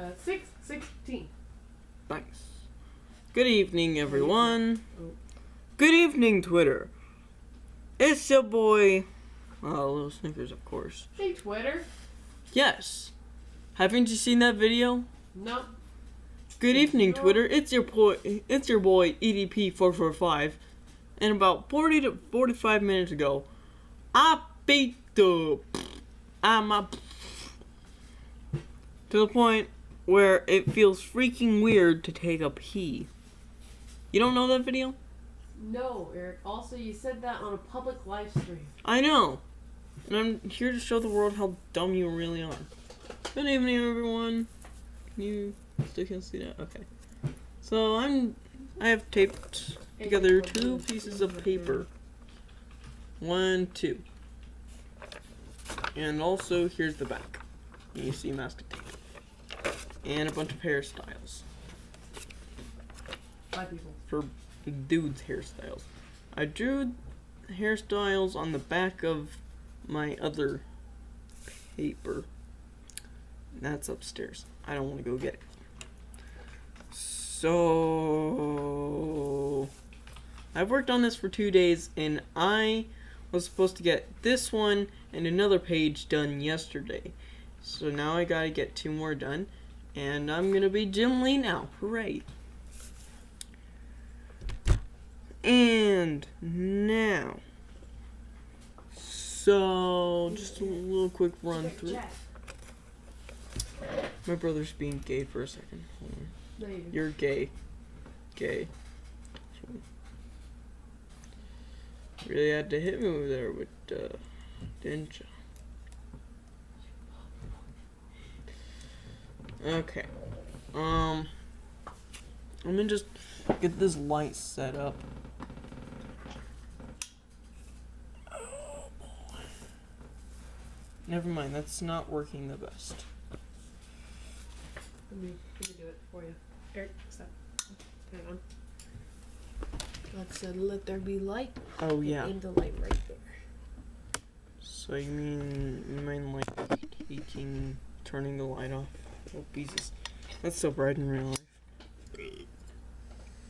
6:16. Nice. Good evening, everyone. Good evening, Twitter. It's your boy, Little Snickers, of course. Hey, Twitter. Yes. Haven't you seen that video? No. Good evening, Twitter. It's your boy EDP445. And about 40 to 45 minutes ago, I beat the to the point where it feels freaking weird to take a pee. You don't know that video? No, Eric. Also, you said that on a public live stream. I know. And I'm here to show the world how dumb you really are. Good evening, everyone. Can you still can't see that? Okay. So I have taped together 2 pieces of paper. 1, 2. And also here's the back. You see masking tape. And a bunch of hairstyles. 5 people. For dudes' hairstyles. I drew hairstyles on the back of my other paper. That's upstairs. I don't want to go get it. So I've worked on this for 2 days, and I was supposed to get this one and another page done yesterday. So now I gotta get 2 more done, and I'm gonna be Jim Lee now. Hooray! And now, so just a little quick run through. My brother's being gay for a second. Hold on. No, You're gay. Gay. Really had to hit me over there with, didn't you? Okay. Let me just get this light set up. Oh boy. Never mind, that's not working the best. Let me do it for you. Eric, stop. Hang on. Let's let there be light. Oh yeah. Aim the light right there. So you mean like turning the light off? Oh Jesus, that's so bright in real life.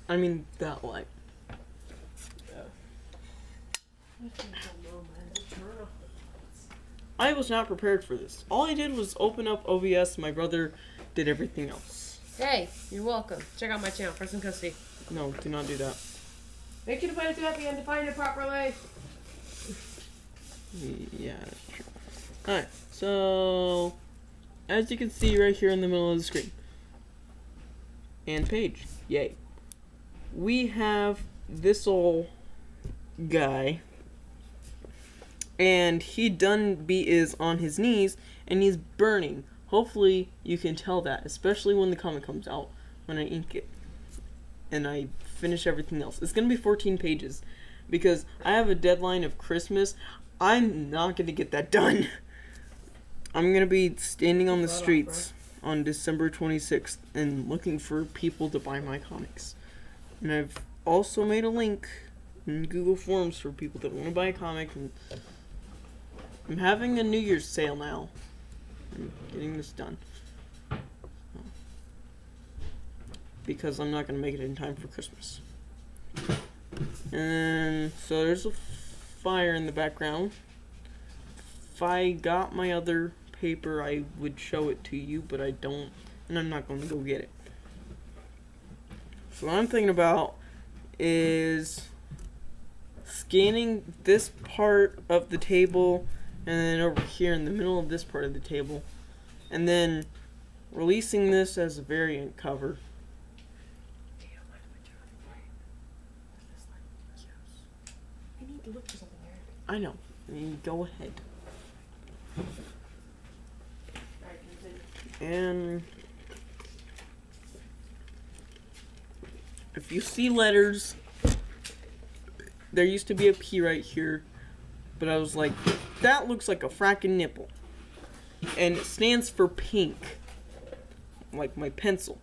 I mean that light. I was not prepared for this. All I did was open up OBS. My brother did everything else. Hey, you're welcome. Check out my channel, Person Custody. No, do not do that. Make sure to put it at the end to find it properly. Yeah, that's true. Alright, so as you can see right here in the middle of the screen, and page, yay. We have this old guy, and he done is on his knees, and he's burning. Hopefully you can tell that, especially when the comic comes out, when I ink it, and I finish everything else. It's gonna be 14 pages, because I have a deadline of Christmas. I'm not gonna get that done. I'm gonna be standing on the streets on December 26th and looking for people to buy my comics. And I've also made a link in Google Forms for people that want to buy a comic. And I'm having a New Year's sale now. I'm getting this done. Because I'm not gonna make it in time for Christmas. And so there's a fire in the background. If I got my other paper, I would show it to you, but I don't, and I'm not going to go get it. So what I'm thinking about is scanning this part of the table, and then over here in the middle of this part of the table, and then releasing this as a variant cover. I need to look for something, Eric. I know. I mean, go ahead. And if you see letters, there used to be a P right here, but I was like, that looks like a frackin' nipple. And it stands for pink, like my pencil.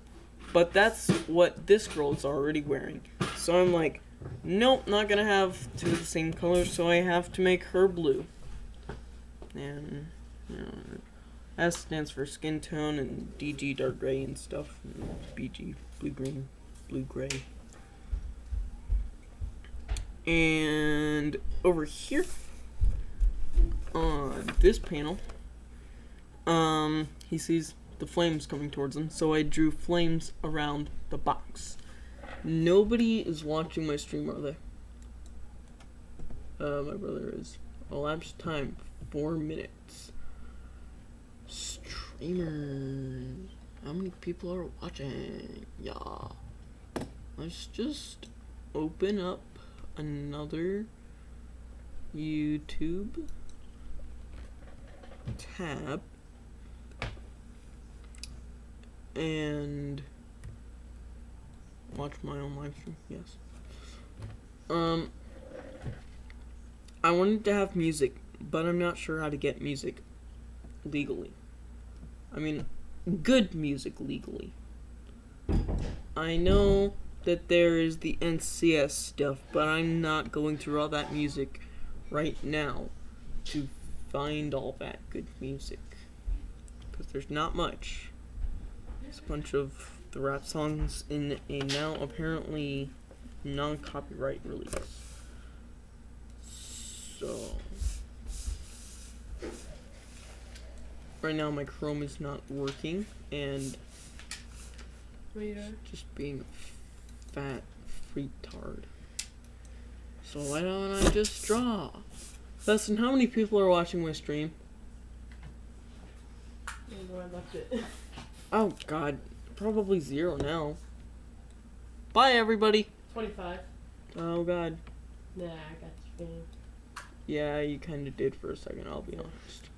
But that's what this girl is already wearing. So I'm like, nope, not gonna have 2 of the same color, so I have to make her blue. And, you know, S stands for skin tone, and DG dark gray and stuff, and BG blue green, blue gray. And over here on this panel, he sees the flames coming towards him, so I drew flames around the box. Nobody is watching my stream, are they? My brother is. Elapsed time 4 minutes. Streamers, how many people are watching? Yeah. Let's just open up another YouTube tab and watch my own live stream. Yes. I wanted to have music, but I'm not sure how to get music legally. I mean, good music legally. I know that there is the NCS stuff, but I'm not going through all that music right now to find all that good music. Because there's not much. It's a bunch of the rap songs in a now apparently non-copyright release. So right now my Chrome is not working, and just being a fat retard. So why don't I just draw? Listen, how many people are watching my stream? I don't know where I left it. Oh god, probably 0 now. Bye everybody. 25. Oh god. Nah, I got you, fam. Yeah, you kinda did for a second, I'll be honest.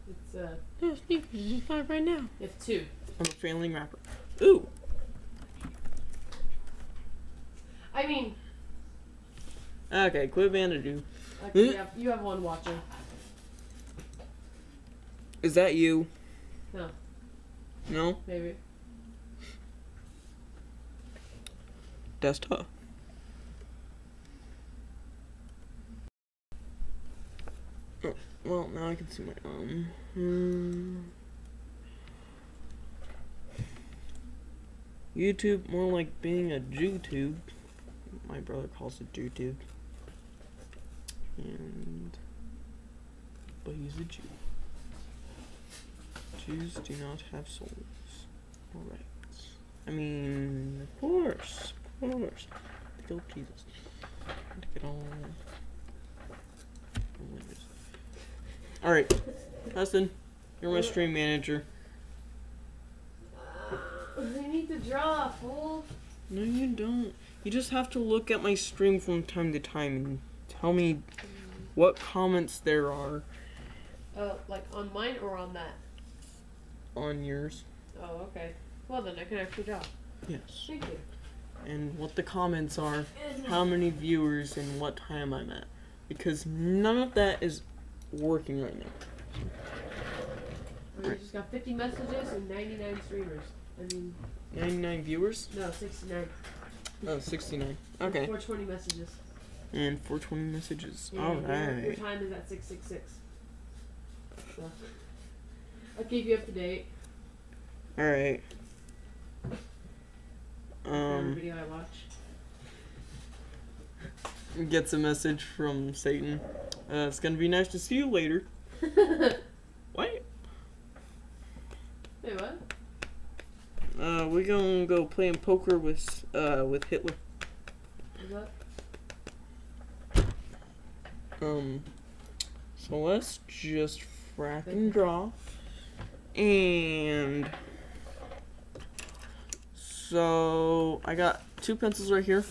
It's No, Sneakers is just 5 right now. it's 2. I'm a failing rapper. Ooh. I mean, Okay, quit Vanadoo. okay, you have one watching. Is that you? No, No? maybe. Desktop. Oh, well, now I can see my YouTube, more like being a JewTube. My brother calls it JewTube. But he's a Jew. Jews do not have souls or rights. I mean, of course. Kill Jesus. Get all. Alright, Hudson, you're my stream manager. I need to draw, fool. No, you don't. You just have to look at my stream from time to time and tell me what comments there are. Like on mine or on that? On yours. Oh, okay. Well, then I can actually draw. Yes. Thank you. And what the comments are, how many viewers, and what time I'm at. Because none of that is working right now. We just got 50 messages and 99 streamers. I mean... 99 viewers? No, 69. Oh, 69. Okay. 420 messages. And 420 messages. Yeah, Alright. Your time is at 666. So, I'll keep you up to date. Alright. Every video I watch. Gets a message from Satan. It's gonna be nice to see you later. What? Wait, what? We're gonna go playing poker with Hitler. What? So let's just fracking draw. And so I got 2 pencils right here.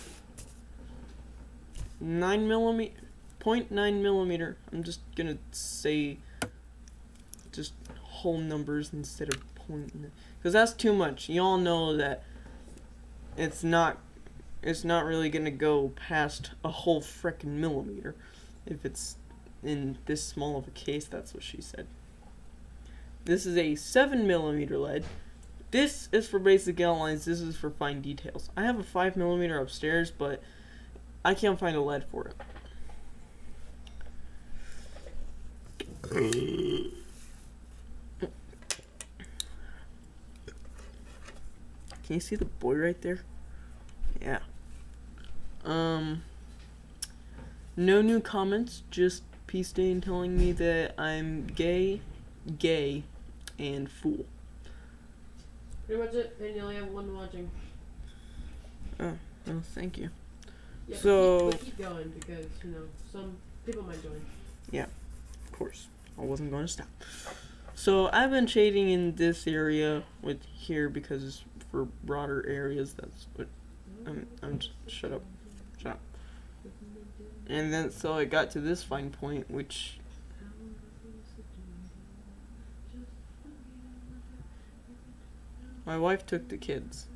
0.9 millimeter. I'm just gonna say just whole numbers instead of point, because that's too much. You all know that it's not really gonna go past a whole frickin' millimeter if it's in this small of a case. That's what she said. This is a 7mm lead. This is for basic outlines. This is for fine details. I have a 5mm upstairs, but I can't find a lead for it. Can you see the boy right there? Yeah. No new comments, just Peace Dane telling me that I'm gay, and fool. Pretty much it, and you only have one watching. Oh, well, thank you. Yeah, So- but keep going because, you know, some people might join. Of course, I wasn't going to stop. So I've been shading in this area with here because for broader areas, that's what shut up. And then so I got to this fine point, which my wife took the kids.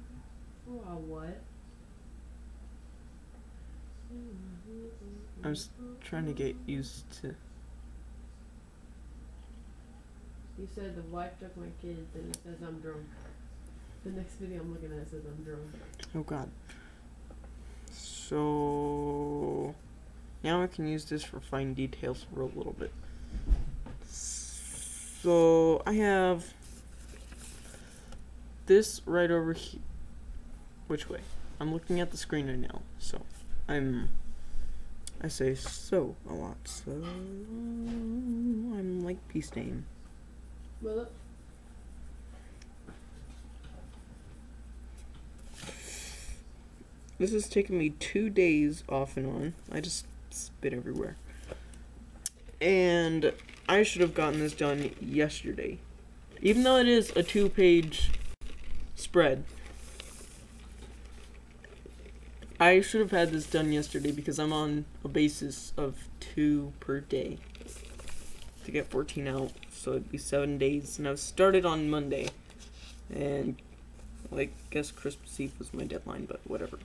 What? I'm just trying to get used to. You said the wife took my kids, and it says I'm drunk. The next video I'm looking at says I'm drunk. Oh God. So now I can use this for fine details for a little bit. So I have this right over here. Which way? I'm looking at the screen right now. So I say so a lot. So I'm like Peace Dane. Well, This has taken me 2 days off and on. I just spit everywhere. And I should have gotten this done yesterday. Even though it is a 2-page spread. I should have had this done yesterday because I'm on a basis of 2 per day. To get 14 out, so it'd be 7 days. And I've started on Monday. And, like, guess Christmas Eve was my deadline, but whatever.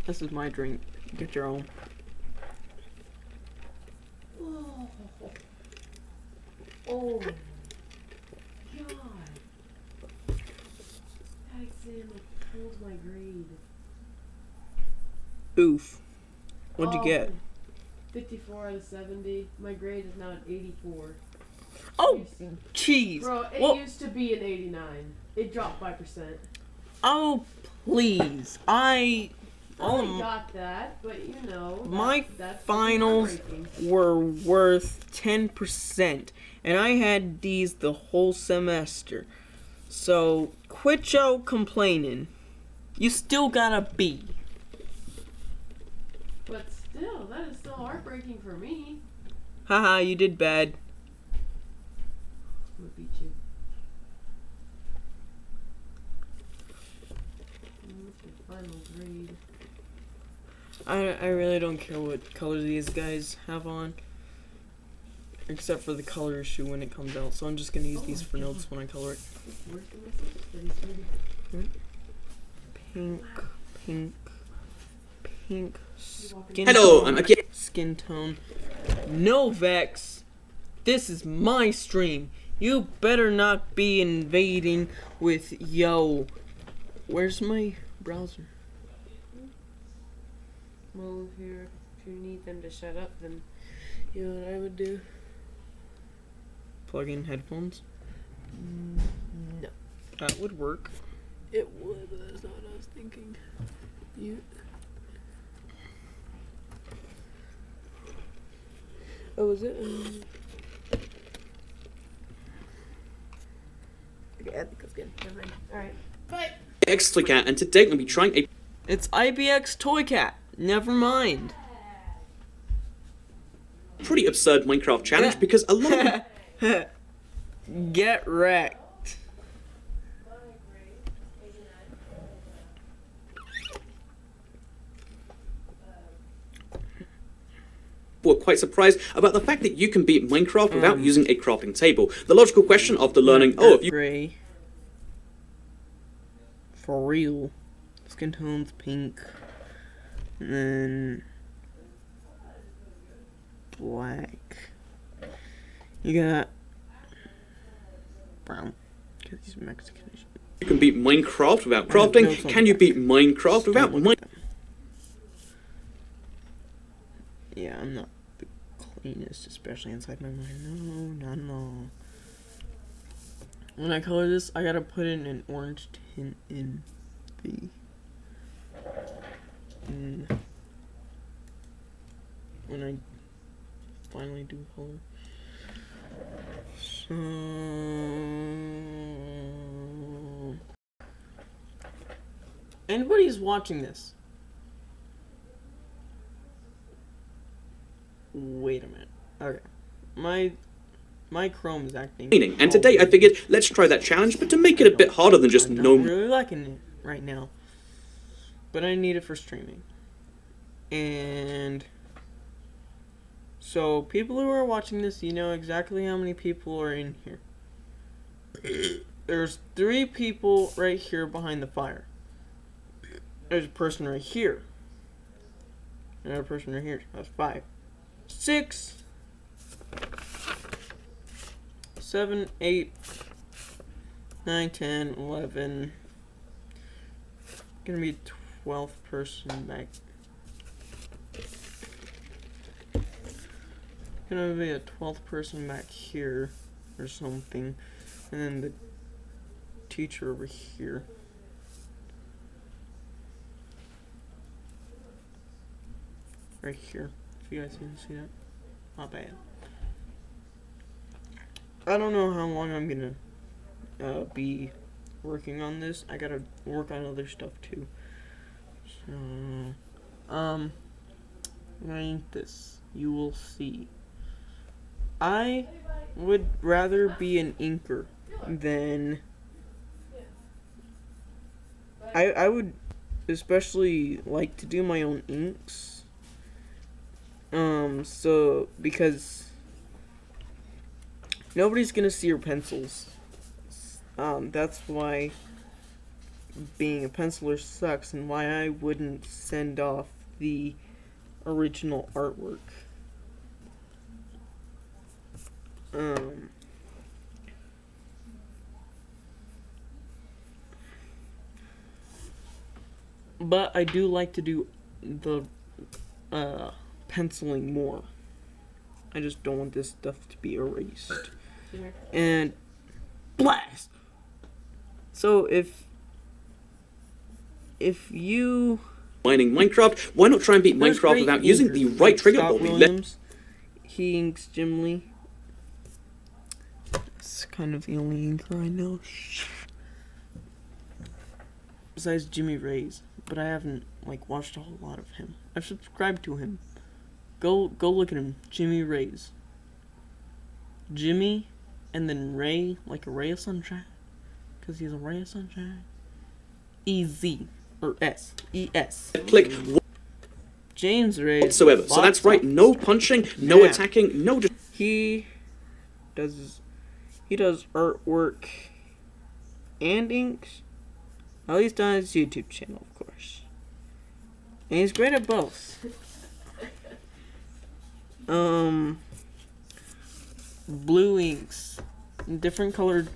This is my drink. Get your own. oh, God. That exam pulled my grade. Oof. What'd you get? 54 out of 70. My grade is now at 84. Oh, jeez. Bro, it Well, used to be an 89. It dropped 5%. oh, please. I got that, but you know. My that's finals heartbreaking. were worth 10%, and I had these the whole semester. So, quit your complaining. You still got a B. But still, that is still heartbreaking for me. Haha, you did bad. I'm gonna beat you. What's your final grade? I really don't care what color these guys have on. Except for the color issue when it comes out. So I'm just going to use these for notes when I color it. Where's the message? That he's ready? Pink, pink, pink. Skin Hello, tone, I'm again. Skin tone. No, Vex. This is my stream. You better not be invading with yo. Where's my browser? Well, if you need them to shut up, then you know what I would do? Plug in headphones. No. That would work. It would, but that's not what I was thinking. Mute. Oh, was it? Okay, I think that's good. Never mind. Alright. Bye. X Cat, and today I'm going to be trying a It's IBX Toy Cat. Never mind. pretty absurd Minecraft challenge because a lot of Get wrecked. people are quite surprised about the fact that you can beat Minecraft without using a crafting table. The logical question after learning, oh, if you Gray. For real. Skin tone's pink. And then black. You got brown. Because he's Mexican. can beat Minecraft without crafting, can you beat Minecraft without Minecraft? Yeah, I'm not the cleanest, especially inside my mind. No. when I color this, I gotta put in an orange tint in the when I finally do color. So anybody's watching this. Wait a minute. Okay. My Chrome is acting. And today I figured let's try that challenge, but to make it a bit harder than just I'm no. not really liking it right now, but I need it for streaming. And so people who are watching this, you know exactly how many people are in here. There's 3 people right here behind the fire. There's a person right here. Another person right here. That's 5. 6, 7, 8, 9, 10, 11. Gonna be a 12th person back. Gonna be a 12th person back here or something. And then the teacher over here. Right here. If you guys can see that. Not bad. I don't know how long I'm gonna be working on this. I gotta work on other stuff too. So, rank this. You will see. I would rather be an inker than I would especially like to do my own inks. So because nobody's gonna see your pencils. That's why being a penciler sucks and why I wouldn't send off the original artwork. But I do like to do the penciling more. I just don't want this stuff to be erased. And blast. So if you Mining Minecraft, why not try and beat there's Minecraft great without using inkers the like right trigger? Scott Well, we let Williams, he inks Jim Lee. It's kind of the only inker I know. Besides Jimmy Ray's, but I haven't like watched a whole lot of him. I've subscribed to him. Go look at him, Jimmy Ray's. Jimmy, and then Ray, like a ray of sunshine, cause he's a ray of sunshine. E-Z or S-E-S. click James Ray. whatsoever. So that's right, no punching, no Yeah. attacking, no. He does artwork and inks. At least on his YouTube channel, of course. And he's great at both. Blue inks, different colored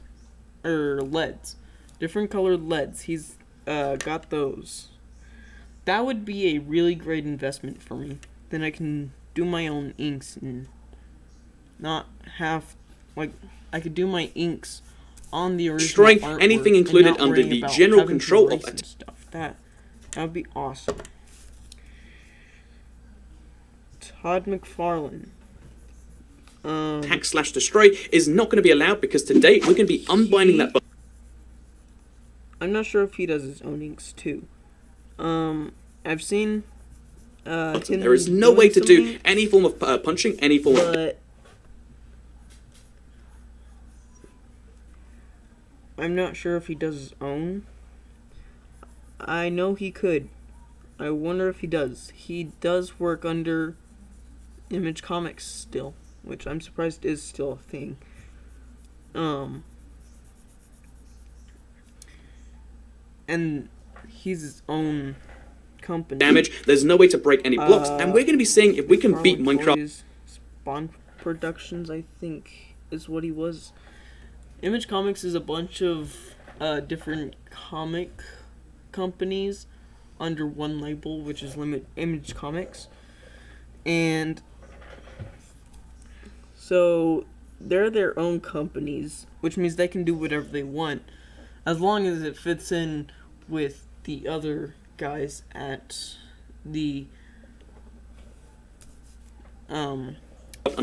LEDs, different colored LEDs. He's got those. That would be a really great investment for me. Then I can do my own inks and not have like I could do my inks on the original Destroying artwork anything and included not under worrying the about general having to control of erase a and stuff. That would be awesome. Todd McFarlane. Hack / destroy is not going to be allowed because today we're going to be unbinding that. I'm not sure if he does his own inks too. I've seen There is no way to do any form of punching, any form of. But I'm not sure if he does his own. I know he could. I wonder if he does. He does work under Image Comics still, which I'm surprised is still a thing. And he's his own company. Damage. There's no way to break any blocks, and we're going to be seeing if we can beat Harlan Minecraft. Toys, Spawn Productions, I think, is what he was. Image Comics is a bunch of different comic companies under one label, which is Image Comics. And so they're their own companies, which means they can do whatever they want, as long as it fits in with the other guys at the under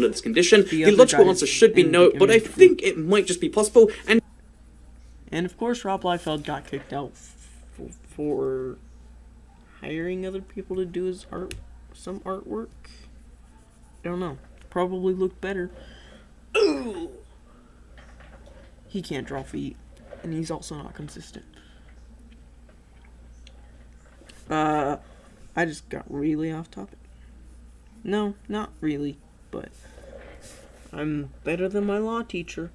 this condition. The other logical guys answer should be in no, the but I image think it might just be possible. And of course, Rob Liefeld got kicked out for hiring other people to do his some artwork. I don't know. Probably looked better. Ooh. He can't draw feet, and he's also not consistent. I just got really off topic. No, not really, but I'm better than my law teacher.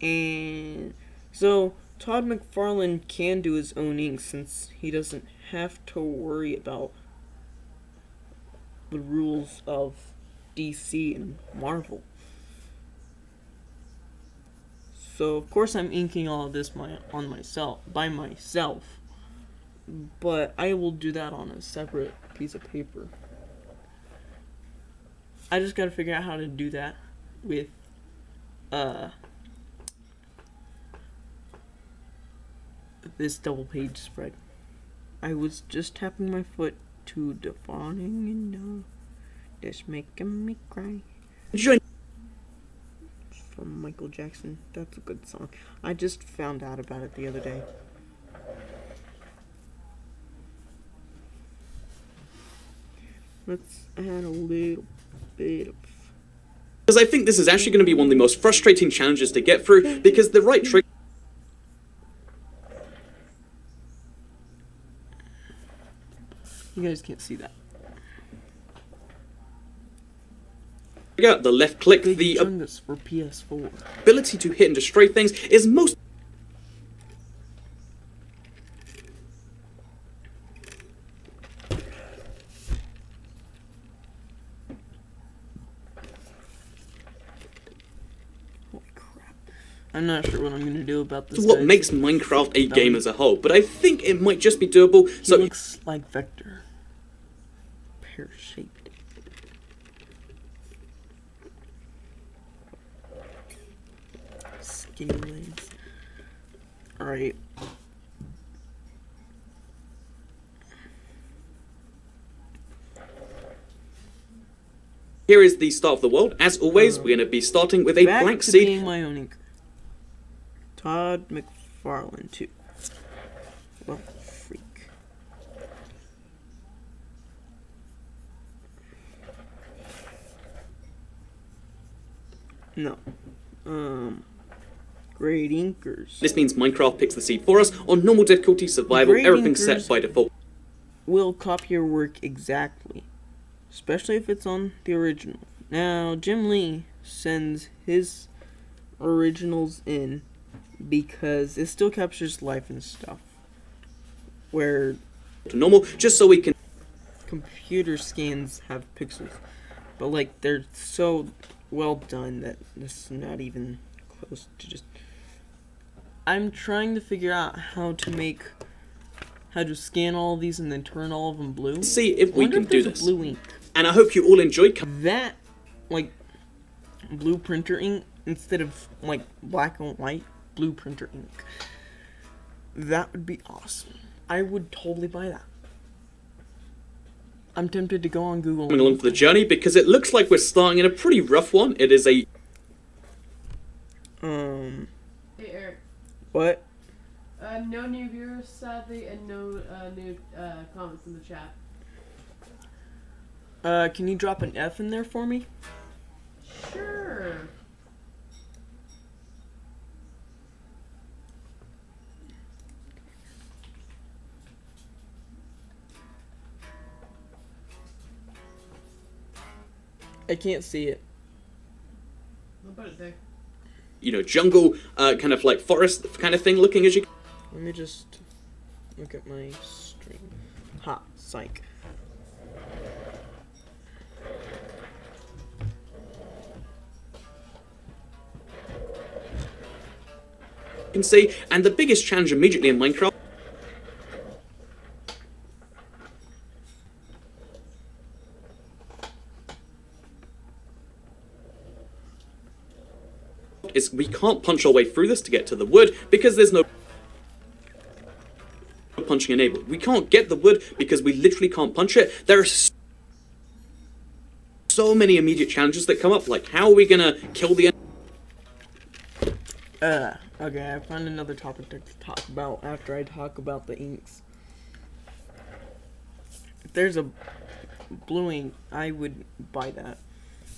And so Todd McFarlane can do his own ink since he doesn't have to worry about the rules of DC and Marvel. So of course I'm inking all of this by myself, but I will do that on a separate piece of paper. I just gotta figure out how to do that with this double page spread. I was just tapping my foot to the falling and no, that's making me cry. From Michael Jackson. That's a good song. I just found out about it the other day. Let's add a little bit of... Because I think this is actually going to be one of the most frustrating challenges to get through, because the right trick... You guys can't see that. The left click, Big the Chungus for PS4. ability to hit and destroy things is most... Holy crap. I'm not sure what I'm going to do about this. what makes Minecraft a game as a whole, but I think it might just be doable. He So looks like Vector. Pear-shaped. Skinny legs. Alright. here is the start of the world. As always, we're going to be starting with a Back blank to seed. being my own inker. Todd McFarlane 2. Well, freak. No. Grade inkers. This means Minecraft picks the seed for us on normal difficulty, survival, Grade everything's set inkers by default. Will copy your work exactly, especially if it's on the original. Now, Jim Lee sends his originals in because it still captures life and stuff, where To normal, just so we can... computer scans have pixels, but like they're so well done that this is not even close to just... I'm trying to figure out how to scan all of these and then turn all of them blue. see if we can do this. Blue ink. And I hope you all enjoyed... That, like, blue printer ink instead of, like, black and white blue printer ink. That would be awesome. I would totally buy that. I'm tempted to go on Google. coming along for the journey, because it looks like we're starting in a pretty rough one. It is a... Hey, Eric. What? No new viewers, sadly, and no new comments in the chat. Can you drop an F in there for me? Sure. I can't see it. I'll put it there. you know, jungle, kind of like forest kind of thing looking as you... Let me just look at my stream. Ha, psych. can see, and the biggest challenge immediately in Minecraft is we can't punch our way through this to get to the wood because there's no punching enabled. We can't get the wood because we literally can't punch it. There are so many immediate challenges that come up, like how are we gonna kill the Okay, I found another topic to talk about after I talk about the inks. If there's a blue ink, I would buy that.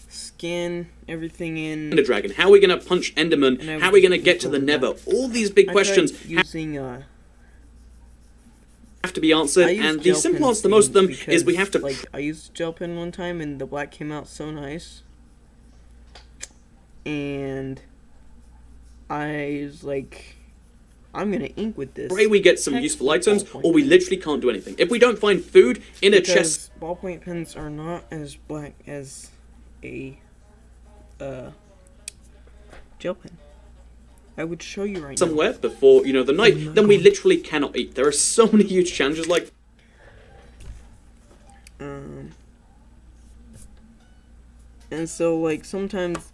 Scan everything in. Ender Dragon? How are we gonna punch Enderman? How are we gonna get to the Nether? All these big questions using have to be answered, and the simple answer to most of them is we have to. Like, I used gel pen one time, and the black came out so nice, and I was like, I'm gonna ink with this. Pray we get some useful items, or we literally can't do anything. If we don't find food in a chest, ballpoint pens are not as black as a gel pen. I would show you right somewhere before, you know, the night, then we literally cannot eat. There are so many huge challenges like and so, like, sometimes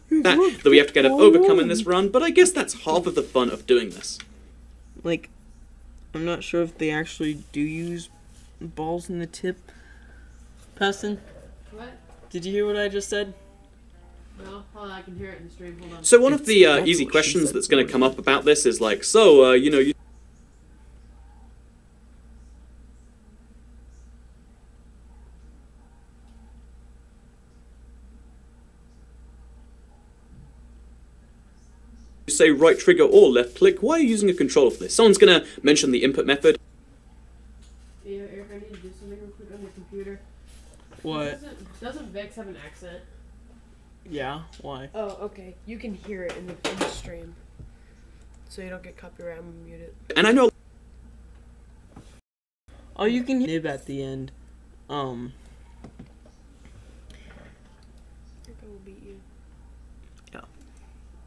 that we have to get overcome in this run, but I guess that's half of the fun of doing this. Like, I'm not sure if they actually do use balls in the tip. Paston? What? Did you hear what I just said? No, hold on, I can hear it in the stream. Hold on. So one of the easy questions that's going to come up about this is like, so, you know, you say right trigger or left click. Why are you using a controller for this? Someone's going to mention the input method. Yeah, Eric, I need to do something real quick on your computer. What? Doesn't Vex have an accent? Yeah, why? Oh, okay. You can hear it in the stream. So you don't get copyright, I'm gonna mute it. And I know... Oh, you can nib at the end. Eric, I will beat you. Yeah.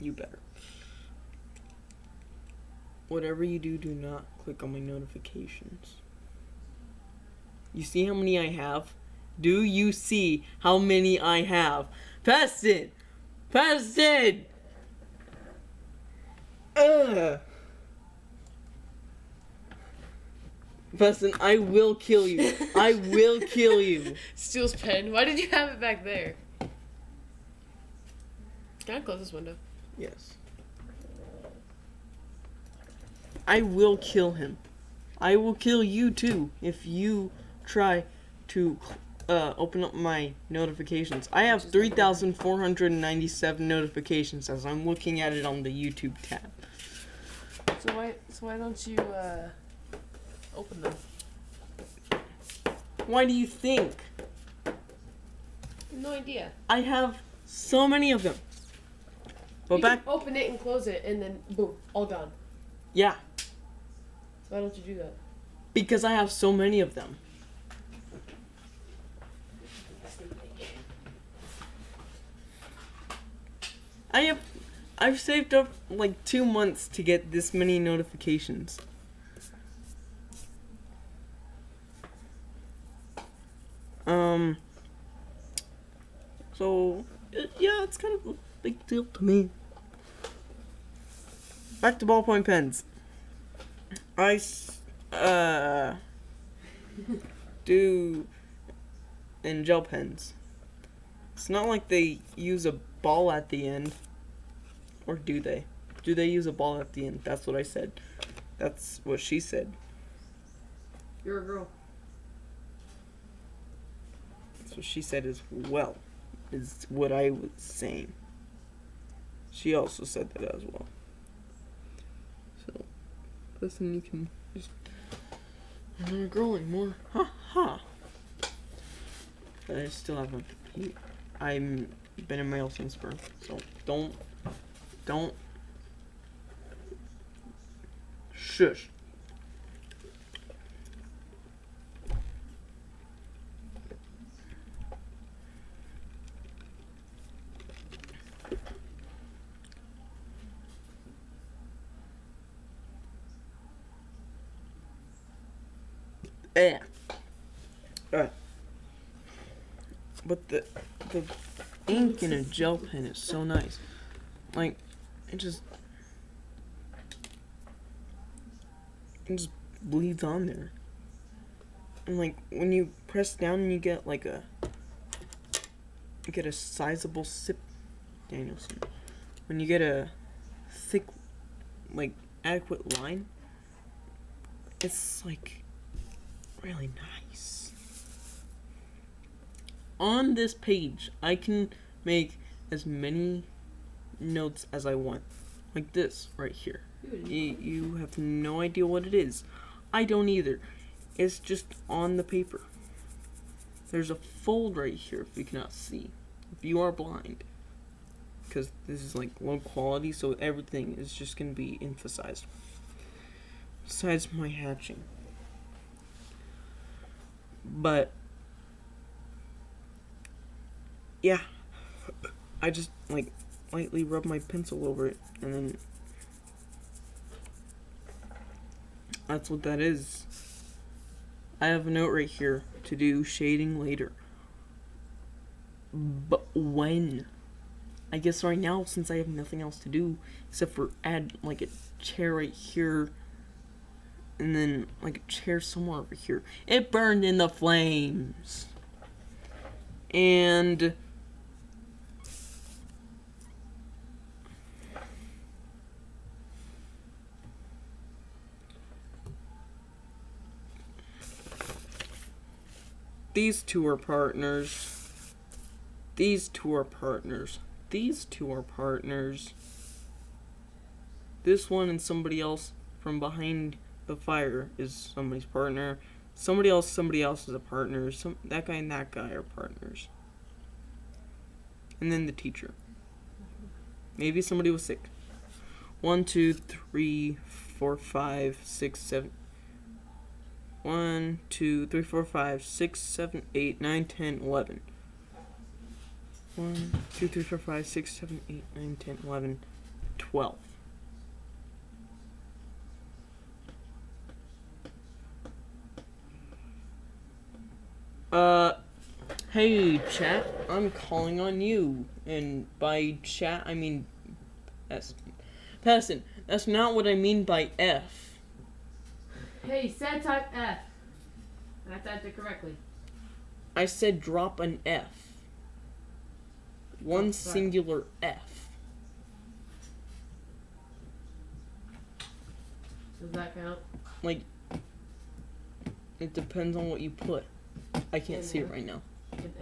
You better. Whatever you do, do not click on my notifications. You see how many I have? Do you see how many I have? Paston! Paston! Paston, I will kill you. I will kill you. Steel's pen. Why did you have it back there? Can I close this window? Yes. I will kill him. I will kill you too if you try to open up my notifications. I have 3,497 notifications as I'm looking at it on the YouTube tab. So why don't you open them? Why do you think? No idea. I have so many of them. But You back can open it and close it and then boom, all gone. yeah, So why don't you do that? because I have so many of them. I've saved up like 2 months to get this many notifications. So yeah, it's kind of a big deal to me. Back to ballpoint pens. Do and gel pens. It's not like they use a ball at the end. Or do they? Do they use a ball at the end? That's what I said. That's what she said. You're a girl. That's what she said as well. Is what I was saying. She also said that as well. So, listen, you can just... I'm not a girl anymore. Ha ha. But I still haven't peed. I'm been a male since birth. So, don't... Shush. Yeah. But the ink in a gel pen is so nice. Like, it just bleeds on there. And like when you press down, you get like a sizable sip, Danielson. When you get a thick, like adequate line, it's like really nice. On this page, I can make as many notes as I want, like this right here. You have no idea what it is. I don't either. It's just on the paper. There's a fold right here if you cannot see. If you are blind. Because this is like low quality, so everything is just going to be emphasized. Besides my hatching. But, yeah. I just like lightly rub my pencil over it, and then that's what that is. I have a note right here to do shading later. But when? I guess right now, since I have nothing else to do except for add like a chair right here and then like a chair somewhere over here. It burned in the flames. And these two are partners. These two are partners. These two are partners. This one and somebody else from behind the fire is somebody's partner. Somebody else is a partner. That guy and that guy are partners. And then the teacher. Maybe somebody was sick. 1, 2, 3, 4, 5, 6, 7. 1, 2, 3, 4, 5, 6, 7, 8, 9, 10, 11. 1, 2, 3, 4, 5, 6, 7, 8, 9, 10, 11, 12. Hey chat, I'm calling on you. And by chat, I mean Paston, that's not what I mean by F. Hey, said type F. And I typed it correctly. I said drop an F. One singular F. Does that count? Like, it depends on what you put. I can't see it right now. An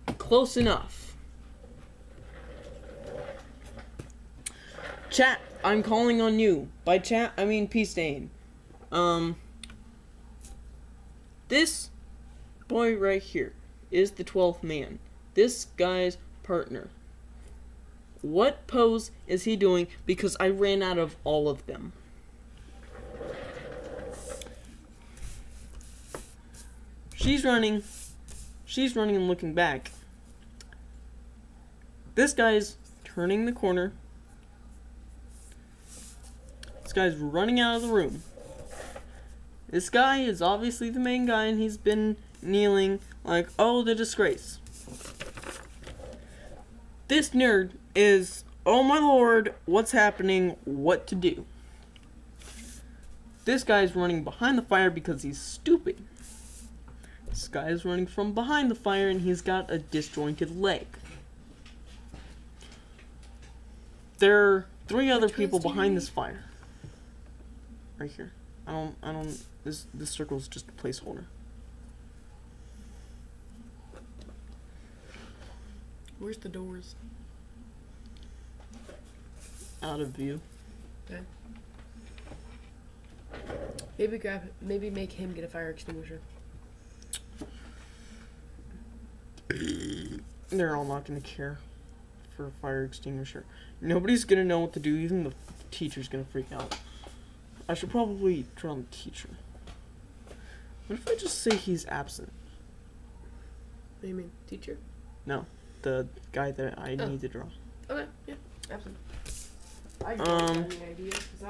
F. Close enough. Chat, I'm calling on you. By chat, I mean P-Stain. This boy right here is the 12th man. This guy's partner. What pose is he doing? Because I ran out of all of them. She's running and looking back. This guy's turning the corner. This guy's running out of the room. This guy is obviously the main guy, and he's been kneeling like, oh, the disgrace. This nerd is, oh my lord, what's happening, what to do. This guy's running behind the fire because he's stupid. This guy is running from behind the fire and he's got a disjointed leg. There are 3 other people behind this fire. Right here. This circle's just a placeholder. Where's the doors? Out of view. Okay. Maybe make him get a fire extinguisher. They're all not gonna care for a fire extinguisher. Nobody's gonna know what to do, even the teacher's gonna freak out. I should probably draw the teacher. What if I just say he's absent? What do you mean? Teacher? No, the guy that I need to draw. Okay, yeah, absent. I don't have any ideas because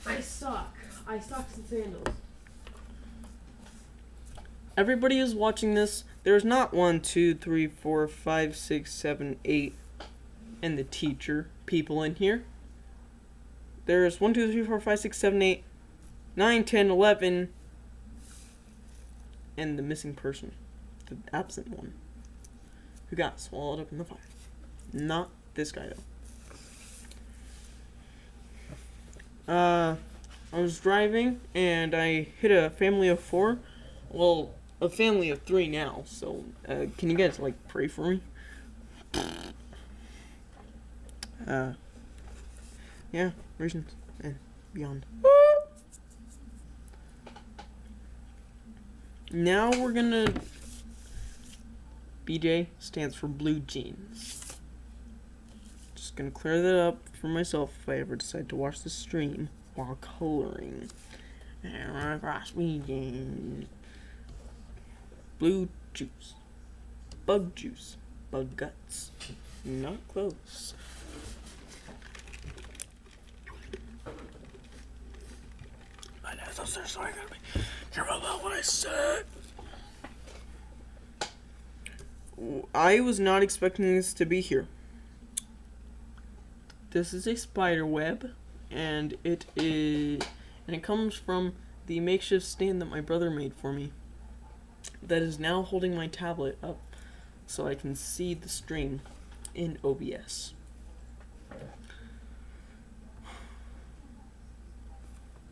I suck. I suck in sandals. Everybody is watching this There's not 1, 2, 3, 4, 5, 6, 7, 8, and the teacher people in here. There's 1, 2, 3, 4, 5, 6, 7, 8, 9, 10, 11, and the missing person, the absent one, who got swallowed up in the fire. Not this guy though. I was driving and I hit a family of 4. Well, a family of 3 now. So, can you guys like pray for me? Yeah, reasons and beyond. Now we're gonna. BJ stands for blue jeans. Just gonna clear that up for myself if I ever decide to watch the stream while coloring. And run across BJ. Blue juice. Bug juice. Bug guts. Not close. My dad's upstairs, so I gotta be careful about what I said. I was not expecting this to be here. This is a spider web, and it comes from the makeshift stand that my brother made for me. That is now holding my tablet up, so I can see the stream in OBS.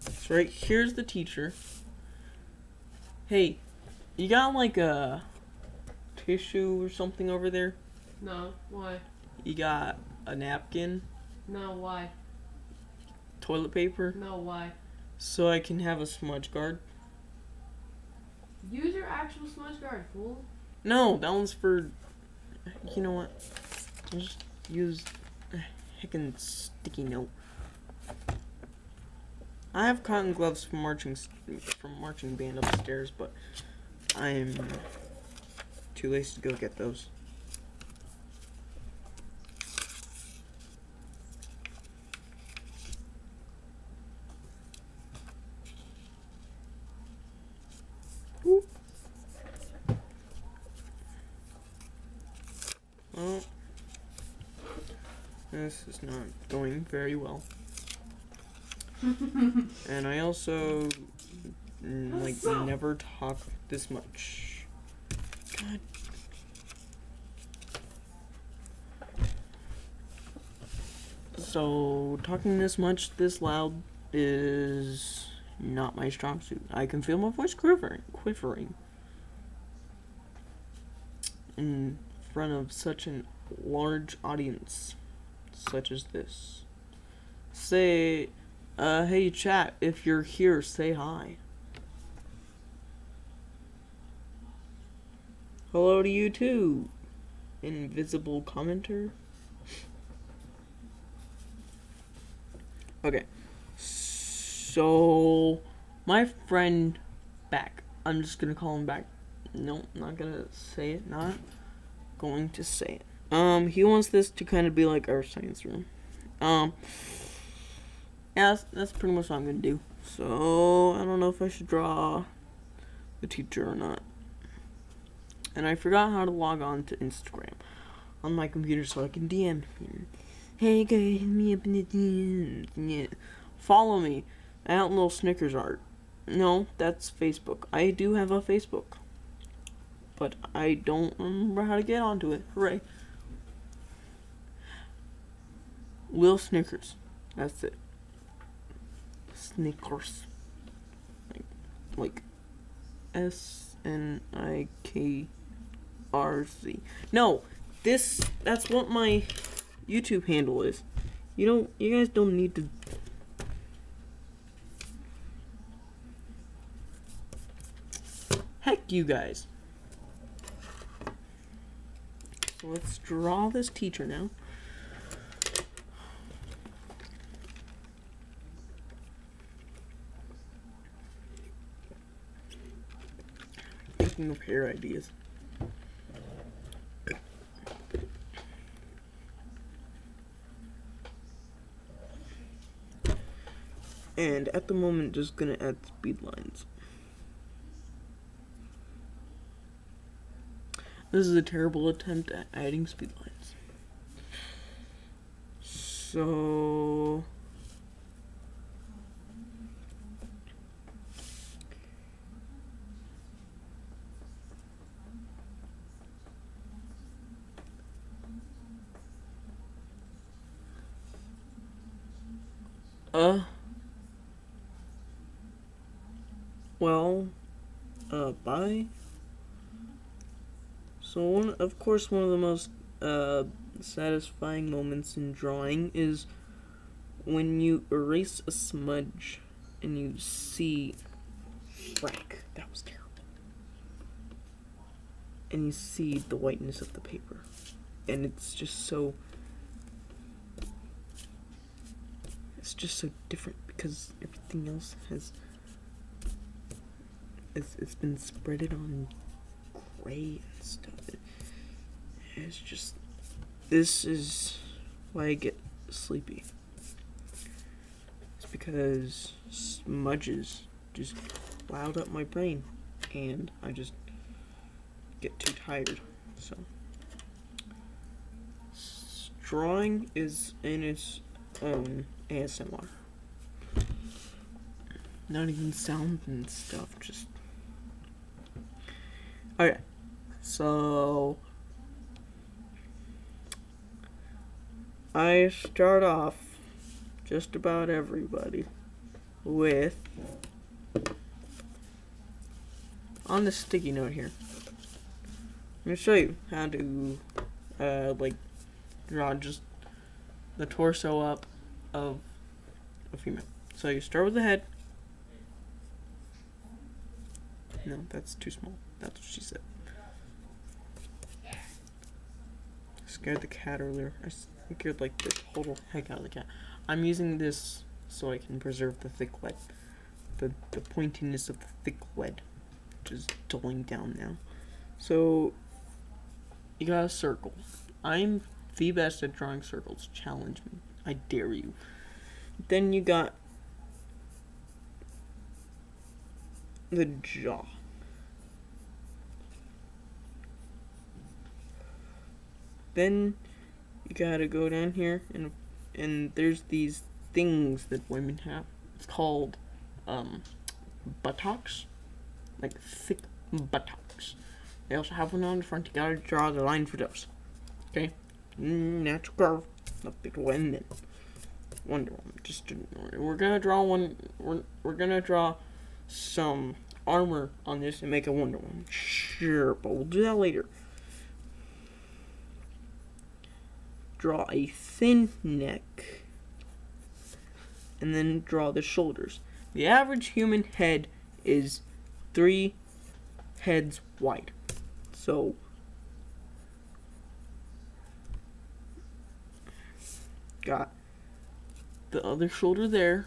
So right here's the teacher. Hey, you got like a tissue or something over there? No, why? You got a napkin? No, why? Toilet paper? No, why? So I can have a smudge guard? Use your actual smudge guard, fool. No, that one's for... You know what? I'll just use a heckin' sticky note. I have cotton gloves from marching band upstairs, but I'm too lazy to go get those. Whoop. Well, this is not going very well. And I also never talk this much. God. So talking this much, this loud is not my strong suit. I can feel my voice quivering in front of such a large audience such as this. Say, hey chat, if you're here, say hi. Hello to you too, invisible commenter. Okay, so my friend back. I'm just gonna call him back. No, not gonna say it. Not going to say it. He wants this to kind of be like our science room. Yeah, that's pretty much what I'm gonna do. So I don't know if I should draw the teacher or not. And I forgot how to log on to Instagram on my computer so I can DM him. Hey guys, hit me up in the DMs. Yeah. Follow me at Little Snickers Art. No, that's Facebook. I do have a Facebook, but I don't remember how to get onto it. Hooray! Lil Snickers. That's it. Snickers. Like SNIKRZ. No, that's what my YouTube handle is. You guys don't need to. Heck, you guys. So let's draw this teacher now. Thinking of hair ideas. And at the moment, just gonna add speed lines. This is a terrible attempt at adding speed lines. So... bye. So one of the most satisfying moments in drawing is when you erase a smudge and you see, frack, that was terrible. And you see the whiteness of the paper, and it's just so different because everything else has it's been spreaded on gray and stuff. It's just, this is why I get sleepy. It's because smudges just cloud up my brain and I just get too tired. So drawing is in its own ASMR. Not even sound and stuff, just... Okay, so... I start off, just about everybody, with... On the sticky note here, I'm going to show you how to, draw just the torso up of a female. So you start with the head. No, that's too small. That's what she said. Scared the cat earlier. I scared like the total heck out of the cat. I'm using this so I can preserve the thick lead. The pointiness of the thick lead. Which is dulling down now. So you got a circle. I'm the best at drawing circles. Challenge me. I dare you. Then you got the jaw. Then you gotta go down here and there's these things that women have. It's called buttocks. Like thick buttocks. They also have one on the front. You gotta draw the line for those. Okay? Natural curve. Nothing to win then. Wonder Woman. Just we're gonna draw one. We're gonna draw some armor on this and make a Wonder Woman. Sure, but we'll do that later. Draw a thin neck, and then draw the shoulders. The average human head is 3 heads wide. So got the other shoulder there.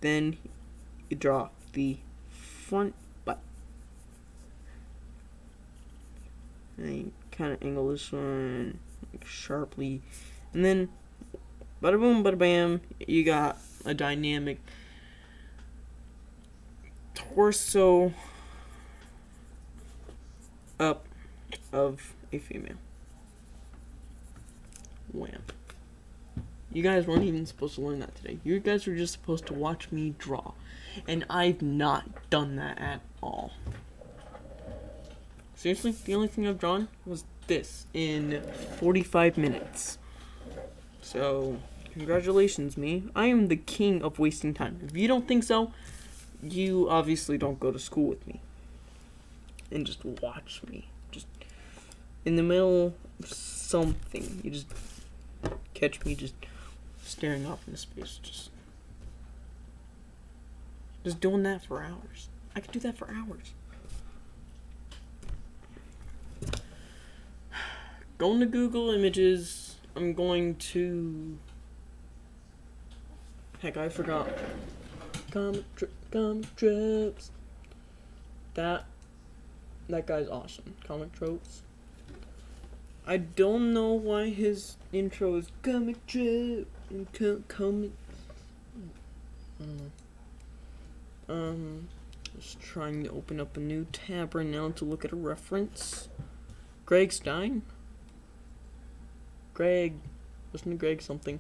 Then you draw the front butt. And you kind of angle this one like sharply. And then bada boom, bada bam, you got a dynamic torso up of a female. Wham. You guys weren't even supposed to learn that today. You guys were just supposed to watch me draw. And I've not done that at all. Seriously, the only thing I've drawn was this in 45 minutes. So, congratulations, me. I am the king of wasting time. If you don't think so, you obviously don't go to school with me. And just watch me. Just in the middle of something. You just catch me just staring off into space. Just doing that for hours. I could do that for hours. Going to Google Images. I'm going to... Heck, I forgot. Comic Trips. That guy's awesome. Comic Tropes. I don't know why his intro is Comic Trip and comic. I don't know. Just trying to open up a new tab right now to look at a reference. Greg Stein? Greg. Listen to Greg something.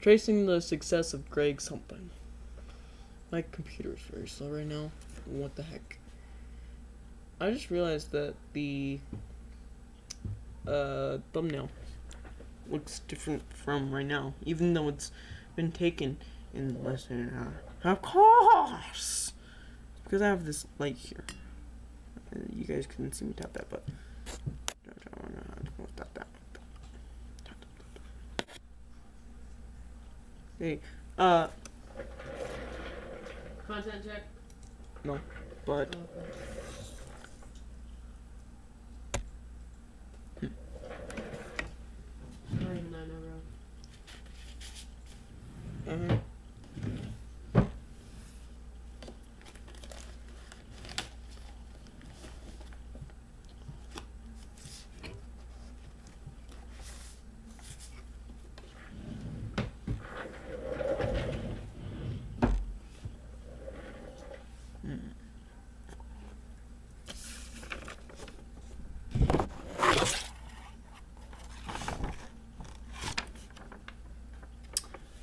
Tracing the success of Greg something. My computer is very slow right now. What the heck? I just realized that the thumbnail looks different from right now, even though it's been taken in less than an hour. Of course! Because I have this light here. You guys couldn't see me tap that, but tap that. Hey, Content check. no, but Oh, okay. Not even I know, bro.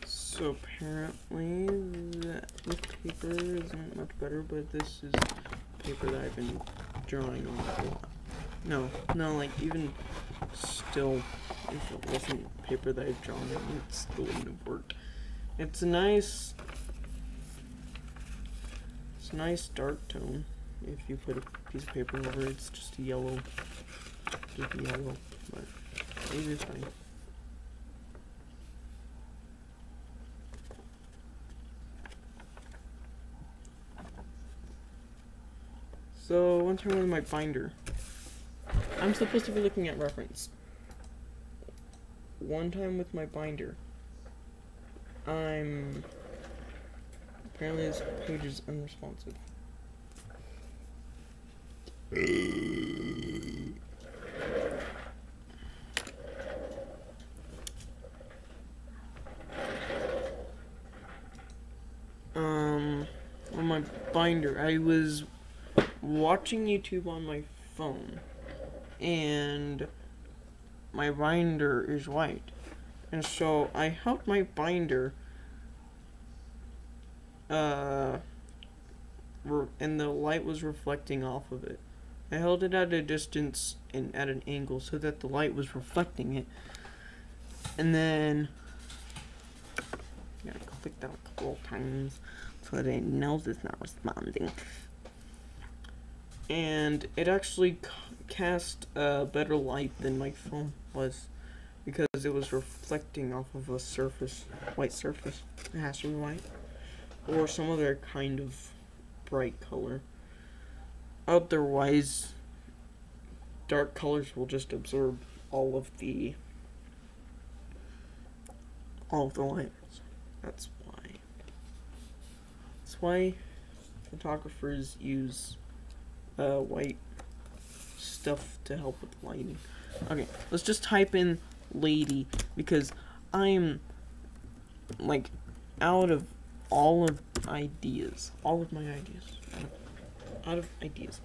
So apparently that this paper isn't much better, but this is paper that I've been drawing on a lot. No, like even still, if it wasn't paper that I've drawn on, it still wouldn't have worked. It's a nice dark tone. If you put a piece of paper over it, it's just a yellow, but it is fine. So, one time with my binder. I'm supposed to be looking at reference. One time with my binder. Apparently this page is unresponsive. On my binder, I was watching YouTube on my phone, and my binder is white, and so I held my binder and the light was reflecting off of it. I held it at a distance and at an angle so that the light was reflecting it, and then I gotta click that a couple of times so that it knows it's not responding. And it actually cast a better light than my phone was, because it was reflecting off of a surface, white surface. It has to be white, or some other kind of bright color. Otherwise, dark colors will just absorb all of the light. That's why photographers use white stuff to help with lighting. Okay, let's just type in lady, because I'm like out of all of my ideas. Out of ideas.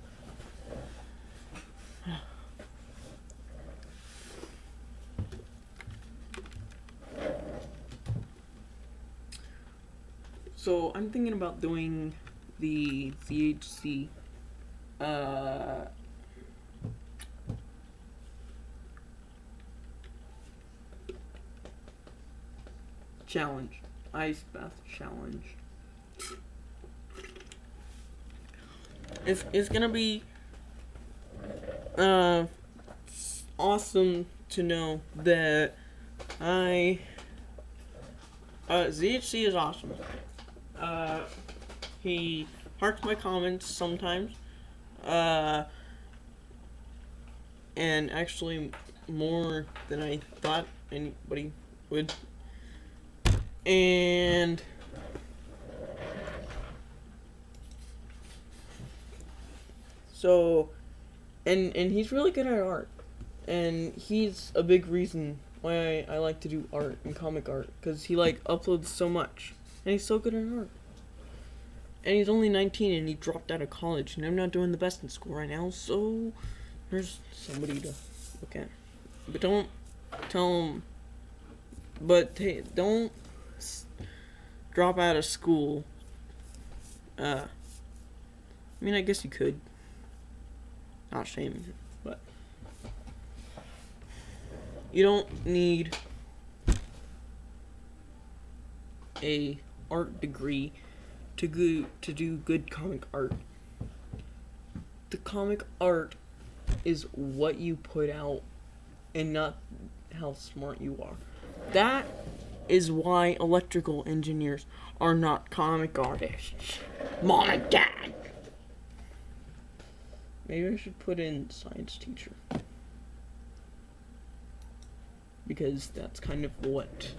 So I'm thinking about doing the ZHC challenge. Ice bath challenge. It's gonna be awesome to know that ZHC is awesome. He hearts my comments sometimes, and actually more than I thought anybody would. And so, and he's really good at art, and he's a big reason why I like to do art and comic art, because he like uploads so much, and he's so good at art. And he's only 19 and he dropped out of college, and I'm not doing the best in school right now, so there's somebody to look at. But don't tell him. But hey, don't drop out of school. I mean, I guess you could. Not shaming him, but you don't need a art degree to do good comic art. The comic art is what you put out and not how smart you are. That is why electrical engineers are not comic artists. Mom and Dad! Maybe I should put in science teacher. Because that's kind of what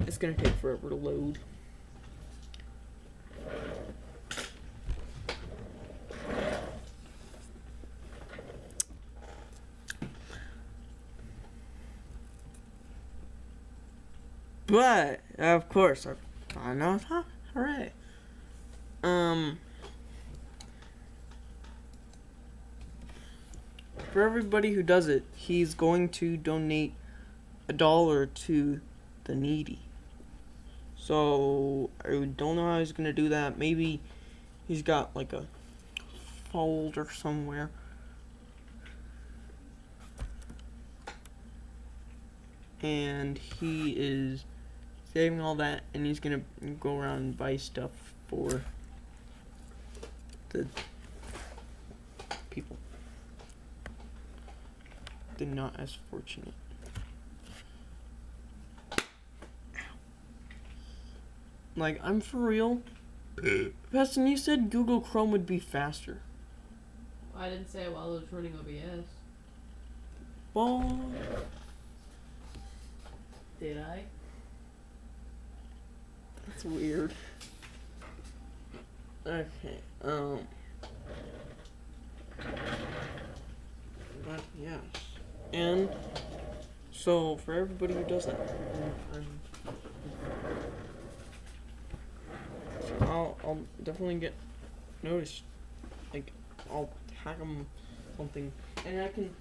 it's gonna take forever to load. But of course, I know. Hooray! For everybody who does it, he's going to donate $1 to the needy. So I don't know how he's gonna do that. Maybe he's got like a folder somewhere. And he is saving all that, and he's gonna go around and buy stuff for the people. They're not as fortunate. Like, I'm for real. Preston, you said Google Chrome would be faster. I didn't say it while I was running OBS. Well, Did I? that's weird. Okay, but yes. And so for everybody who does that, I'll definitely get noticed. Like, I'll tag them something, and I can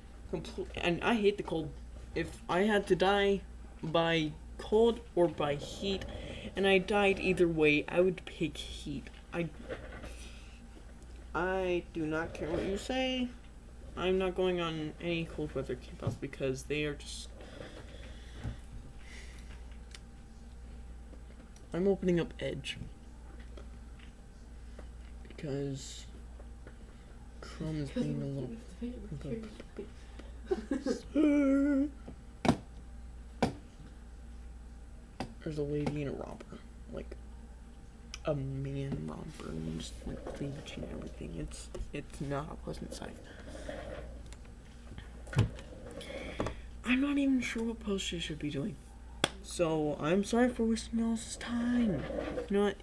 and I hate the cold. If I had to die by cold or by heat, and I died either way, I would pick heat. I do not care what you say. I'm not going on any cold weather campouts because they are just... I'm opening up Edge. Because Chrome is being a little... There's a lady in a romper. Like, a man romper. And just like cleavage and everything. It's not a pleasant sight. I'm not even sure what post I should be doing. So, I'm sorry for wasting all this time. You know what?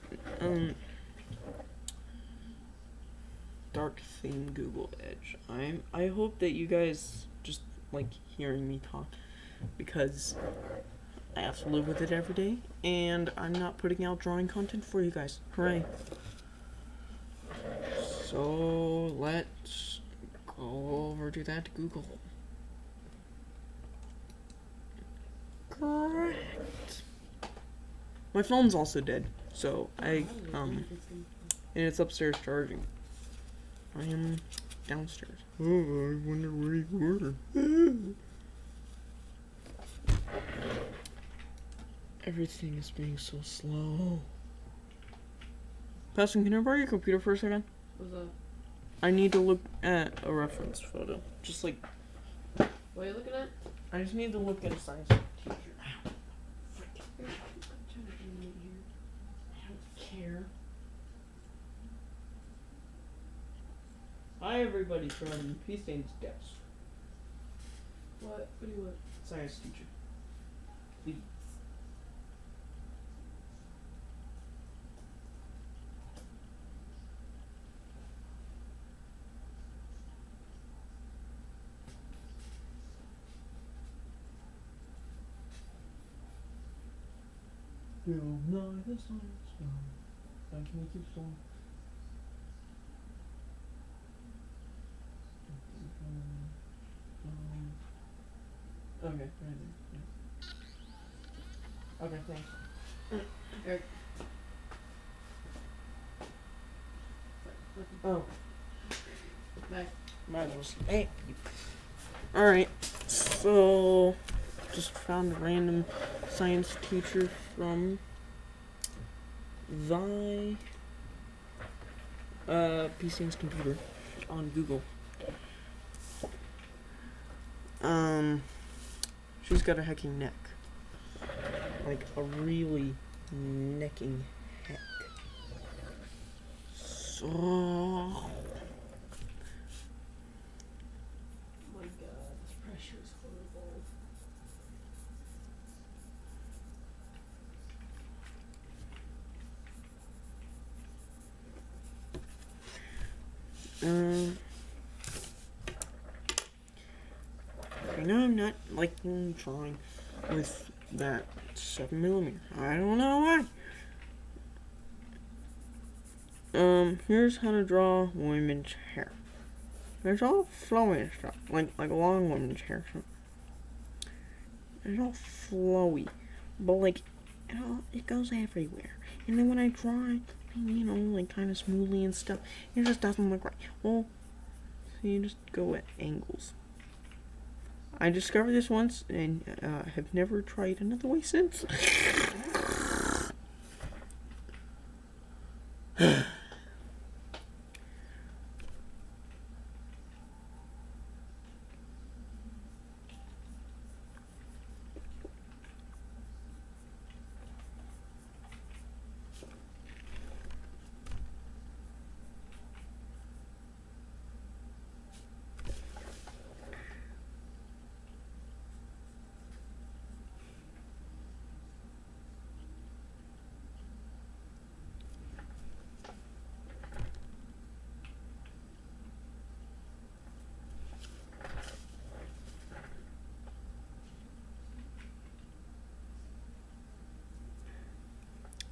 Dark theme Google Edge. I hope that you guys just like hearing me talk, because I have to live with it every day, and I'm not putting out drawing content for you guys. Hooray. So, let's go over to that Google. Correct. My phone's also dead, so and it's upstairs charging. I am downstairs. Oh, I wonder where you were. Everything is being so slow. Paston, can I borrow your computer for a second? What's up? I need to look at a reference photo. Just like... What are you looking at? I just need to look at a science teacher. Ow. Frick. I'm trying to get in here. I don't care. Hi everybody from P-Stain's desk. What? What do you want? Science teacher. Please. Bill Nye the Science Guy. Can you keep going? Okay, right there. Yeah. Okay, thanks. Eric. Oh. Bye. Might as well say. Alright, so just found a random science teacher from thy PC's computer on Google. She's got a hecking neck. Like a really necking heck. So Oh my god, this pressure is horrible. I know I'm not liking drawing with that 7mm. I don't know why. Here's how to draw women's hair. It's all flowy and stuff, like long women's hair. It's all flowy, but like it goes everywhere. And then when I draw it, you know, like kind of smoothly and stuff, it just doesn't look right. Well, so you just go at angles. I discovered this once and have never tried another way since.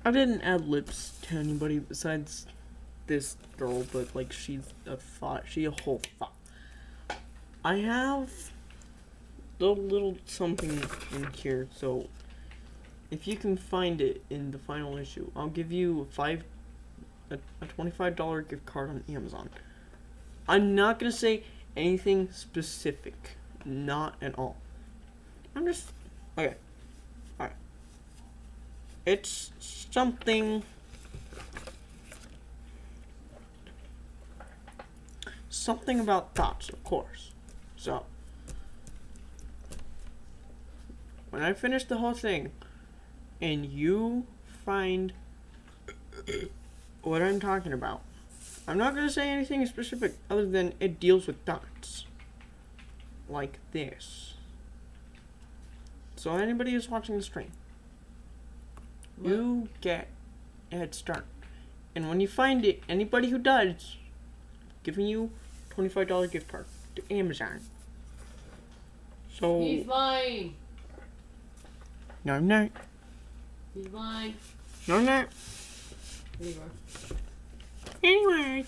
I didn't add lips to anybody besides this girl, but like she's a whole thought. I have the little something in here, so if you can find it in the final issue, I'll give you a $25 gift card on Amazon. I'm not gonna say anything specific, not at all. I'm just okay. Alright. It's something about thoughts, of course. So when I finish the whole thing and you find what I'm talking about, I'm not going to say anything specific other than it deals with dots. Like this. So anybody who's watching the stream, you get a head start. And when you find it, anybody who does, giving you $25 gift card to Amazon. So He's lying. no, I'm not. He's lying. No, I'm not. There you are. Anyway,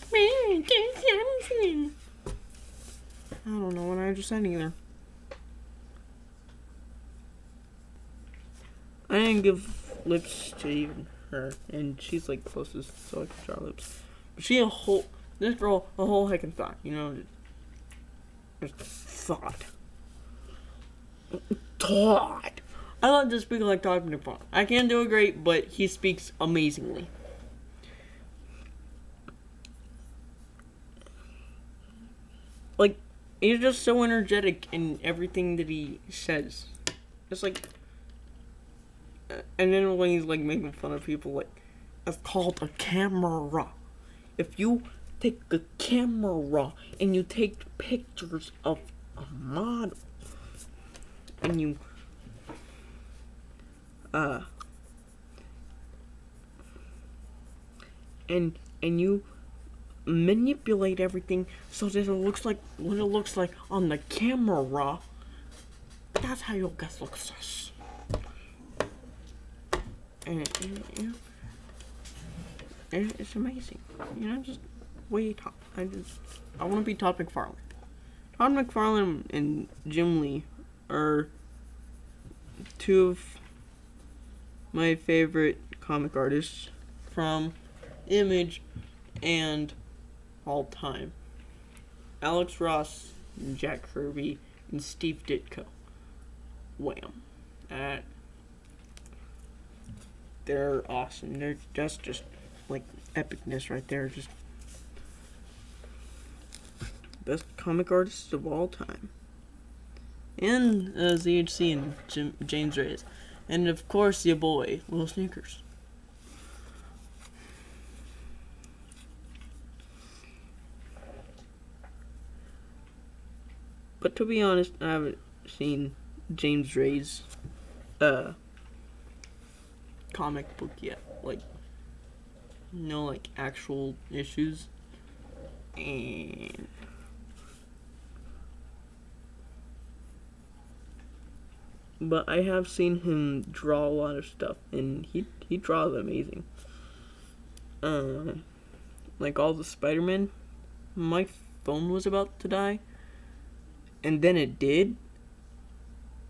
I don't know what I just said either. I didn't give lips to even her, and she's like closest, so I can draw lips. But this girl, a whole heckin' thought, you know, just thought. Thought. I like to speak like Todd McFarlane. I can't do it great, but he speaks amazingly. Like, he's just so energetic in everything that he says. It's like, and then when he's like making fun of people, like, it's called a camera. If you take a camera and you take pictures of a model and you and you manipulate everything so that it looks like what it looks like on the camera, that's how you'll get success. And It's amazing. You know, just way top. I want to be Todd McFarlane. Todd McFarlane and Jim Lee are two of my favorite comic artists from Image and all time. Alex Ross, and Jack Kirby, and Steve Ditko. Wham. They're awesome. That's just like epicness right there. Just best comic artists of all time. And ZHC and James Reyes. And of course your boy, Will Sneakers. But to be honest, I haven't seen James Reyes' comic book yet. Like, no, like, actual issues. And but I have seen him draw a lot of stuff, and he draws amazing. Like all the Spider-Man, my phone was about to die, and then it did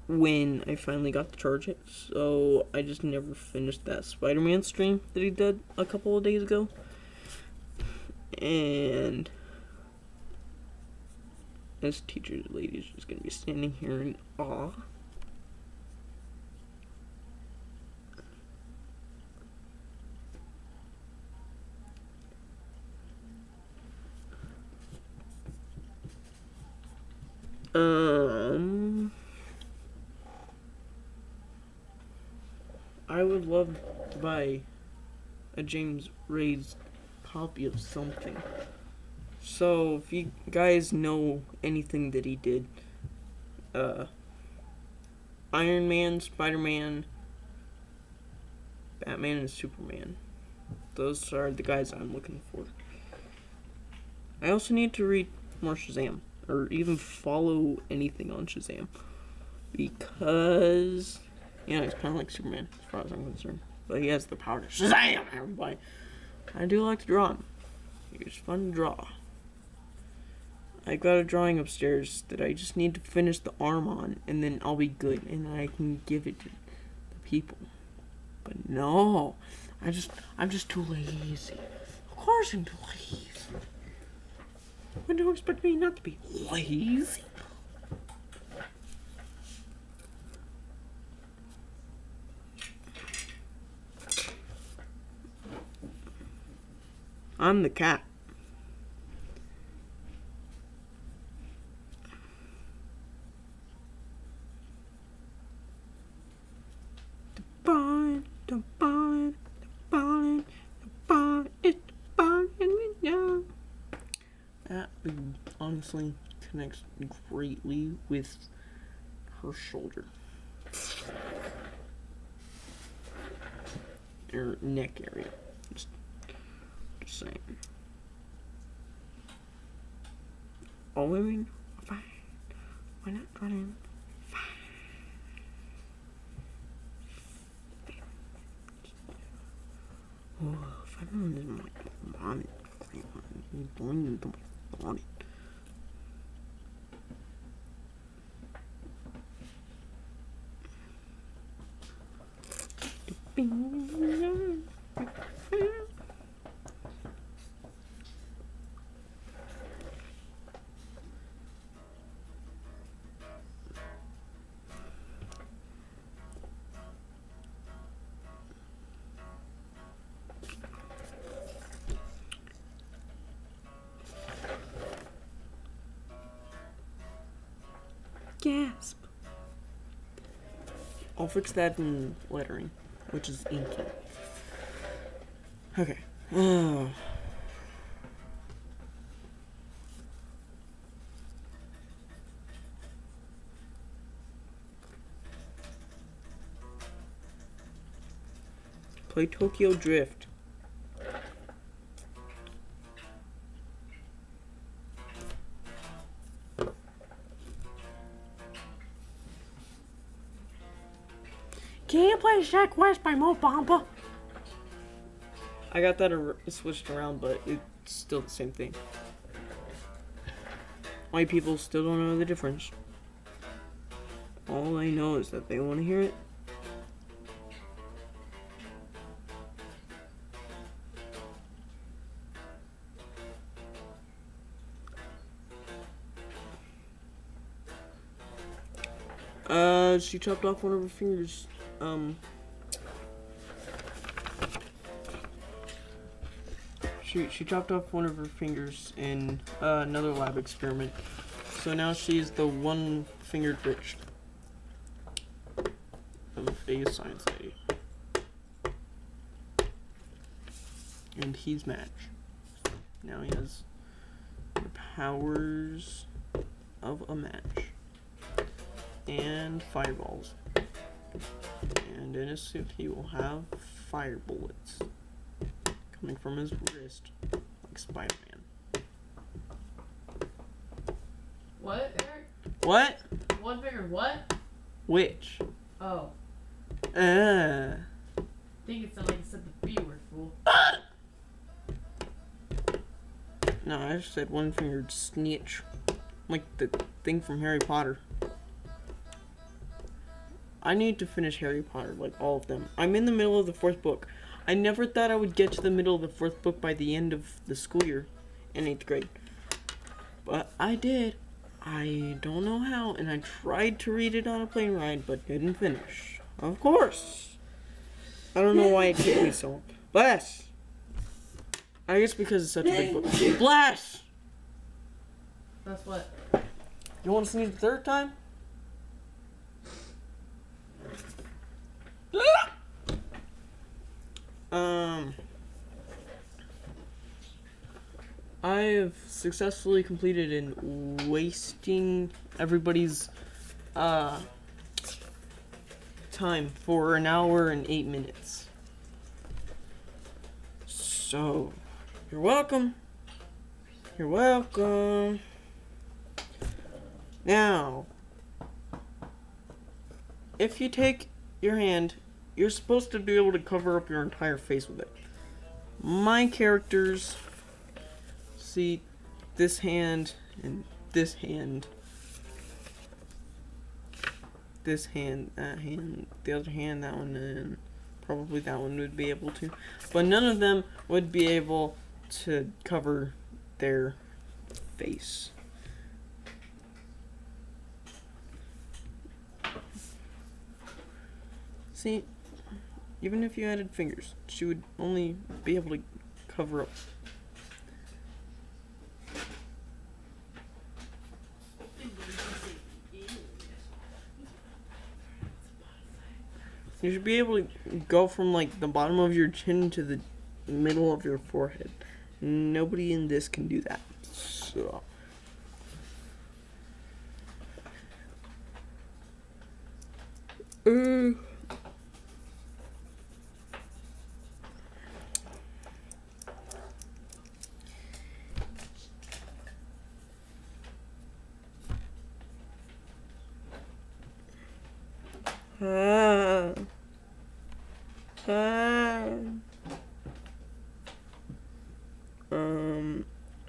when I finally got to charge it, so I just never finished that Spider-Man stream that he did a couple of days ago. And this teacher lady is just gonna be standing here in awe. I would love to buy a James Reyes copy of something. So if you guys know anything that he did, Iron Man, Spider-Man, Batman, and Superman. Those are the guys I'm looking for. I also need to read more Shazam, or even follow anything on Shazam, because, you know, he's kind of like Superman as far as I'm concerned, but he has the power to Shazam everybody. I do like to draw him. He's fun to draw. I got a drawing upstairs that I just need to finish the arm on, and then I'll be good, and I can give it to the people. But no, I'm just too lazy. Of course I'm too lazy. When do you expect me not to be lazy? I'm the cat. The barn, it's the barn, and we know. That honestly connects greatly with her shoulder. Her neck area. Just saying. All women are fine. We're not running. Fine. Oh, if I don't know my bonnet, I'm going into my bonnet. Gasp. I'll fix that in lettering, which is inking. Okay. Play Tokyo Drift. Can you play Shack West by Mo Bamba? I got that switched around, but it's still the same thing. White people still don't know the difference. All they know is that they want to hear it. She chopped off one of her fingers. She chopped off one of her fingers in another lab experiment. So now she's the one-fingered bitch of a science lady. And he's Match. Now he has the powers of a match. And fireballs. And in his suit he will have fire bullets coming from his wrist, like Spider-Man. What, Eric? What? One finger what? Which? Oh. Uh. I think it sounded like you said the B word, fool. No, I just said one-fingered snitch. Like the thing from Harry Potter. I need to finish Harry Potter, like all of them. I'm in the middle of the 4th book. I never thought I would get to the middle of the 4th book by the end of the school year in 8th grade. But I did. I don't know how, and I tried to read it on a plane ride, but didn't finish. Of course. I don't know why it took me so long. Bless! I guess because it's such a big book. Bless! That's what? You want to sneeze the 3rd time? I have successfully completed in wasting everybody's time for an hour and 8 minutes. So, you're welcome. You're welcome. Now, if you take your hand, you're supposed to be able to cover up your entire face with it. My characters, see, this hand and this hand, this hand, that hand, the other hand, that one, and probably that one would be able to, but none of them would be able to cover their face. See, even if you added fingers, she would only be able to cover up. You should be able to go from like the bottom of your chin to the middle of your forehead. Nobody in this can do that. So.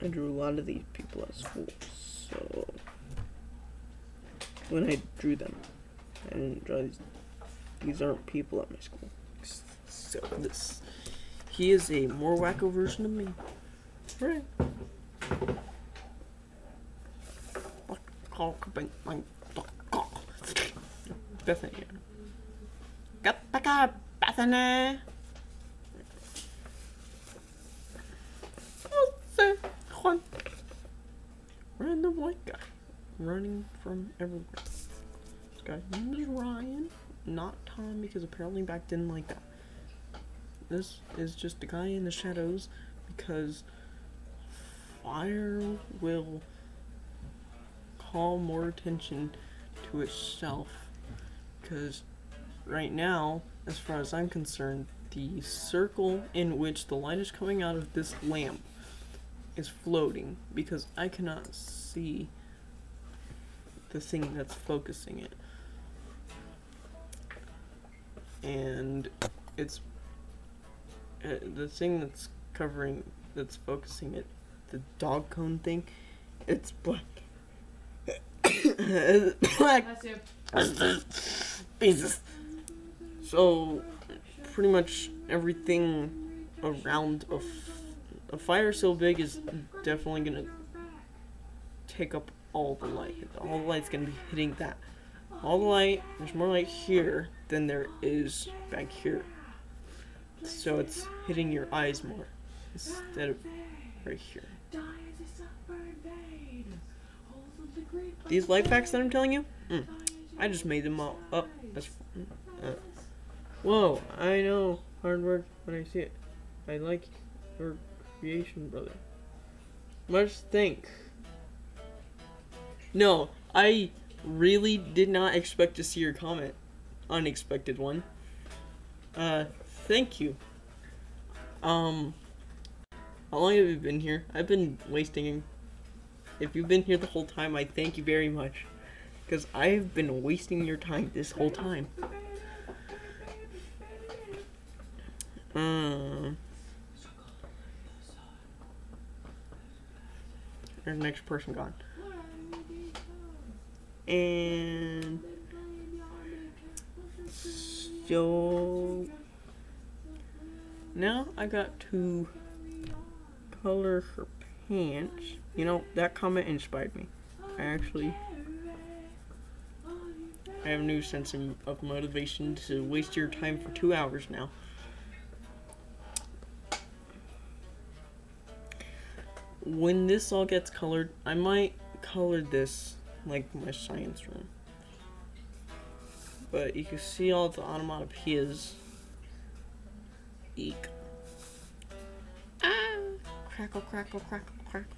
I drew a lot of these people at school, so when I drew them, I didn't draw these aren't people at my school. So he is a more wacko version of me. Right. Bethany. Get back up, Bethany. Juan. Random white guy running from everywhere. This guy's name is Ryan, not Tom, because apparently back didn't like that. This is just a guy in the shadows because fire will call more attention to itself. Because right now, as far as I'm concerned, the circle in which the light is coming out of this lamp is floating because I cannot see the thing that's focusing it. And the thing that's focusing it, the dog cone thing, it's black. It's black. That's you. Jesus. So, pretty much everything around a fire so big is definitely gonna take up all the light. All the light's gonna be hitting that. All the light, there's more light here than there is back here. So it's hitting your eyes more instead of right here. These life hacks that I'm telling you, I just made them all up. Whoa, I know. Hard work when I see it. I like your creation, brother. Much thanks. No, I really did not expect to see your comment. Unexpected one. Thank you. How long have you been here? I've been wasting. If you've been here the whole time, I thank you very much. Because I've been wasting your time this whole time. There's the next person gone. And so now I got to color her pants. You know, that comment inspired me. I have a new sense of motivation to waste your time for 2 hours now. When this all gets colored, I might color this like my science room. But you can see all the onomatopoeias. Eek. Ah! Crackle, crackle, crackle, crackle.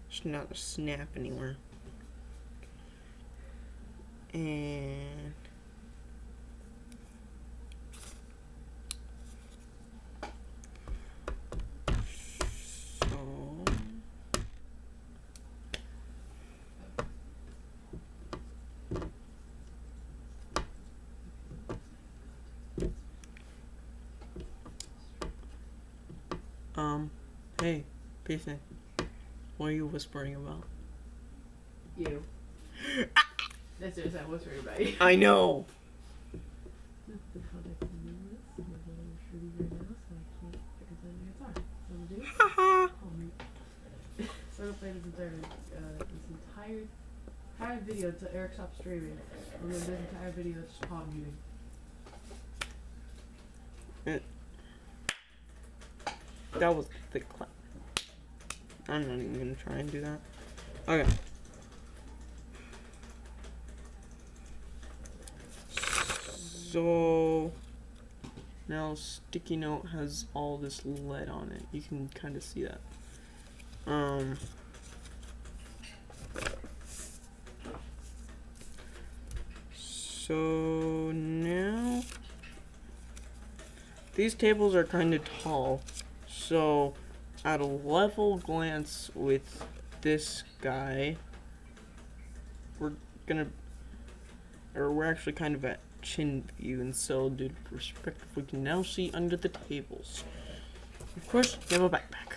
It's not a snap anywhere. And hey, Payson, what are you whispering about? You. That's just I'm whispering about you. I know. Haha. So I'm gonna play this entire video until Eric stops streaming. And then this entire video is just palm muting. That was the clap. I'm not even gonna try and do that. Okay. So now sticky note has all this lead on it. You can kind of see that. So now these tables are kind of tall. So at a level glance with this guy, we're actually kind of at chin view, and so due to perspective we can now see under the tables. Of course, you have a backpack.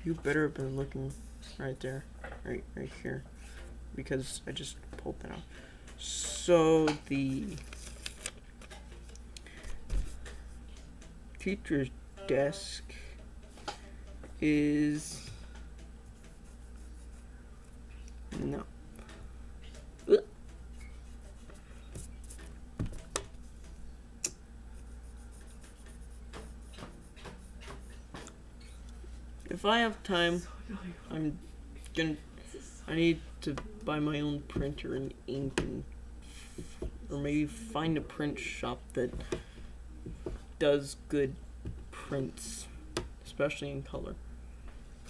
You better have been looking right there, right here, because I just pulled that out. So the teacher's desk is no. If I have time, I need to buy my own printer and ink, or maybe find a print shop that does good prints, especially in color,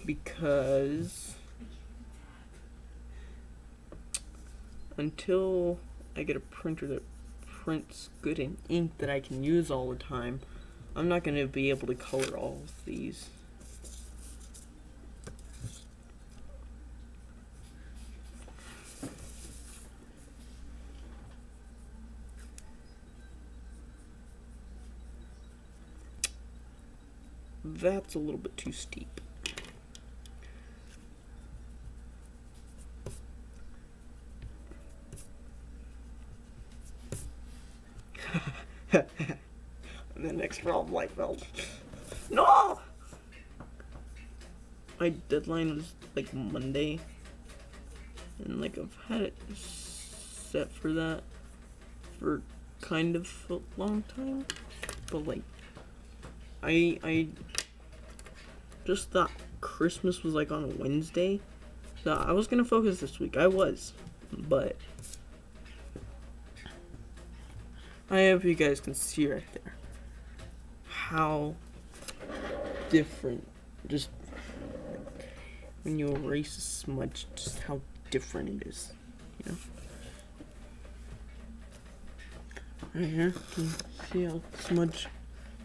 because until I get a printer that prints good in ink that I can use all the time, I'm not going to be able to color all of these. that's a little bit too steep. And the next round light fell. No! My deadline was like Monday. And like I've had it set for that for kind of a long time. But like I just thought Christmas was like on a Wednesday. So I was gonna focus this week. I was. But I hope you guys can see right there how different, just when you erase a smudge, just how different it is, you know? Right here, can you see how smudge,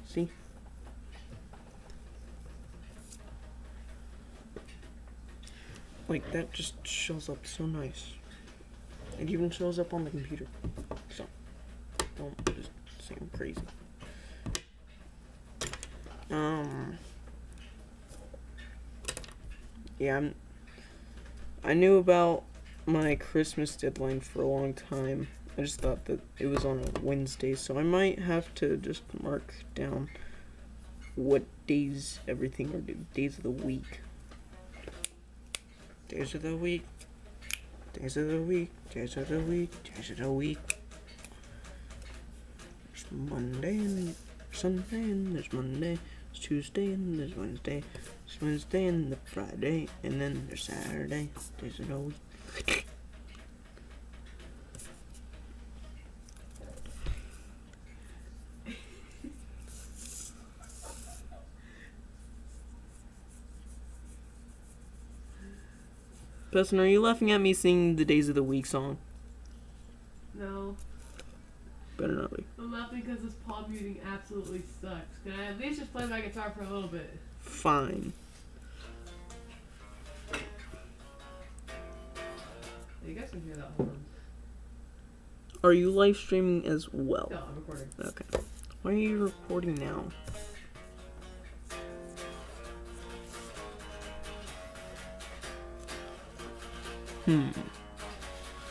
see? Like, that just shows up so nice. It even shows up on the computer, so don't just say I'm crazy. Yeah, I knew about my Christmas deadline for a long time. I just thought that it was on a Wednesday, so I might have to just mark down what days everything are due. Days of the week. Days of the week. Days of the week. Days of the week. Days of the week. There's Monday and Sunday and there's Monday. There's Tuesday and there's Wednesday. There's Wednesday and the Friday and then there's Saturday. Days of the week. Preston, are you laughing at me singing the Days of the Week song? No. Better not be. I'm laughing because this palm muting absolutely sucks. Can I at least just play my guitar for a little bit? Fine. You guys can hear that. Hold on. Are you live streaming as well? No, I'm recording. Okay. Why are you recording now?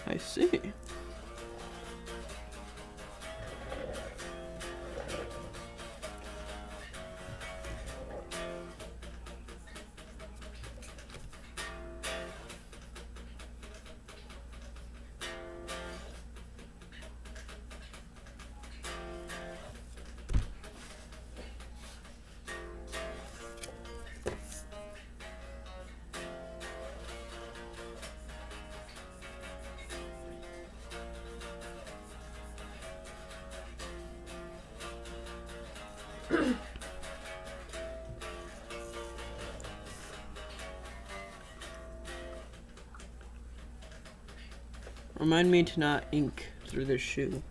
I see. Remind me to not ink through this shoe.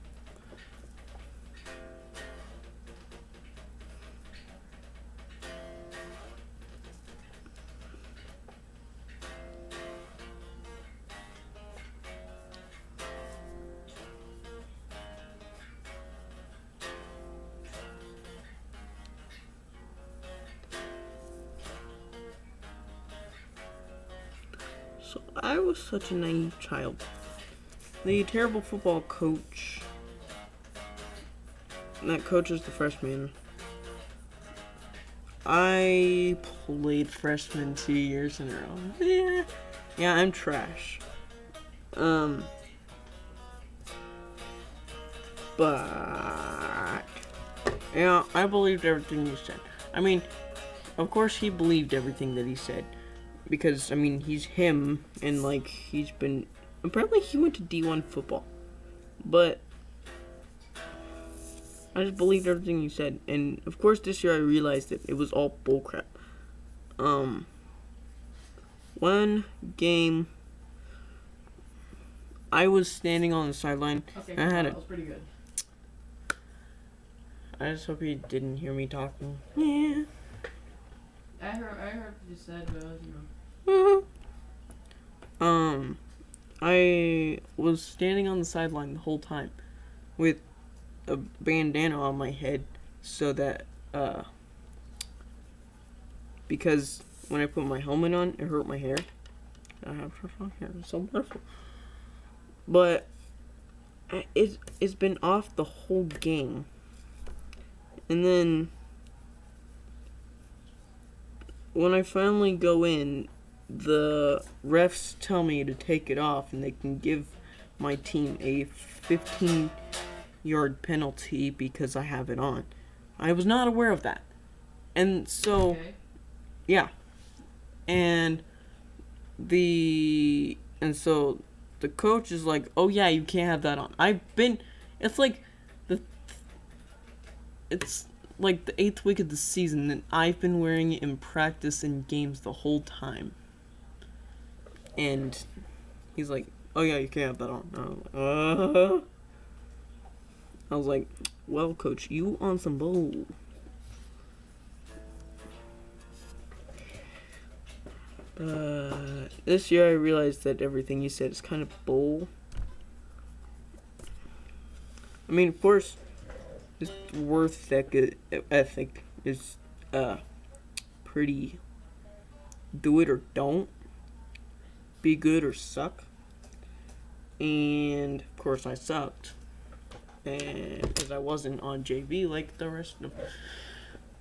So I was such a naive child. The terrible football coach, that coach is the freshman. I played freshman 2 years in a row. Yeah, I'm trash. But yeah, I believed everything you said. I mean, of course he believed everything that he said, because I mean he's him, and like he's been. Apparently he went to D1 football, but I just believed everything he said, and of course this year I realized that it was all bullcrap. One game, I was standing on the sideline. Okay, I had that was pretty good. I just hope he didn't hear me talking. Yeah. I heard what you just said, but you know. I was standing on the sideline the whole time with a bandana on my head so that because when I put my helmet on, it hurt my hair. I have such long hair, it's so wonderful. But it's been off the whole game. And then when I finally go in, the refs tell me to take it off and they can give my team a 15-yard penalty because I have it on. I was not aware of that. And so, Okay. yeah. And so the coach is like, "Oh yeah, you can't have that on." It's like the 8th week of the season and I've been wearing it in practice and games the whole time. And he's like, "Oh yeah, you can't have that on." I was like, "Well, coach, you on some bull." This year I realized that everything you said is kind of bull. I mean, of course, this work ethic is pretty do it or don't, be good or suck. And of course I sucked, and because I wasn't on JV like the rest of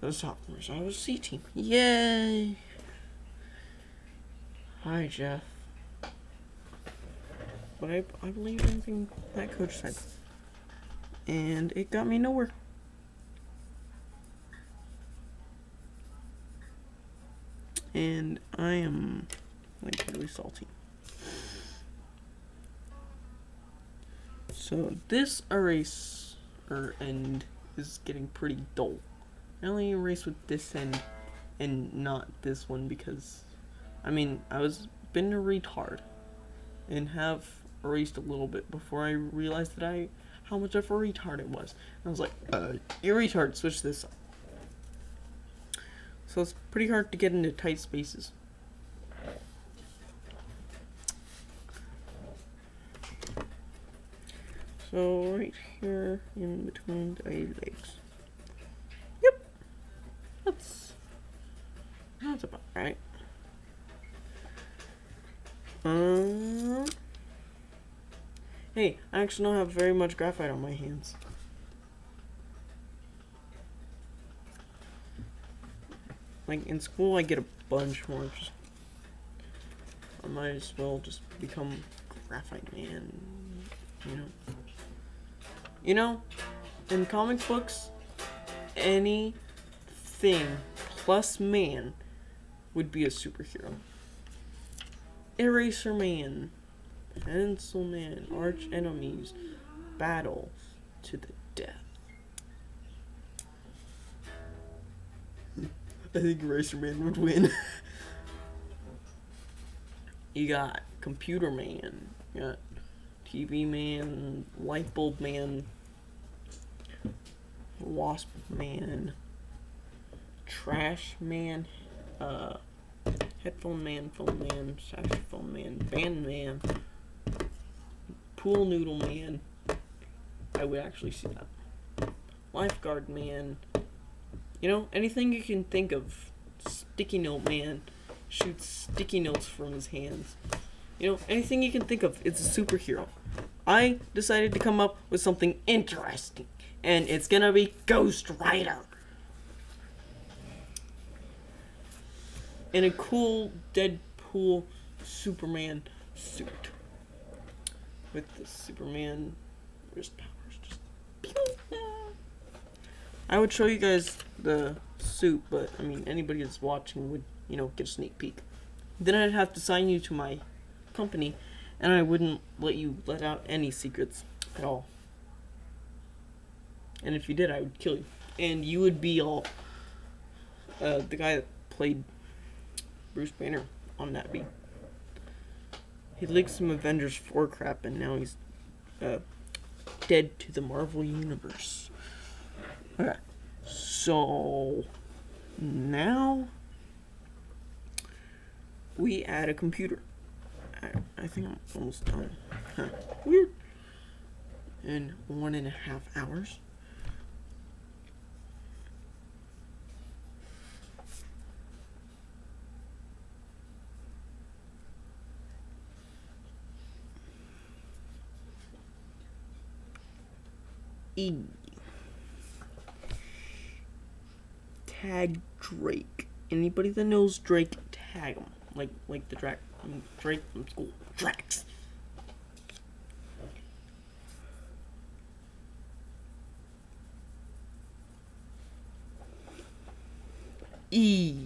the sophomores. I was C team. Yay! Hi, Jeff. But I believe anything that coach said. And it got me nowhere. And I am, like, really salty. So, this end is getting pretty dull. I only erase with this end and not this one because I mean, been a retard and have erased a little bit before I realized that how much of a retard it was. And I was like, you're a retard, switch this up. So it's pretty hard to get into tight spaces. So right here in between the legs. Yep. That's about right. Hey, I actually don't have very much graphite on my hands. Like, in school I get a bunch more. I might as well just become graphite man, you know? You know, in comic books, anything plus man would be a superhero. Eraser Man, Pencil Man, arch enemies, battles to the death. I think Eraser Man would win. You got Computer Man, you got TV Man, Light Bulb Man, Wasp Man, Trash Man, Headphone Man, Phone Man, Saxophone Man, Band Man, Pool Noodle Man. I would actually see that. Lifeguard Man. You know, anything you can think of. Sticky Note Man shoots sticky notes from his hands. You know, anything you can think of. It's a superhero. I decided to come up with something interesting, and it's gonna be Ghost Rider. In a cool Deadpool Superman suit. With the Superman wrist powers. Just pew! I would show you guys the suit, but I mean anybody that's watching would, you know, get a sneak peek. Then I'd have to sign you to my company, and I wouldn't let you let out any secrets at all. And if you did, I would kill you. And you would be all the guy that played Bruce Banner on that beat. He leaked some Avengers 4 crap, and now he's dead to the Marvel Universe. Okay, so now we add a computer. I think I'm almost done. Huh. Weird. In 1.5 hours. E. Tag Drake. Anybody that knows Drake, tag him. Like the Drake from school. Drax. E.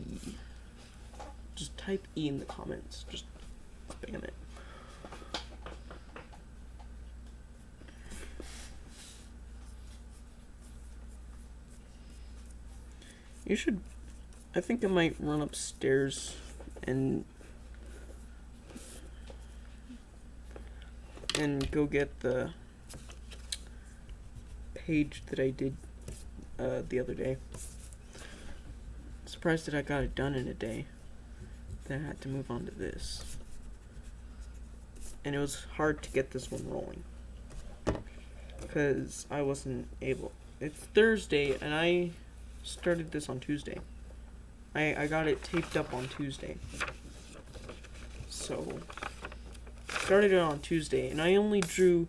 Just type E in the comments. Just spam it. You should. I think I might run upstairs and go get the page that I did the other day. Surprised that I got it done in a day. Then I had to move on to this. And it was hard to get this one rolling. Because I wasn't able. It's Thursday and I started this on Tuesday. I got it taped up on Tuesday. So, started it on Tuesday and I only drew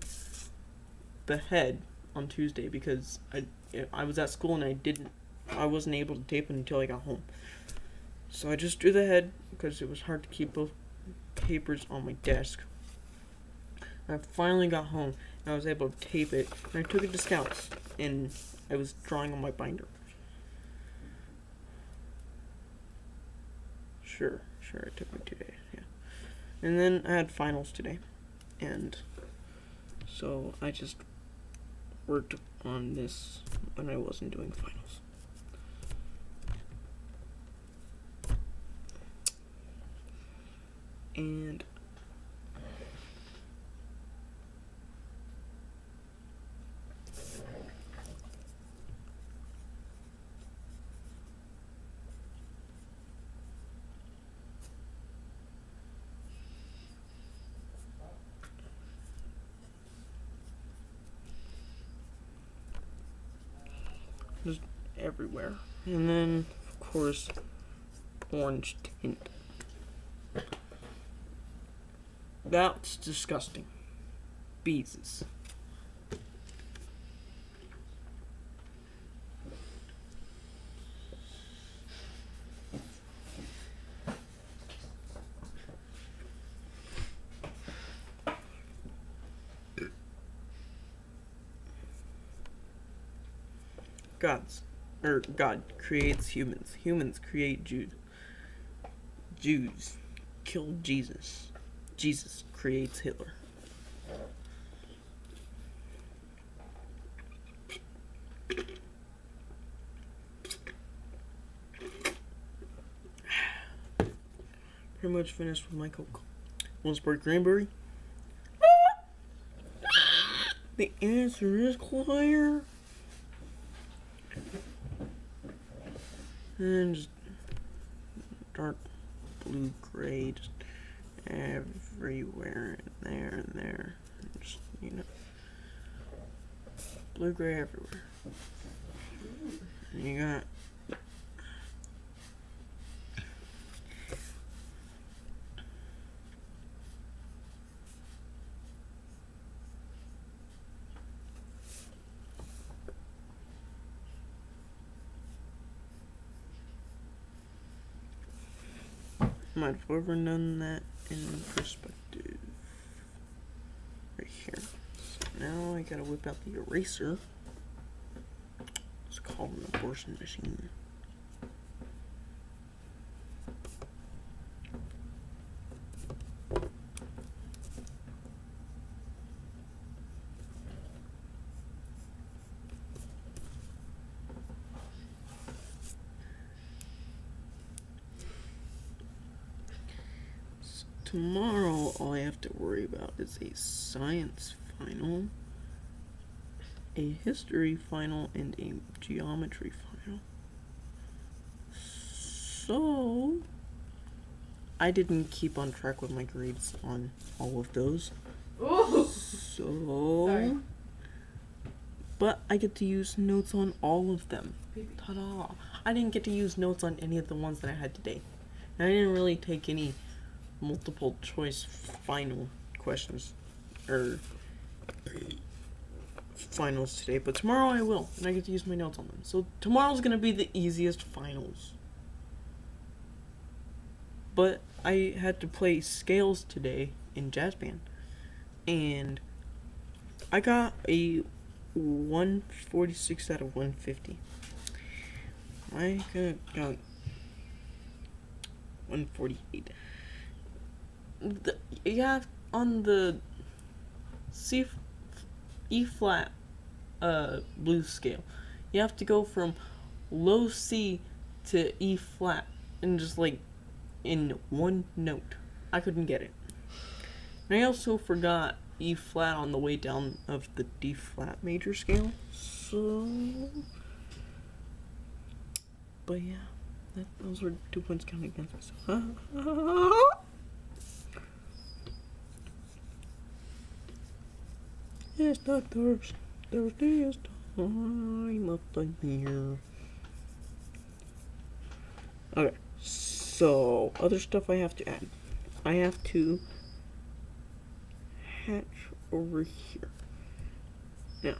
the head on Tuesday because I was at school and I wasn't able to tape it until I got home. So I just drew the head because it was hard to keep both papers on my desk. I finally got home and I was able to tape it and I took it to Scouts and I was drawing on my binder. Sure, it took me 2 days, yeah. And then I had finals today and so I just worked on this when I wasn't doing finals. And just everywhere. And then, of course, orange tint. That's disgusting. Beezus. God creates humans. Humans create Jews. Jews killed Jesus. Jesus creates Hitler. Pretty much finished with my Coke. Want to spark cranberry? The answer is clear. And just dark blue gray, just everywhere, and there, and just, you know, blue gray everywhere. And you got might have ever done that in perspective. Right here. So now I gotta whip out the eraser. It's called an abortion machine. Tomorrow, all I have to worry about is a science final, a history final, and a geometry final. So, I didn't keep on track with my grades on all of those. Ooh. So, Sorry. but I get to use notes on all of them. Ta-da! I didn't get to use notes on any of the ones that I had today. And I didn't really take any multiple choice final questions or finals today, but tomorrow I will, and I get to use my notes on them. So tomorrow's gonna be the easiest finals. But I had to play scales today in jazz band, and I got a 146 out of 150. I got 148. You have on the E flat blues scale, you have to go from low C to E flat, and just like in one note. I couldn't get it. And I also forgot E flat on the way down of the D flat major scale. So, but yeah, those were 2 points counted against me. So. It's the thirstiest time of the year. Okay, so other stuff I have to add. I have to hatch over here. Now,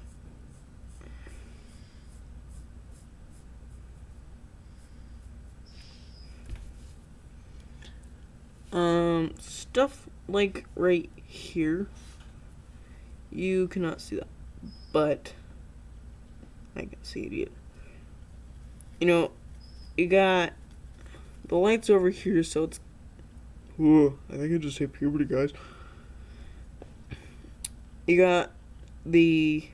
stuff like right here, you cannot see that, but I can see it either. You know, you got the lights over here, so it's. Whoa, I think I just hit puberty, guys. You got the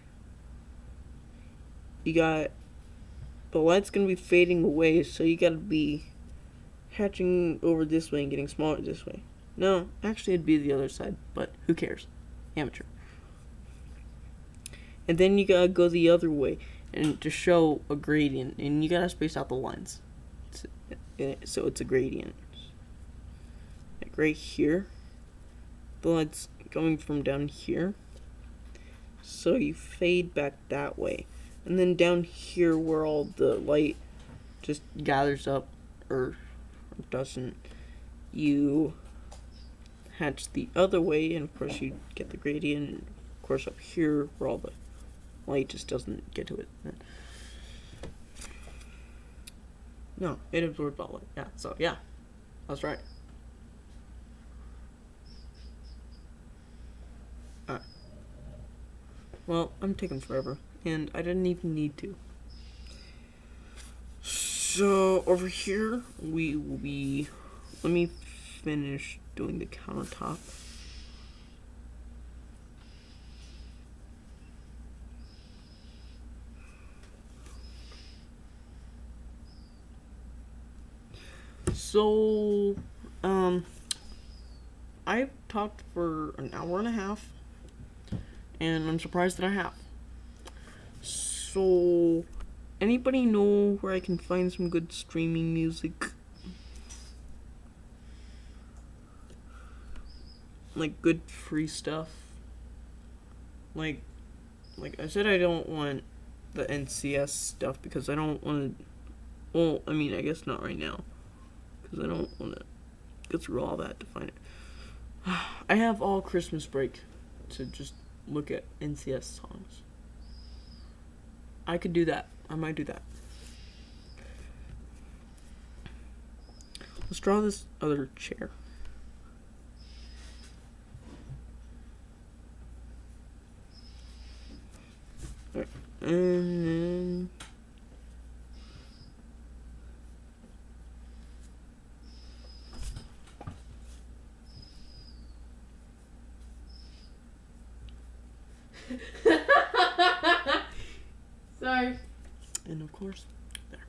light's gonna be fading away, so you gotta be hatching over this way and getting smaller this way. No, actually it'd be the other side, but who cares? Amateur. And then you gotta go the other way and to show a gradient, and you gotta space out the lines. So it's a gradient. Like right here, the light's coming from down here. So you fade back that way. And then down here where all the light just gathers up, or doesn't, you hatch the other way, and of course you get the gradient, and of course up here where all the light just doesn't get to it. No, it absorbs all light. Yeah, so yeah, that's right. Alright. Well, I'm taking forever, and I didn't even need to. So over here we will be. Let me finish doing the countertop. So, I've talked for an hour and a half, and I'm surprised that I have. So, anybody know where I can find some good streaming music? Like good free stuff? Like I said, I don't want the NCS stuff because I don't want to. Well, I mean, I guess not right now, because I don't want to go through all that to find it. I have all Christmas break to just look at NCS songs. I could do that. I might do that. Let's draw this other chair. Alright, and then Sorry. and of course, there.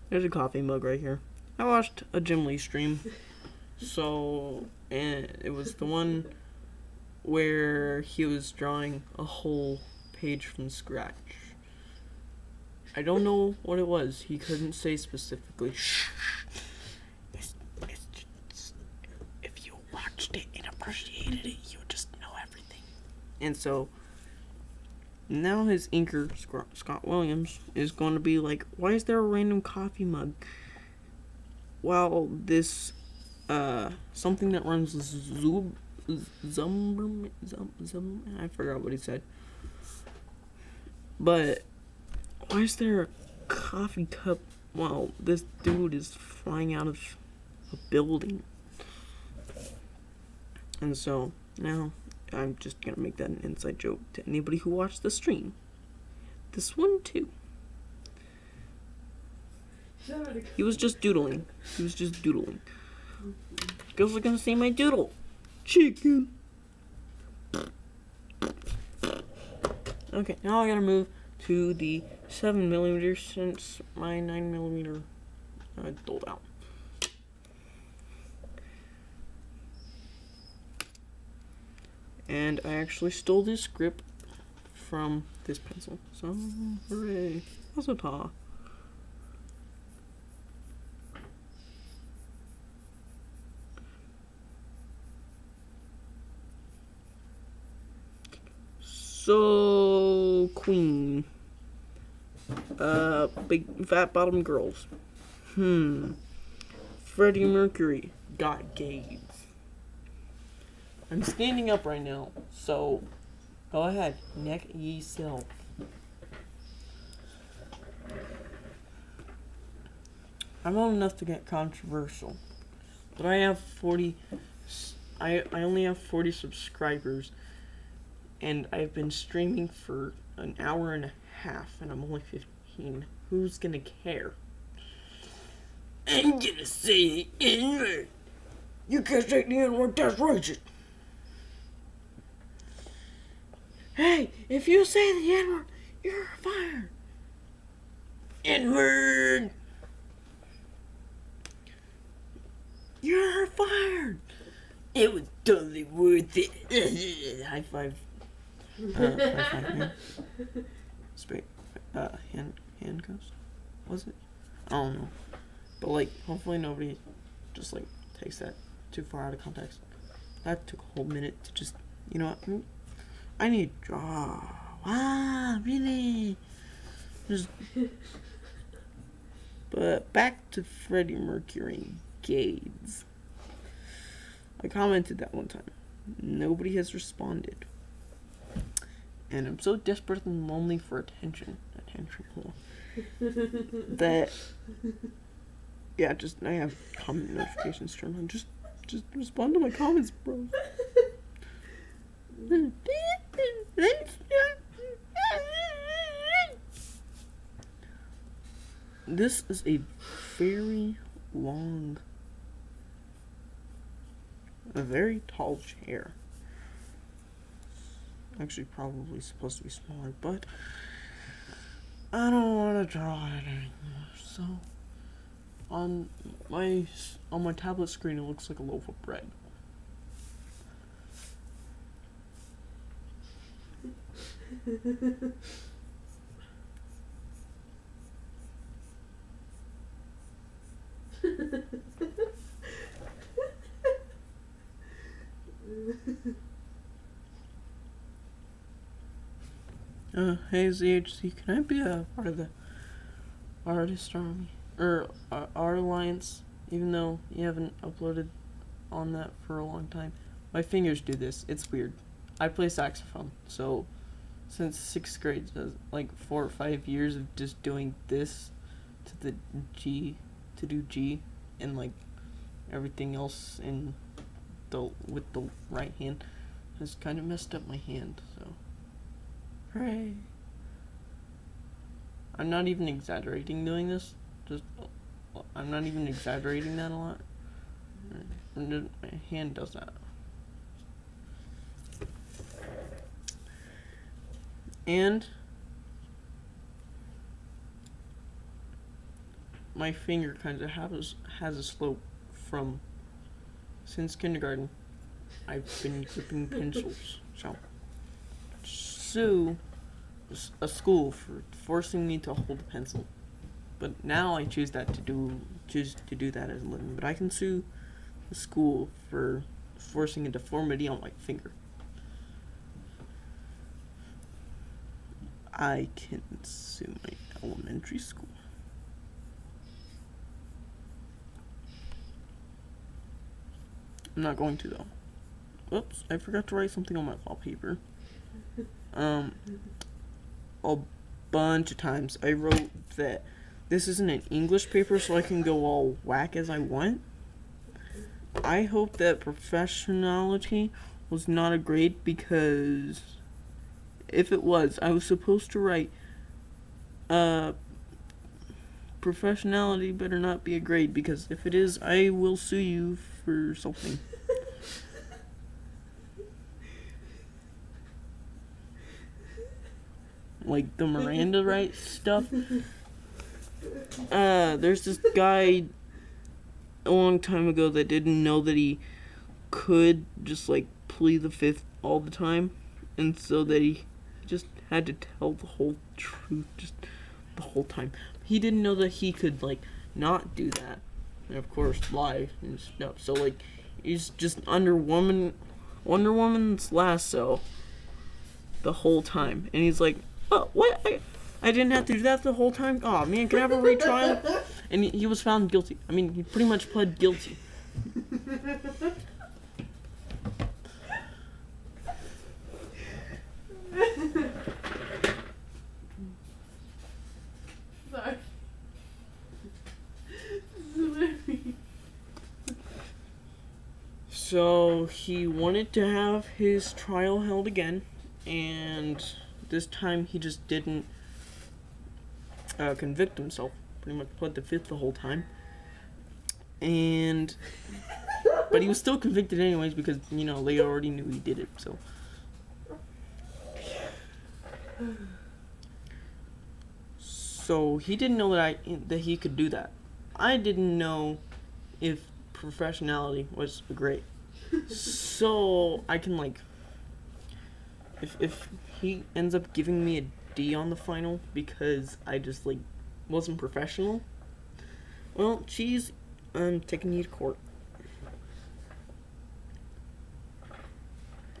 There's a coffee mug right here. I watched a Jim Lee stream, so, and it was the one where he was drawing a whole page from scratch. I don't know what it was. He couldn't say specifically. It's just, if you watched it and appreciated it, you would just know everything. And so, now his inker, Scott Williams, is going to be like, why is there a random coffee mug? While this, something that runs I forgot what he said. But, why is there a coffee cup while this dude is flying out of a building? And so, now, I'm just gonna make that an inside joke to anybody who watched the stream. This one too. He was just doodling. Girls are gonna see my doodle. Chicken. Okay, now I gotta move to the 7mm since my 9mm doled out. And I actually stole this grip from this pencil. So, hooray. Huzzah. So, Queen. Big fat bottom girls. Freddie Mercury got gays. I'm standing up right now, so go ahead, neck ye self. I'm old enough to get controversial, but I have 40. I only have 40 subscribers, and I've been streaming for an hour and a half, and I'm only 15. Who's gonna care? I'm gonna say the N-word. You can't say the N-word, that's racist. Hey, if you say the N-word, you're fired. N-word. You're fired. It was totally worth it. High five. High five, man. Handcuffs? Was it? I don't know. But, like, hopefully nobody just, like, takes that too far out of context. That took a whole minute to just, you know what? I need to draw. Wow, really? Just. But back to Freddie Mercury gays. I commented that one time. Nobody has responded. And I'm so desperate and lonely for attention. That, yeah, just, I have comment notifications turned on. Just respond to my comments, bro. This is a very long, a very tall chair. Actually, probably supposed to be smaller, but I don't want to draw it anymore. So, on my tablet screen, it looks like a loaf of bread. Hey ZHC, can I be a part of the Artist Army? Or Art Alliance, even though you haven't uploaded on that for a long time? My fingers do this, it's weird. I play saxophone, so since 6th grade, like 4 or 5 years of just doing this to the G, to do G, and like everything else in with the right hand has kind of messed up my hand, so hooray. I'm not even exaggerating doing this, I'm not even exaggerating that a lot. My hand does that. And my finger kind of has a slope from, since kindergarten, I've been gripping pencils. So, sue a school for forcing me to hold a pencil. But now I choose to do that as a living. But I can sue the school for forcing a deformity on my finger. I can sue my elementary school. I'm not going to though. Oops, I forgot to write something on my wallpaper. A bunch of times I wrote that this isn't an English paper so I can go all whack as I want. I hope that professionality was not a grade, because if it was, I was supposed to write professionality better not be a grade, because if it is, I will sue you for something. Like the Miranda rights stuff. There's this guy a long time ago that didn't know that he could just like plead the fifth all the time, and so that he just had to tell the whole truth just the whole time. He didn't know that he could like not do that, and of course lie and stuff. So like he's just under Wonder Woman's lasso the whole time, and he's like, oh, what? I didn't have to do that the whole time? Oh man, can I have a retrial? And he was found guilty. I mean, he pretty much pled guilty. Sorry. So he wanted to have his trial held again, and this time he just didn't convict himself. Pretty much pled the fifth the whole time. And but he was still convicted anyways, because you know they already knew he did it. So he didn't know that he could do that. I didn't know if professionality was a grade. So I can like, if he ends up giving me a D on the final because I just like wasn't professional, well, geez, I'm taking you to court.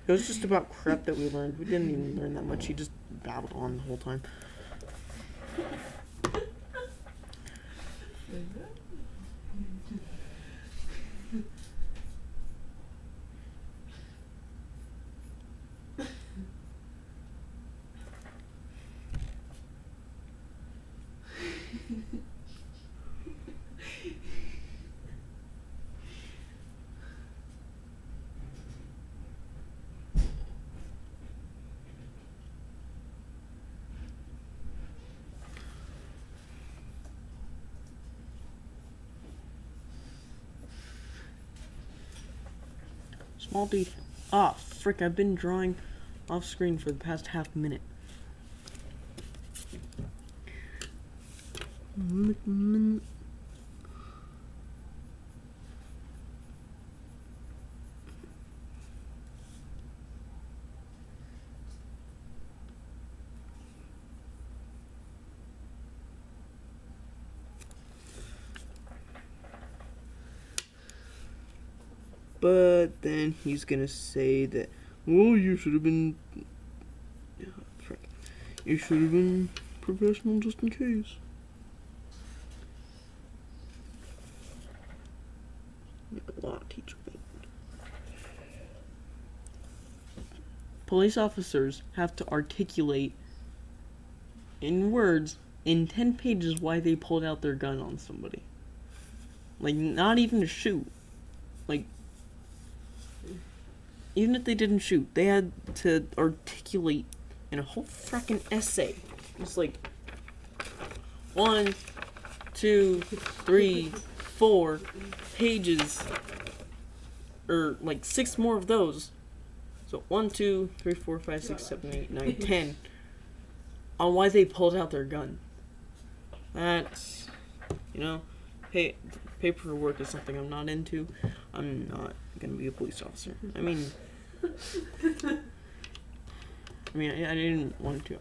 It was just about crap that we learned. We didn't even learn that much. He just babbled on the whole time. Small detail. Ah, frick, I've been drawing off screen for the past half minute. But then he's gonna say that, well, you should have been, you should have been professional just in case. A law teacher. Police officers have to articulate in words in 10 pages why they pulled out their gun on somebody. Like, not even to shoot. Like, even if they didn't shoot, they had to articulate in a whole frickin' essay. It's like 1, 2, 3, 4 pages, or like 6 more of those. So 1, 2, 3, 4, 5, 6, 7, 8, 9, 10 on why they pulled out their gun. That's, you know, hey, paperwork is something I'm not into. I'm not gonna be a police officer. I mean, I didn't want to.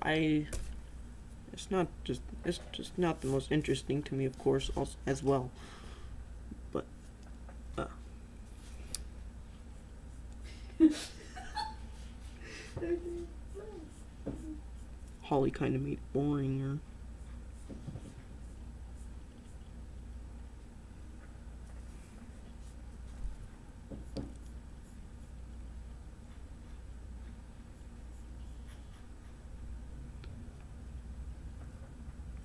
It's just not the most interesting to me, of course, also, as well. But, Holly kind of made it boring. Or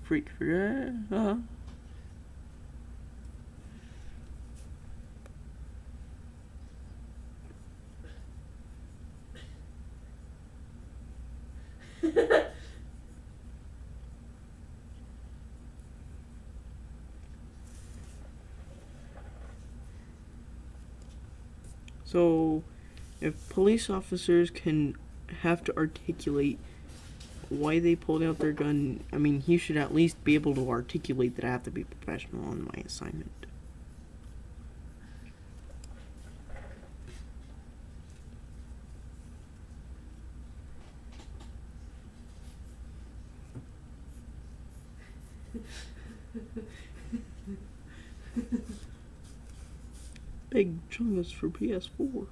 freak. So, if police officers can have to articulate why they pulled out their gun, I mean, he should at least be able to articulate that I have to be professional on my assignment. Big Chungus for PS4.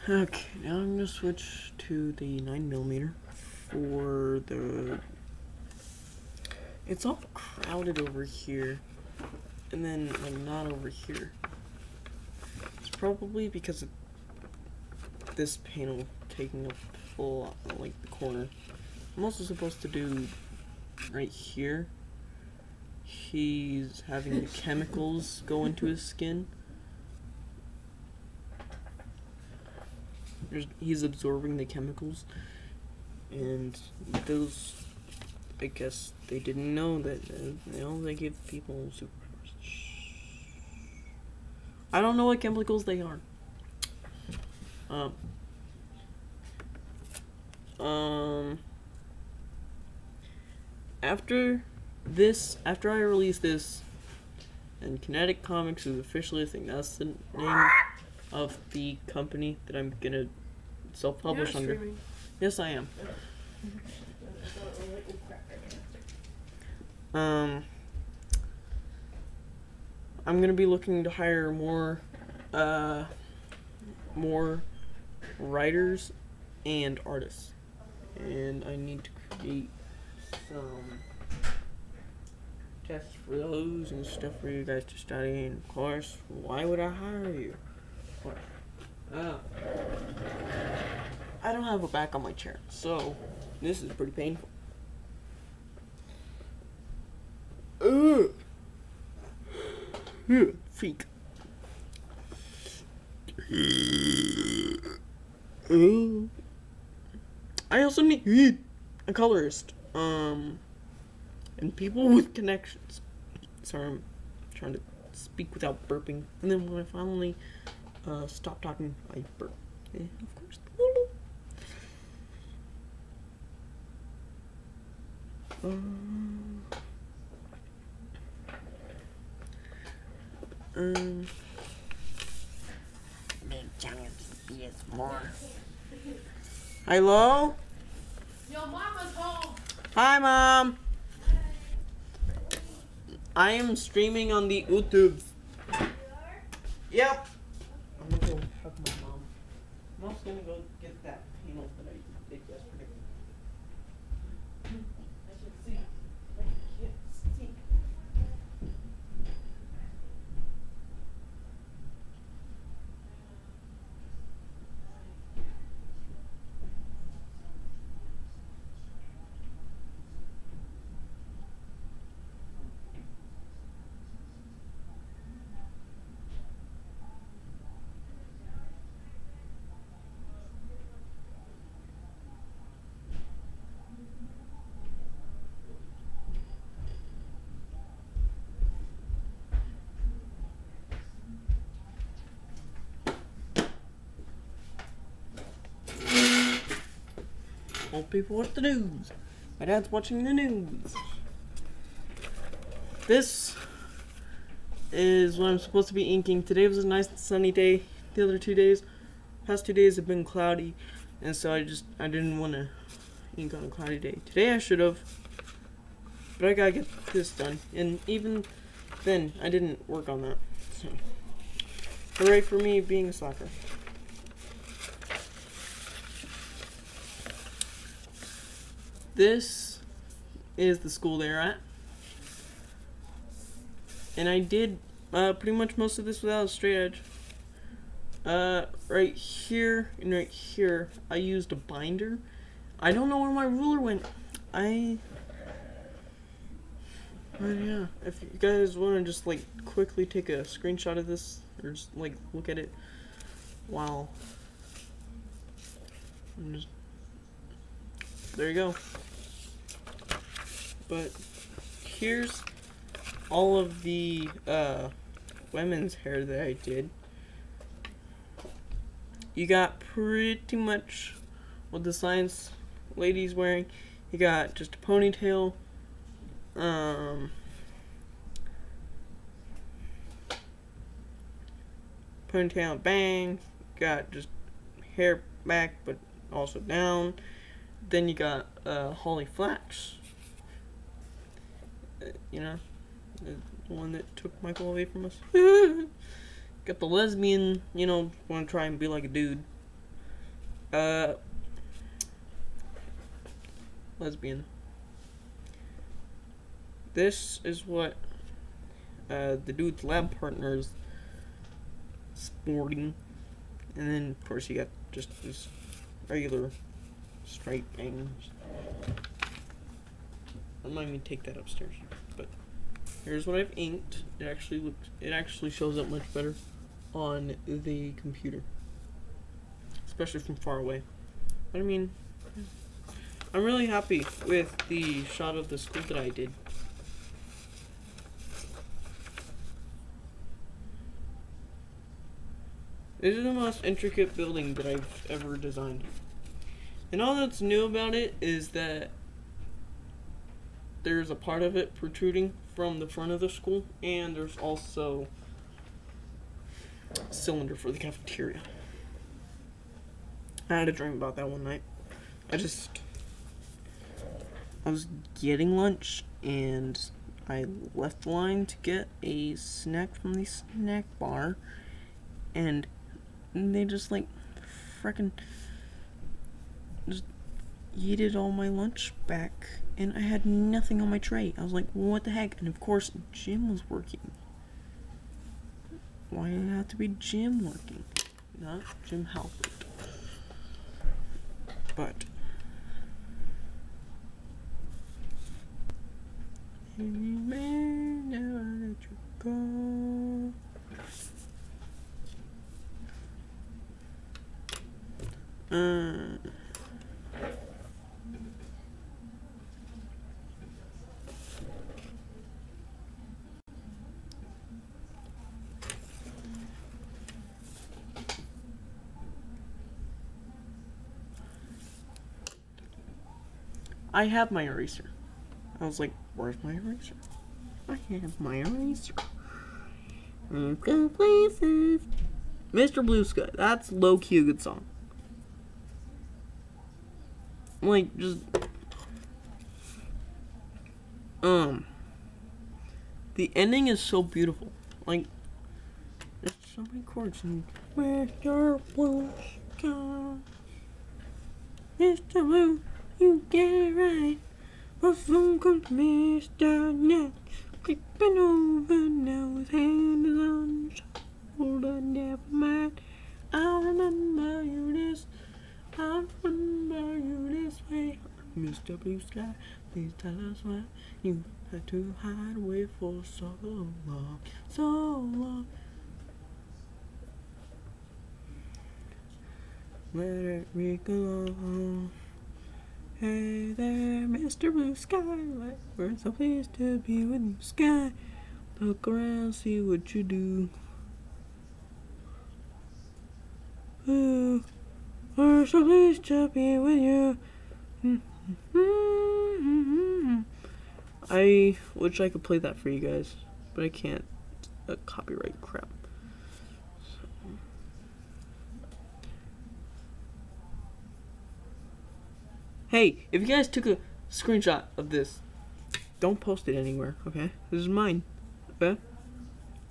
Okay, now I'm gonna switch to the 9mm for the. It's all crowded over here, and then like not over here. It's probably because of this panel taking up full like the corner. I'm also supposed to do right here. He's having the chemicals go into his skin. He's absorbing the chemicals, and those, I guess they didn't know that, they give people superpowers. I don't know what chemicals they are. After I release this, and Kinetic Comics is officially a thing, that's the name of the company that I'm gonna self-publish under. Streaming. Yes, I am. I'm gonna be looking to hire more writers and artists, and I need to create some tests for those and stuff for you guys to study. And of course, why would I hire you? I don't have a back on my chair, so this is pretty painful. Freak. I also need a colorist, and people with connections. Sorry, I'm trying to speak without burping, and then when I finally stop talking, I burp. Yeah, of course. Hello? Yo, mama's home. Hi, Mom. I am streaming on the YouTube. Yep. I'm gonna go hug my mom. I'm also gonna go get that panel that I did yesterday. I should see. I can't see. Old people with the news. My dad's watching the news. This is what I'm supposed to be inking. Today was a nice sunny day. The other 2 days, past 2 days have been cloudy, and so I didn't want to ink on a cloudy day. Today I should have, but I gotta get this done. And even then, I didn't work on that. So, hooray for me being a slacker. This is the school they're at. And I did pretty much most of this without a straight edge. Right here and right here, I used a binder. I don't know where my ruler went. Yeah, if you guys want to just like quickly take a screenshot of this, or just like look at it while there you go. But here's all of the women's hair that I did. You got pretty much what the science lady's wearing. You got just a ponytail, ponytail and bangs. Got just hair back but also down. Then you got Holly Flax, you know, the one that took Michael away from us. Got the lesbian, you know, want to try and be like a dude. Lesbian. This is what the dude's lab partner is sporting. And then, of course, you got just this regular straight bangs. I might even take that upstairs. But here's what I've inked. It actually shows up much better on the computer, especially from far away. But I mean, I'm really happy with the shot of the school that I did. This is the most intricate building that I've ever designed. And all that's new about it is that there's a part of it protruding from the front of the school, and there's also a cylinder for the cafeteria. I had a dream about that one night. I was getting lunch, and I left the line to get a snack from the snack bar, and they just like frickin' just yeeted all my lunch back, and I had nothing on my tray. I was like, what the heck? And of course, Jim was working. Why did it have to be Jim working? Not Jim Halpert. But any man never let you go. I have my eraser. I was like, where's my eraser? I have my eraser. Let's go places. Mr. Blue Sky. That's low-key a good song. Like, just... The ending is so beautiful. Like, there's so many chords. And Mr. Blue Sky. Mr. Blue, you get it right. But soon comes Mr. Net. Creeping over now, his hand is on his shoulder. Never mind, I'll remember you this. I'll remember you this way. Mr. Blue Sky, please tell us why you had to hide away for so long, so long. Let it go. Hey there, Mr. Blue Sky, we're so pleased to be with you, Sky. Look around, see what you do. Ooh, we're so pleased to be with you. I wish I could play that for you guys, but I can't. Copyright crap. So. Hey, if you guys took a screenshot of this, don't post it anywhere, okay? This is mine, okay?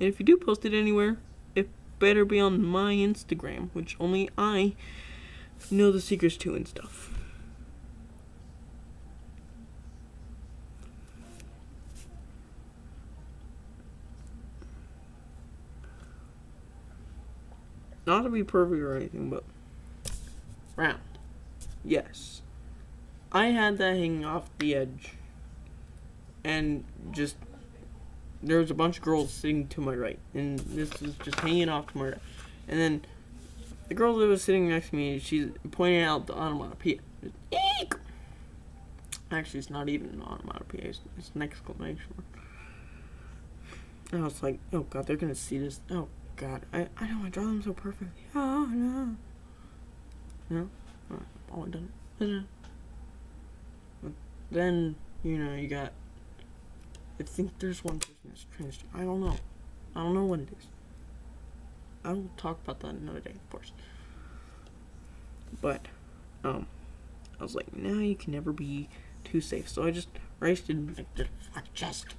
And if you do post it anywhere, it better be on my Instagram, which only I know the secrets to and stuff. Not to be perfect or anything, but round. Yes. I had that hanging off the edge. And just, there was a bunch of girls sitting to my right. And this is just hanging off to my right. And then the girl that was sitting next to me, she's pointing out the onomatopoeia. Eek! Actually, it's not even an onomatopoeia. It's an exclamation mark. And I was like, oh god, they're gonna see this. Oh god, I know I draw them so perfectly. Oh no. No? I've always done it. But then, you know, you got, I think there's one person that's transgender. I don't know. I don't know what it is. I will talk about that another day, of course. But, I was like, nah, you can never be too safe. So I just raced in like the chest.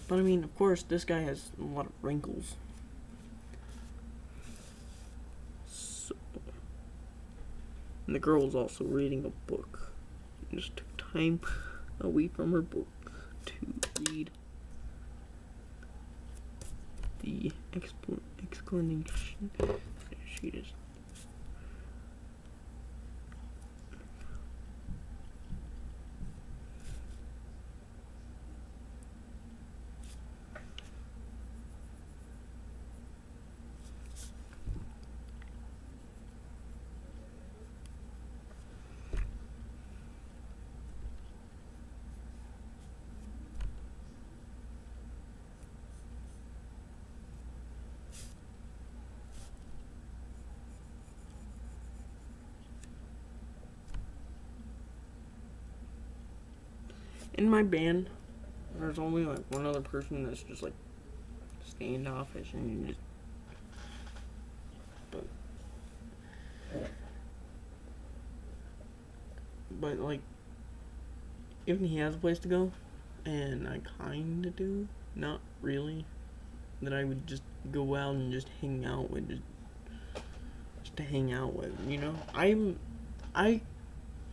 But I mean, of course, this guy has a lot of wrinkles. So, and the girl was also reading a book. And just took time away from her book to read the explanation. There she is. In my band, there's only like one other person that's just like standoffish and you just. But like, if he has a place to go, and I kinda do, not really, that I would just go out and just hang out with, just to hang out with, you know. I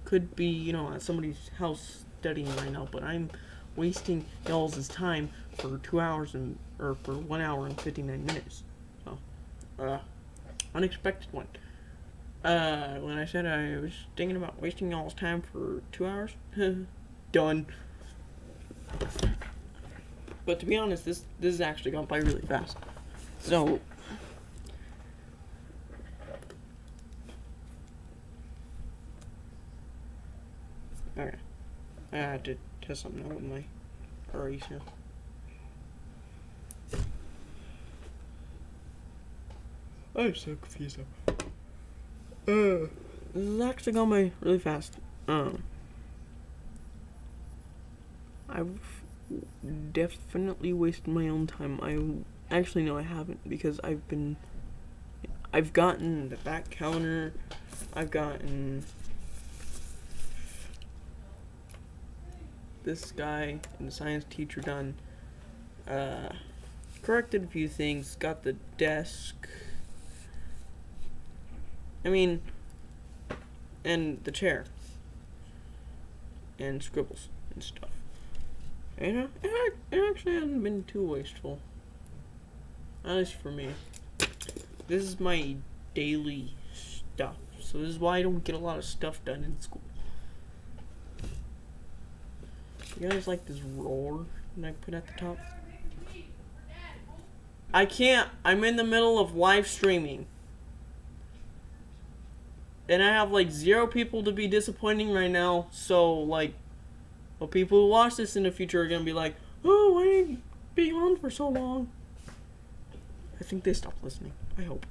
could be, you know, at somebody's house studying right now, but I'm wasting y'all's time for 2 hours or for 1 hour and 59 minutes. So, unexpected one. When I said I was thinking about wasting y'all's time for 2 hours, done. But to be honest, this has actually gone by really fast. So, okay. I had to test something out with my eraser. I'm so confused. This is actually gone by really fast. I've definitely wasted my own time. Actually no, I haven't, because I've gotten the back counter. I've gotten this guy and the science teacher done. Corrected a few things. Got the desk. I mean, and the chair. And scribbles and stuff. And it actually hasn't been too wasteful. At least for me. This is my daily stuff. So this is why I don't get a lot of stuff done in school. You guys like this roar that I put at the top? I can't. I'm in the middle of live streaming. And I have like 0 people to be disappointing right now. So like, well, people who watch this in the future are gonna be like, oh, why are you being on for so long? I think they stopped listening. I hope.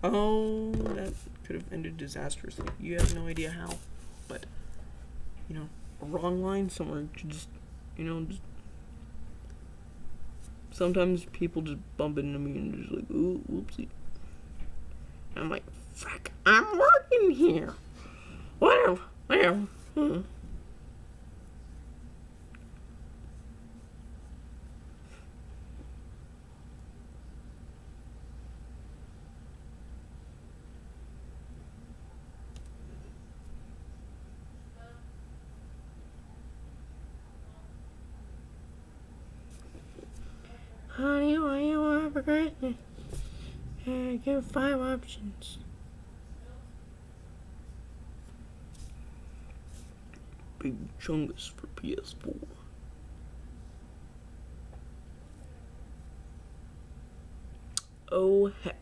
Oh, that could have ended disastrously. You have no idea how, but you know, a wrong line somewhere. Just, you know, just sometimes people just bump into me and just like, ooh, whoopsie. I'm like, frick, I'm working here. Whatever. Honey, what do you want for Christmas? I give 5 options. Big Chungus for PS4. Oh heck.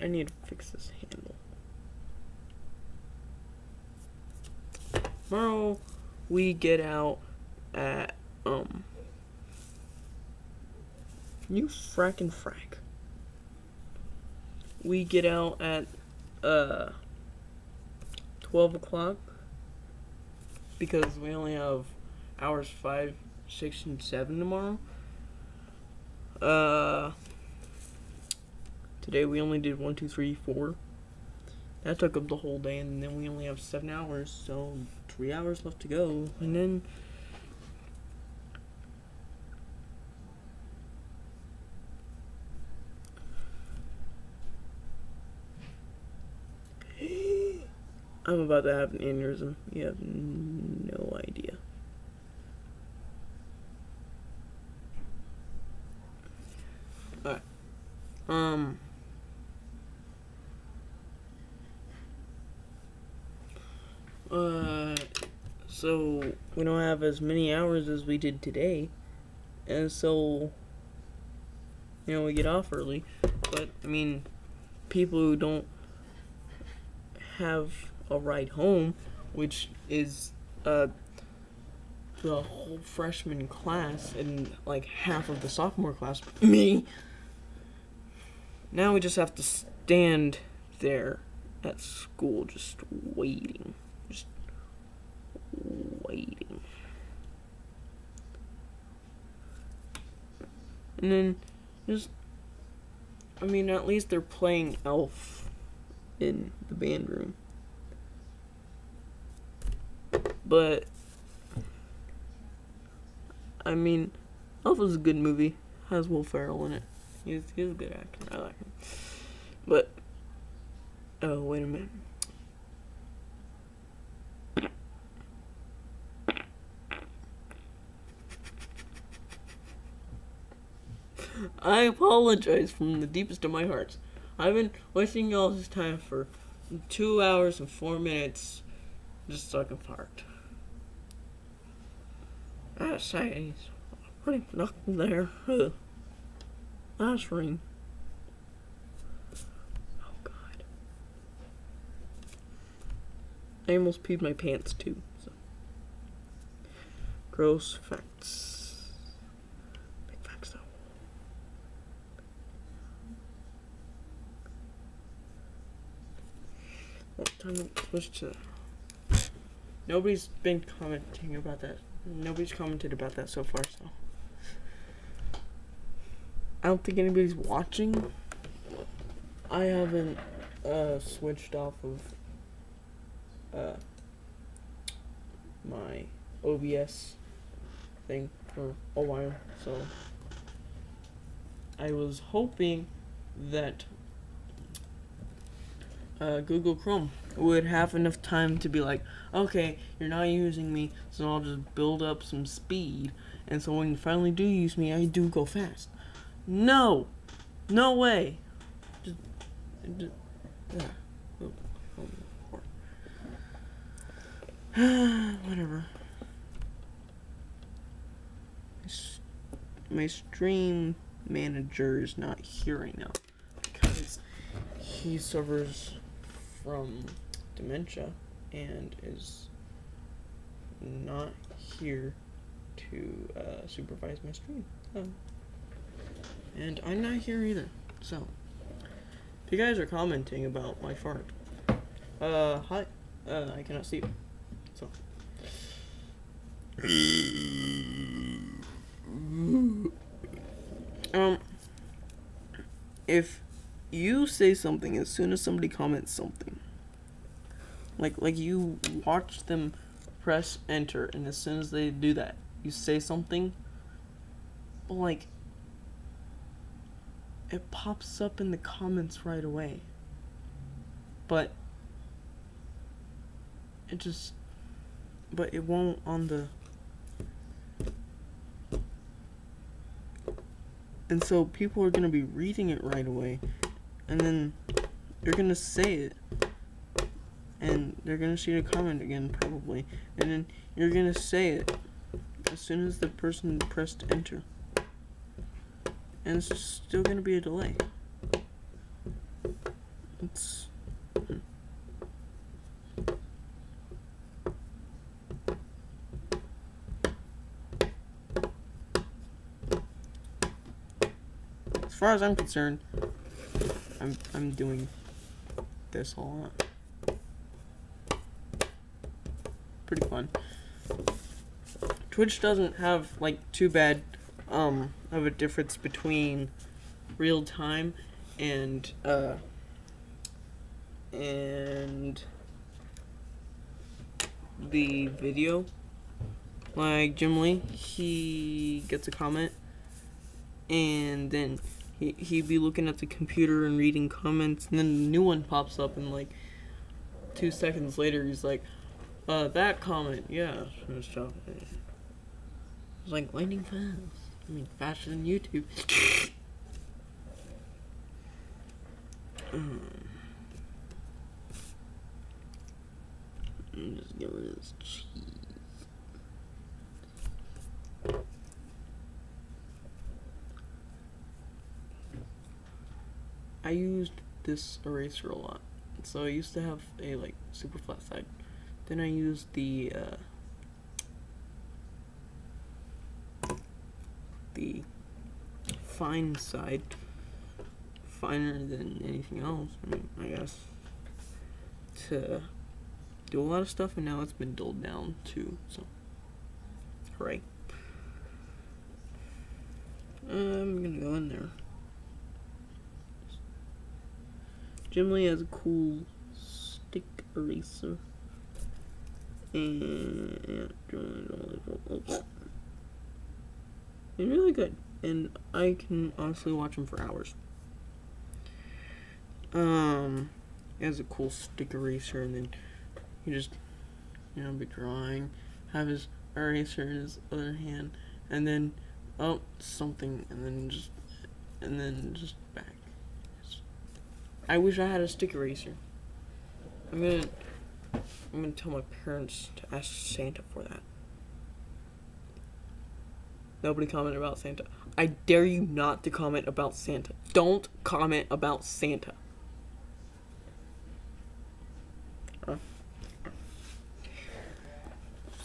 I need to fix this handle. Tomorrow we get out at you frackin' frack. We get out at 12 o'clock because we only have hours 5, 6, and 7 tomorrow. Today we only did 1, 2, 3, 4. That took up the whole day, and then we only have 7 hours, so 3 hours left to go, and then I'm about to have an aneurysm. You have no idea. Alright. So we don't have as many hours as we did today, and so, you know, we get off early. But I mean, people who don't have a ride home, which is the whole freshman class and like half of the sophomore class, me. Now we just have to stand there at school just waiting. And then just, I mean, at least they're playing Elf in the band room. But I mean, Elf is a good movie. Has Will Ferrell in it. He's a good actor. I like him. But oh, wait a minute. I apologize from the deepest of my hearts. I've been wasting y'all's time for 2 hours and 4 minutes just so I can fart. That's pretty nothing there. Nice ring. Oh God. I almost peed my pants too. So. Gross facts. Big facts though. What time to switch to? Nobody's been commenting about that. Nobody's commented about that so far, so I don't think anybody's watching. I haven't switched off of my OBS thing for a while, so I was hoping that Google Chrome would have enough time to be like, okay, you're not using me, so I'll just build up some speed, and so when you finally do use me, I do go fast. No! No way! Whatever. My stream manager is not here right now because he suffers from dementia and is not here to supervise my stream. And I'm not here either. So, if you guys are commenting about my fart, hi. I cannot see you. So. If you say something as soon as somebody comments something, like you watch them press enter, and as soon as they do that, you say something, but like it pops up in the comments right away, but it won't on the. And so people are gonna be reading it right away, and then you're gonna say it, and they're gonna see the comment again probably, and then you're gonna say it as soon as the person pressed enter, and it's still gonna be a delay. It's as far as I'm concerned, I'm doing this a lot. Pretty fun. Twitch doesn't have like too bad of a difference between real time and the video. Like Jim Lee, he gets a comment and then he'd be looking at the computer and reading comments, and then a new one pops up, and like 2 seconds later he's like, that comment, yeah, it's like lightning fast. I mean, faster than YouTube. I'm just get rid of this cheese. I used this eraser a lot. So I used to have a like super flat side. Then I used the fine side, finer than anything else, I mean, I guess, to do a lot of stuff, and now it's been dulled down too, so hooray. I'm gonna go in there. Jim Lee has a cool stick eraser. And it's really good. And I can honestly watch him for hours. He has a cool stick eraser, and then he just, be drawing, have his eraser in his other hand, and then, something, and then just back. I wish I had a stick eraser. I'm gonna tell my parents to ask Santa for that. Nobody commented about Santa. I dare you not to comment about Santa. Don't comment about Santa.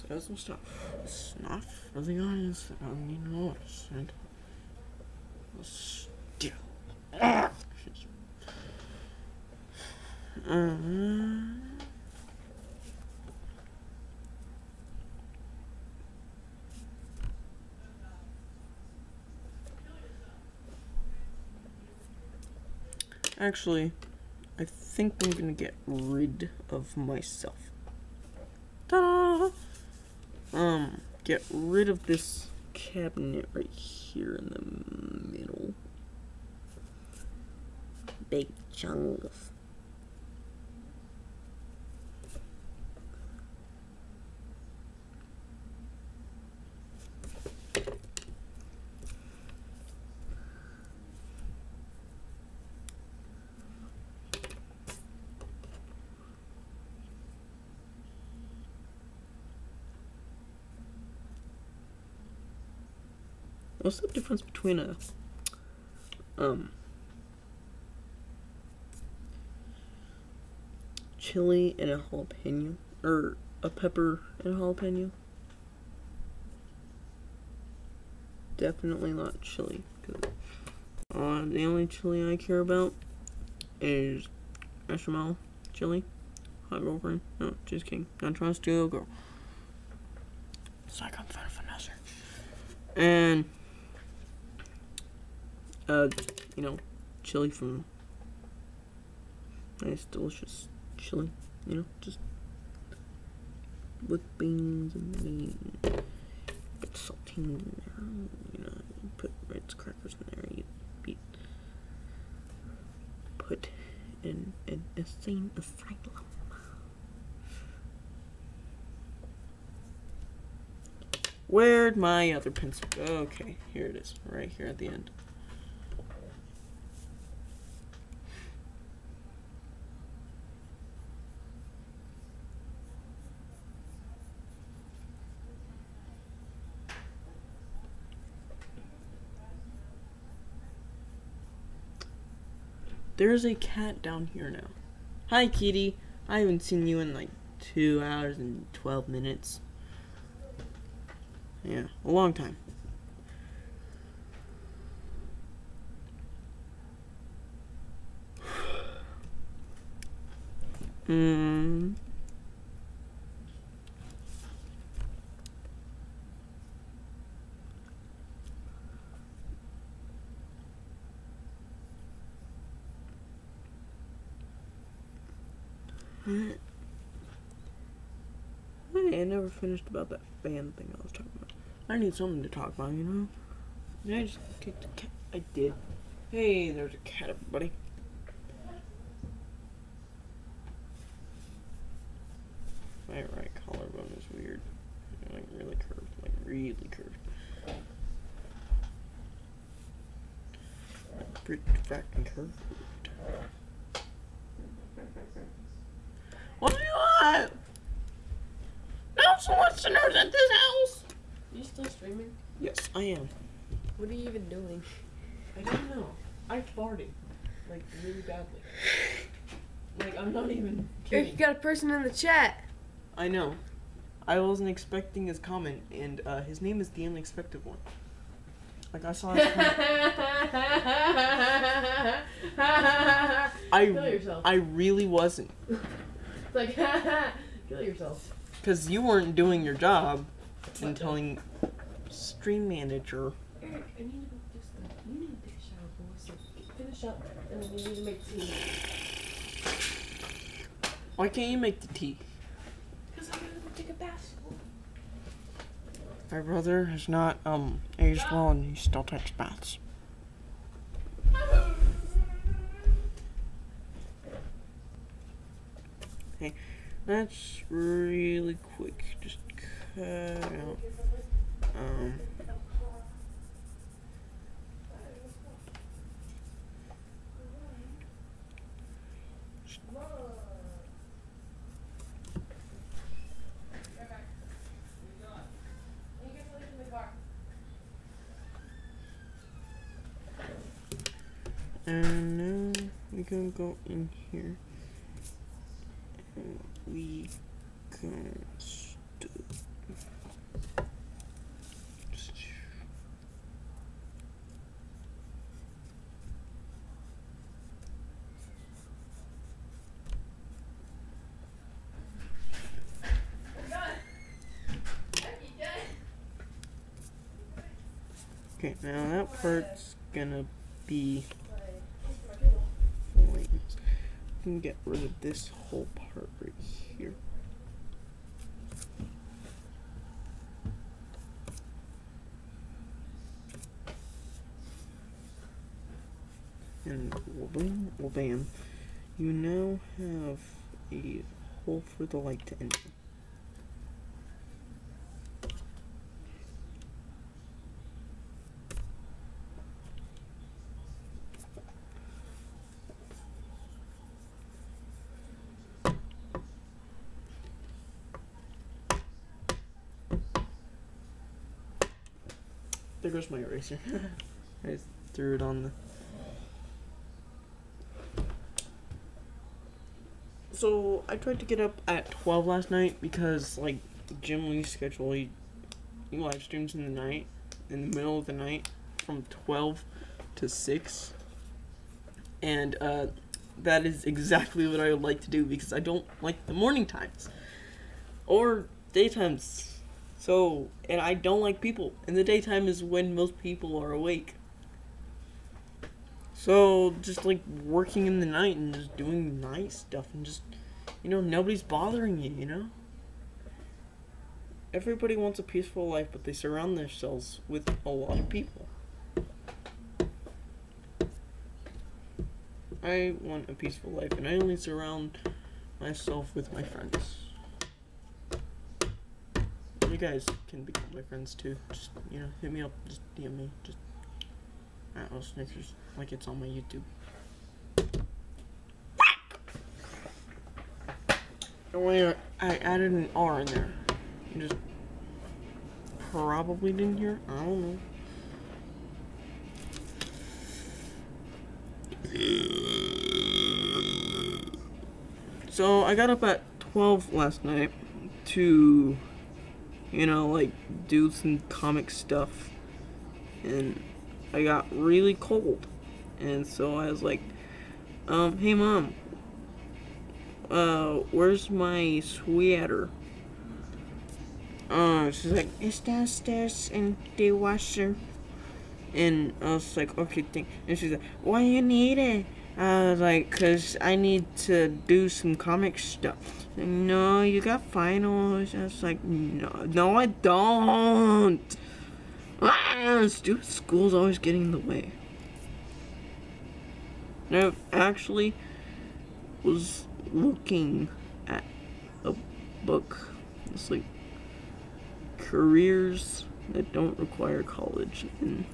So some stuff. Snuff for the eyes. I don't need more Santa. Still. Actually, I think I'm gonna get rid of myself. Ta-da! Get rid of this cabinet right here in the middle. Big chunks. What's the difference between a chili and a jalapeno, or a pepper and a jalapeno. Definitely not chili. The only chili I care about is bechamel chili. Hot girlfriend. No, just kidding. Not trying to steal your girl. It's like I'm trying to finesse her. And, you know, chili from nice, delicious chili. You know, just with beans and meat. Put saltines in there. You know, you put Ritz crackers in there. You beat. Put in an insane asylum. Where'd my other pencil go? Okay, here it is, right here at the end. There's a cat down here now. Hi, kitty. I haven't seen you in like 2 hours and 12 minutes. Yeah, a long time. Hey, I never finished about that fan thing I was talking about. I need something to talk about, you know? Did I just kick the cat? I did. Hey, there's a cat, everybody. My right collarbone is weird. Like really curved. Like really curved. Pretty fucking curved. What do you want? No listeners at this house. Are you still streaming? Yes, I am. What are you even doing? I don't know. I farted. Like, really badly. Like, I'm not even kidding. You got a person in the chat. I know. I wasn't expecting his comment, and his name is the unexpected one. Like, I saw his comment. Kill yourself. I really wasn't. It's like, kill yourself. Because you weren't doing your job and telling stream manager. Eric, I need to go do stuff. You need to take a shower, boy. So finish up, and then you need to make tea. Why can't you make the tea? Because I'm gonna go take a bath. My brother has not aged well, and he still takes baths. Okay, that's really quick. Just cut out. And now we can go in here. And we can okay, now that part's gonna be flames. We can get rid of this whole part right here. And boom, well, bam. You now have a hole for the light to enter. There goes my eraser. I just threw it on the... So I tried to get up at 12 last night because like Jim Lee's schedule, he live streams in the night, in the middle of the night, from 12 to 6, and that is exactly what I would like to do because I don't like the morning times or daytimes. So, and I don't like people, and the daytime is when most people are awake. So, just like working in the night and just doing night stuff and just, nobody's bothering you, Everybody wants a peaceful life, but they surround themselves with a lot of people. I want a peaceful life, and I only surround myself with my friends. You guys can become my friends too. Just, hit me up, just DM me, just @Snickers, like it's on my YouTube. Don't worry, I added an R in there. You just probably didn't hear. I don't know. So I got up at 12 last night to, do some comic stuff, and I got really cold, and so I was like, hey mom, where's my sweater? She's like, it's downstairs in the washer. And I was like, okay, thank. And she's like, why you need it? I was like, cause I need to do some comic stuff. No, you got finals. I was like, no, I don't. Stupid school's always getting in the way. And I actually was looking at a book. It's like careers that don't require college, and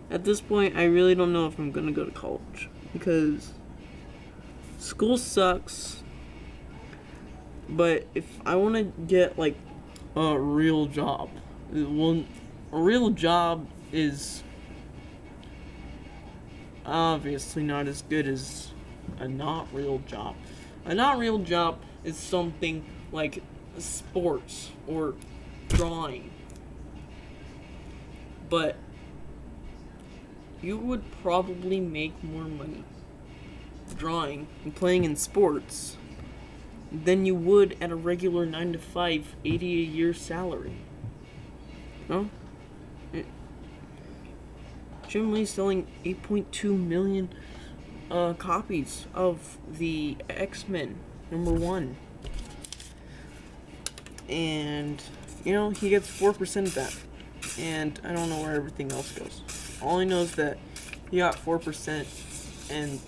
at this point I really don't know if I'm gonna go to college because school sucks. But if I want to get like a real job, a real job is obviously not as good as a not real job. A not real job is something like sports or drawing, but you would probably make more money drawing and playing in sports than you would at a regular 9-to-5 $80 a year salary. No? Jim Lee's selling 8.2 million copies of the X-Men #1. And, he gets 4% of that. And I don't know where everything else goes. All I know is that he got 4%, and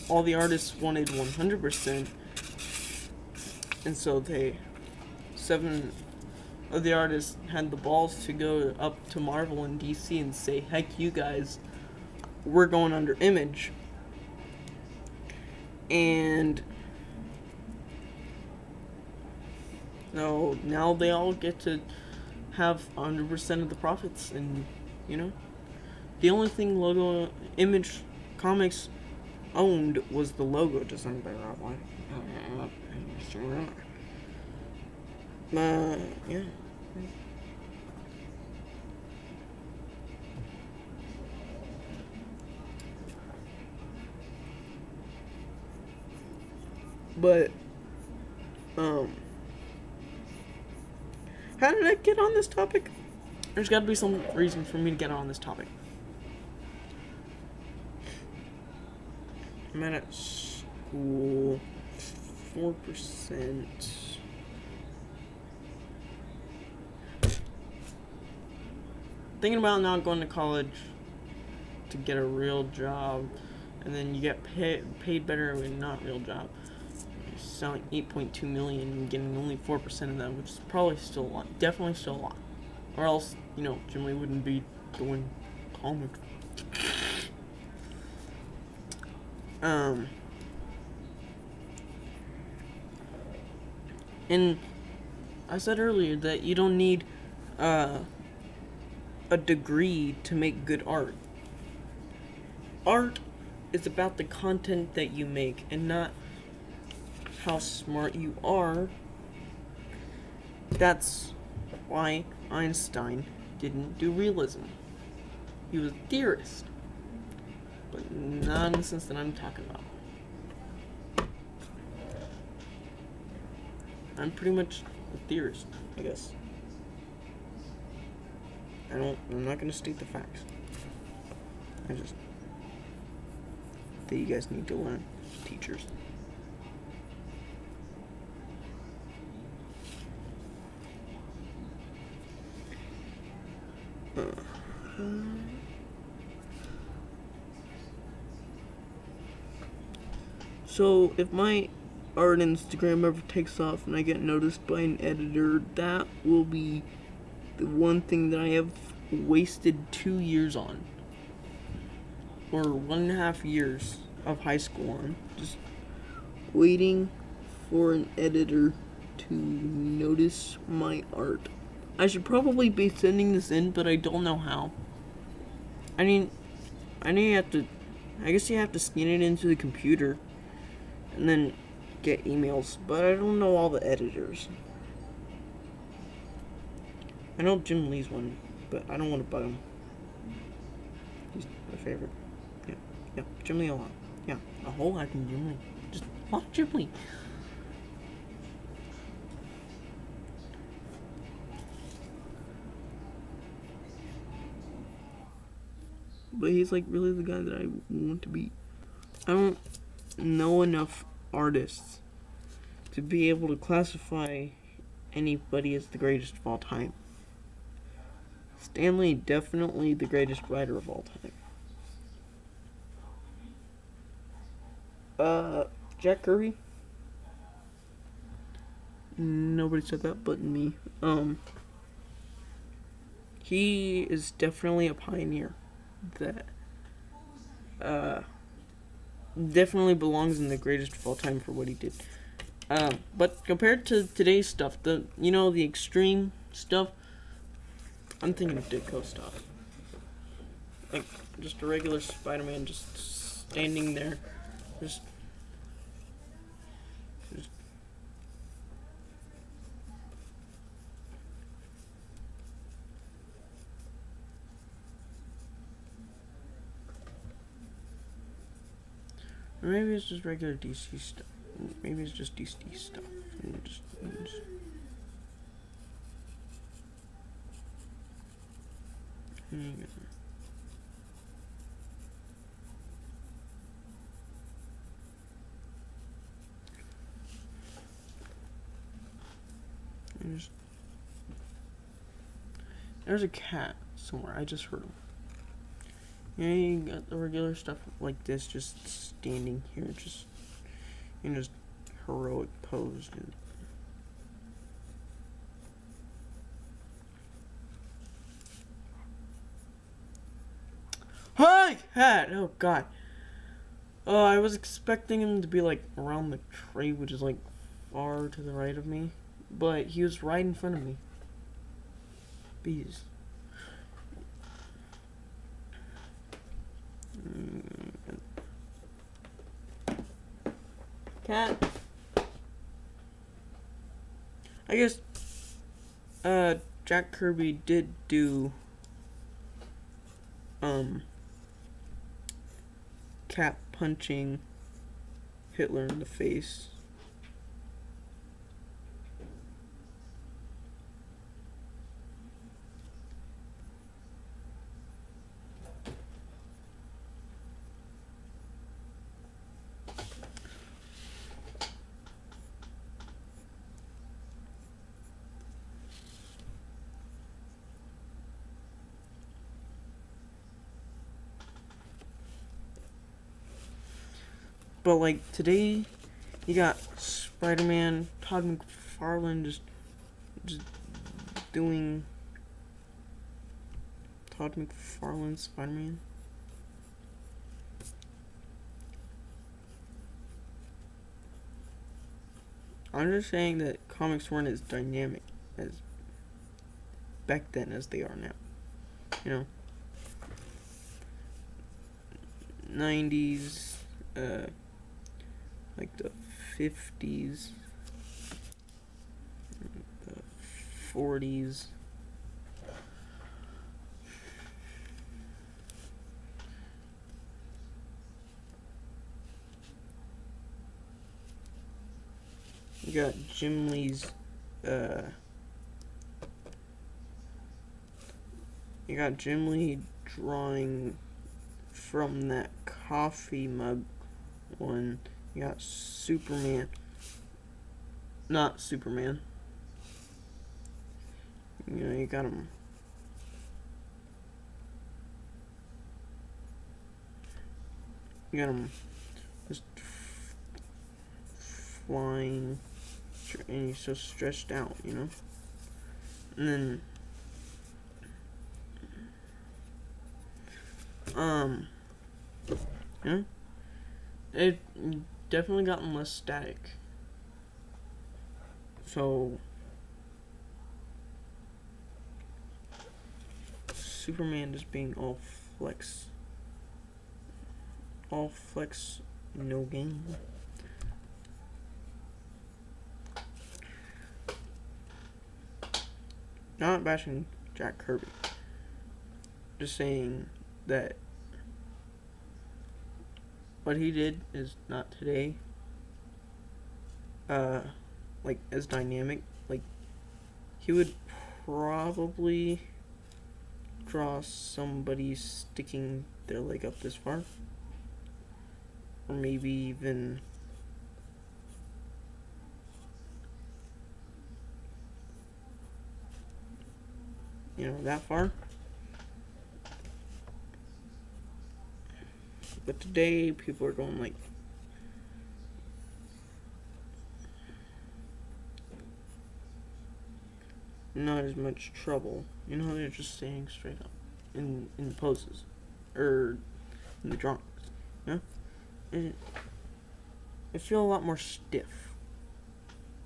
all the artists wanted 100%. And so 7 of the artists had the balls to go up to Marvel and DC and say, heck you guys, we're going under Image. And so now they all get to have 100% of the profits, and the only thing Image Comics owned was the logo designed by Rob Liefeld. Yeah. But how did I get on this topic? There's got to be some reason for me to get on this topic. I'm at school, 4%. Thinking about not going to college to get a real job, and then you get paid better with not real job. You're selling 8.2 million and getting only 4% of that, which is probably still a lot. Definitely still a lot. Or else, Jim Lee wouldn't be doing comics. And I said earlier that you don't need a degree to make good art. Art is about the content that you make and not how smart you are. That's why Einstein didn't do realism. He was a theorist, but not in the sense that I'm talking about. I'm pretty much a theorist, I guess. I'm not gonna state the facts. I just that you guys need to learn, teachers. So if my art Instagram ever takes off and I get noticed by an editor, that will be the one thing that I have wasted 2 years on, or 1.5 years of high school on, just waiting for an editor to notice my art. I should probably be sending this in, but I don't know how. I guess you have to scan it into the computer and then get emails, but I don't know all the editors. I know Jim Lee's one, but I don't want to bug him. He's my favorite. Yeah, Jim Lee a lot. Yeah, a whole lot of Jim Lee. Just a lot of Jim Lee. But he's like really the guy that I want to be. I don't know enough artists to be able to classify anybody as the greatest of all time. Stan Lee, definitely the greatest writer of all time. Jack Kirby? Nobody said that but me. He is definitely a pioneer that definitely belongs in the greatest of all time for what he did. But compared to today's stuff, the extreme stuff, I'm thinking of Ditko stuff. Like just a regular Spider-Man just standing there, just or maybe it's just regular DC stuff. Maybe it's just DC stuff. And just there's a cat somewhere. I just heard him. Yeah, you got the regular stuff like this, just standing here, just in his heroic pose. Dude. Hi, cat! Oh god. Oh, I was expecting him to be like around the tree, which is like far to the right of me, but he was right in front of me. Bees. Cat. I guess Jack Kirby did do cat punching Hitler in the face. But like today, you got Spider-Man, Todd McFarlane just doing Todd McFarlane Spider-Man. I'm just saying that comics weren't as dynamic as back then as they are now. You know. 90s, like the 50s, the 40s. You got Jim Lee's, you got Jim Lee drawing from that coffee mug one. You got Superman. Not Superman. You know, you got him. You got him just flying, and he's so stretched out, you know? And then, yeah, it definitely gotten less static. So, Superman just being all flex, no game. Not bashing Jack Kirby. Just saying that what he did is not today. Like as dynamic. Like he would probably draw somebody sticking their leg up this far, or maybe even that far. But today people are going like not as much trouble. They're just standing straight up in poses or in the drawings. And I feel a lot more stiff.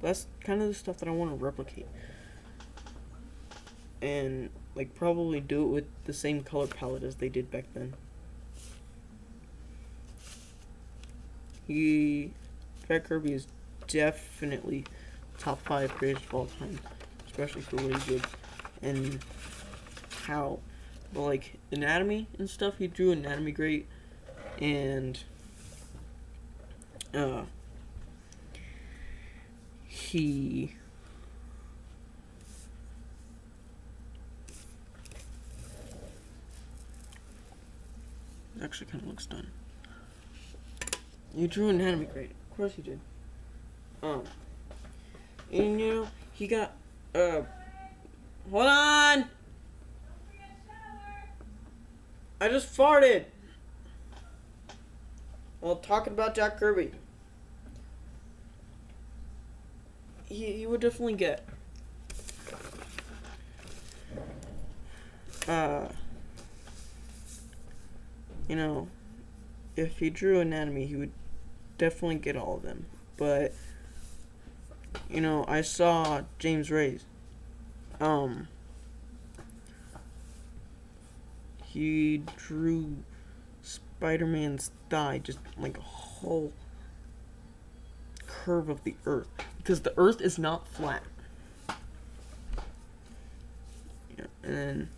That's kind of the stuff that I want to replicate. And like probably do it with the same color palette as they did back then. Jack Kirby is definitely top 5 greatest of all time, especially for what he did and how. But like anatomy and stuff, he drew anatomy great, and he actually kind of looks done. You drew anatomy great. Of course you did. And he got, hold on! I just farted! While talking about Jack Kirby. He would definitely get, if he drew anatomy, he would definitely get all of them. But I saw James Reyes. He drew Spider-Man's thigh, just like a whole curve of the earth, because the earth is not flat. Yeah, and then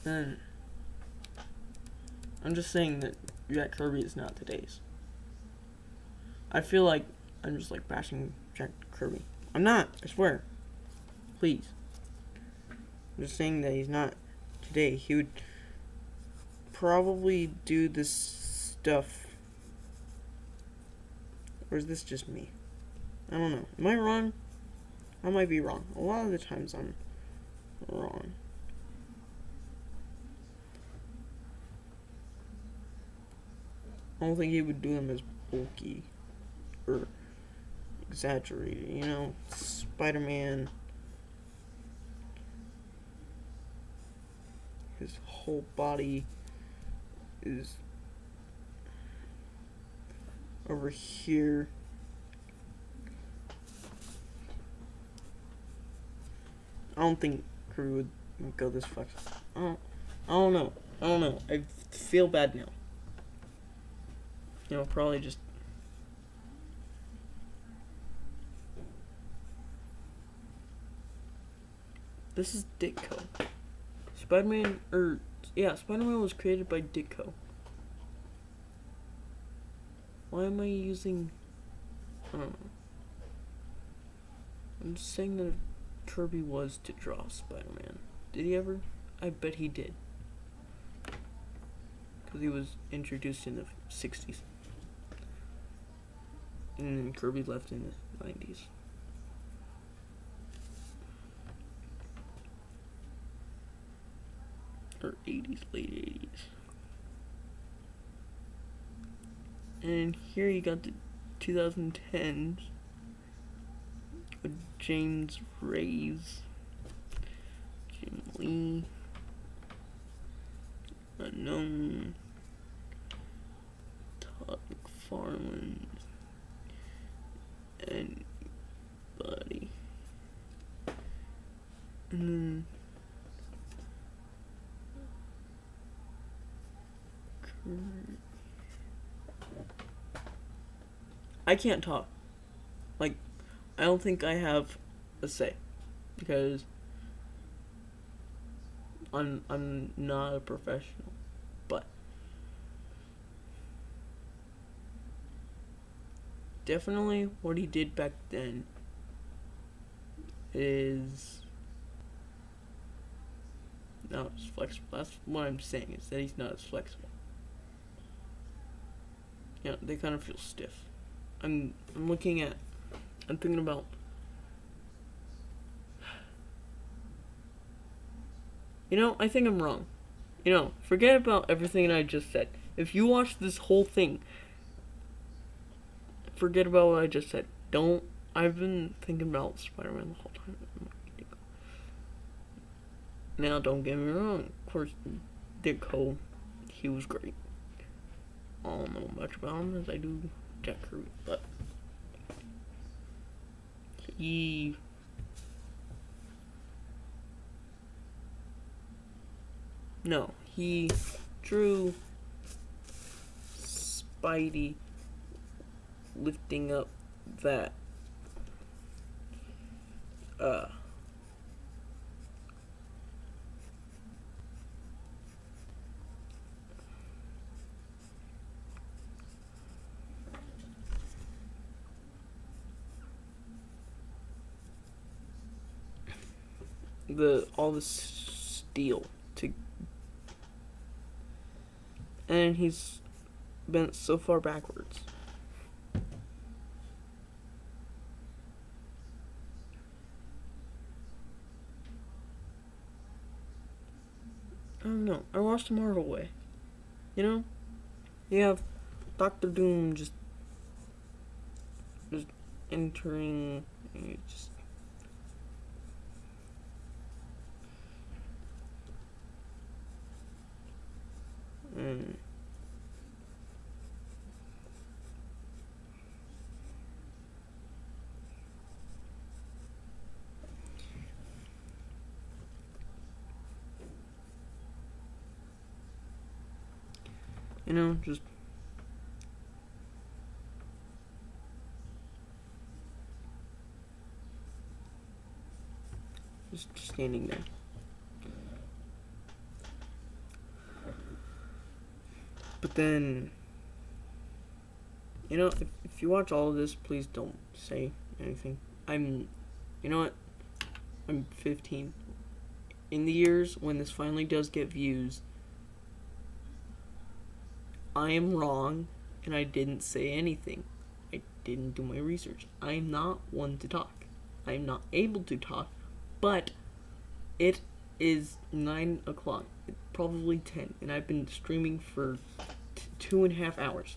then I'm just saying that Jack Kirby is not today's. I feel like I'm just like bashing Jack Kirby. I'm not, I swear. Please. I'm just saying that he's not today. He would probably do this stuff. Or is this just me? I don't know. Am I wrong? I might be wrong. A lot of the times I'm wrong. I don't think he would do them as bulky or exaggerated. Spider-Man, his whole body is over here. I don't think Kirby would go this far. I don't know. I feel bad now. You know, probably just. This is Ditko. Spider-Man was created by Ditko. Why am I using... I don't know. I'm just saying that Kirby was to draw Spider-Man. Did he ever? I bet he did. Because he was introduced in the 60s. And then Kirby left in the 90s. Or 80s, late 80s. And here you got the 2010s with James Reyes, Jim Lee, Unknown, Todd McFarlane, and Buddy. And then I can't talk. Like, I don't think I have a say because I'm not a professional, but definitely what he did back then is not as flexible. That's what I'm saying, is that he's not as flexible. Yeah, they kind of feel stiff. I'm thinking about, you know, I think I'm wrong. You know, forget about everything I just said. If you watch this whole thing, forget about what I just said. I've been thinking about Spider-Man the whole time. Now, don't get me wrong. Of course, Ditko, he was great. I don't know much about him as I do Jack Kirby, but he drew Spidey lifting up that all the steel to, and he's bent so far backwards. I don't know. I watched the Marvel way. You know? You have Doctor Doom just entering, just you know, just standing there. But then, you know, if you watch all of this, please don't say anything. You know what? I'm 15. In the years when this finally does get views, I am wrong, and I didn't say anything. I didn't do my research. I'm not one to talk. I'm not able to talk, but it is 9 o'clock. It's probably 10, and I've been streaming for 2.5 hours.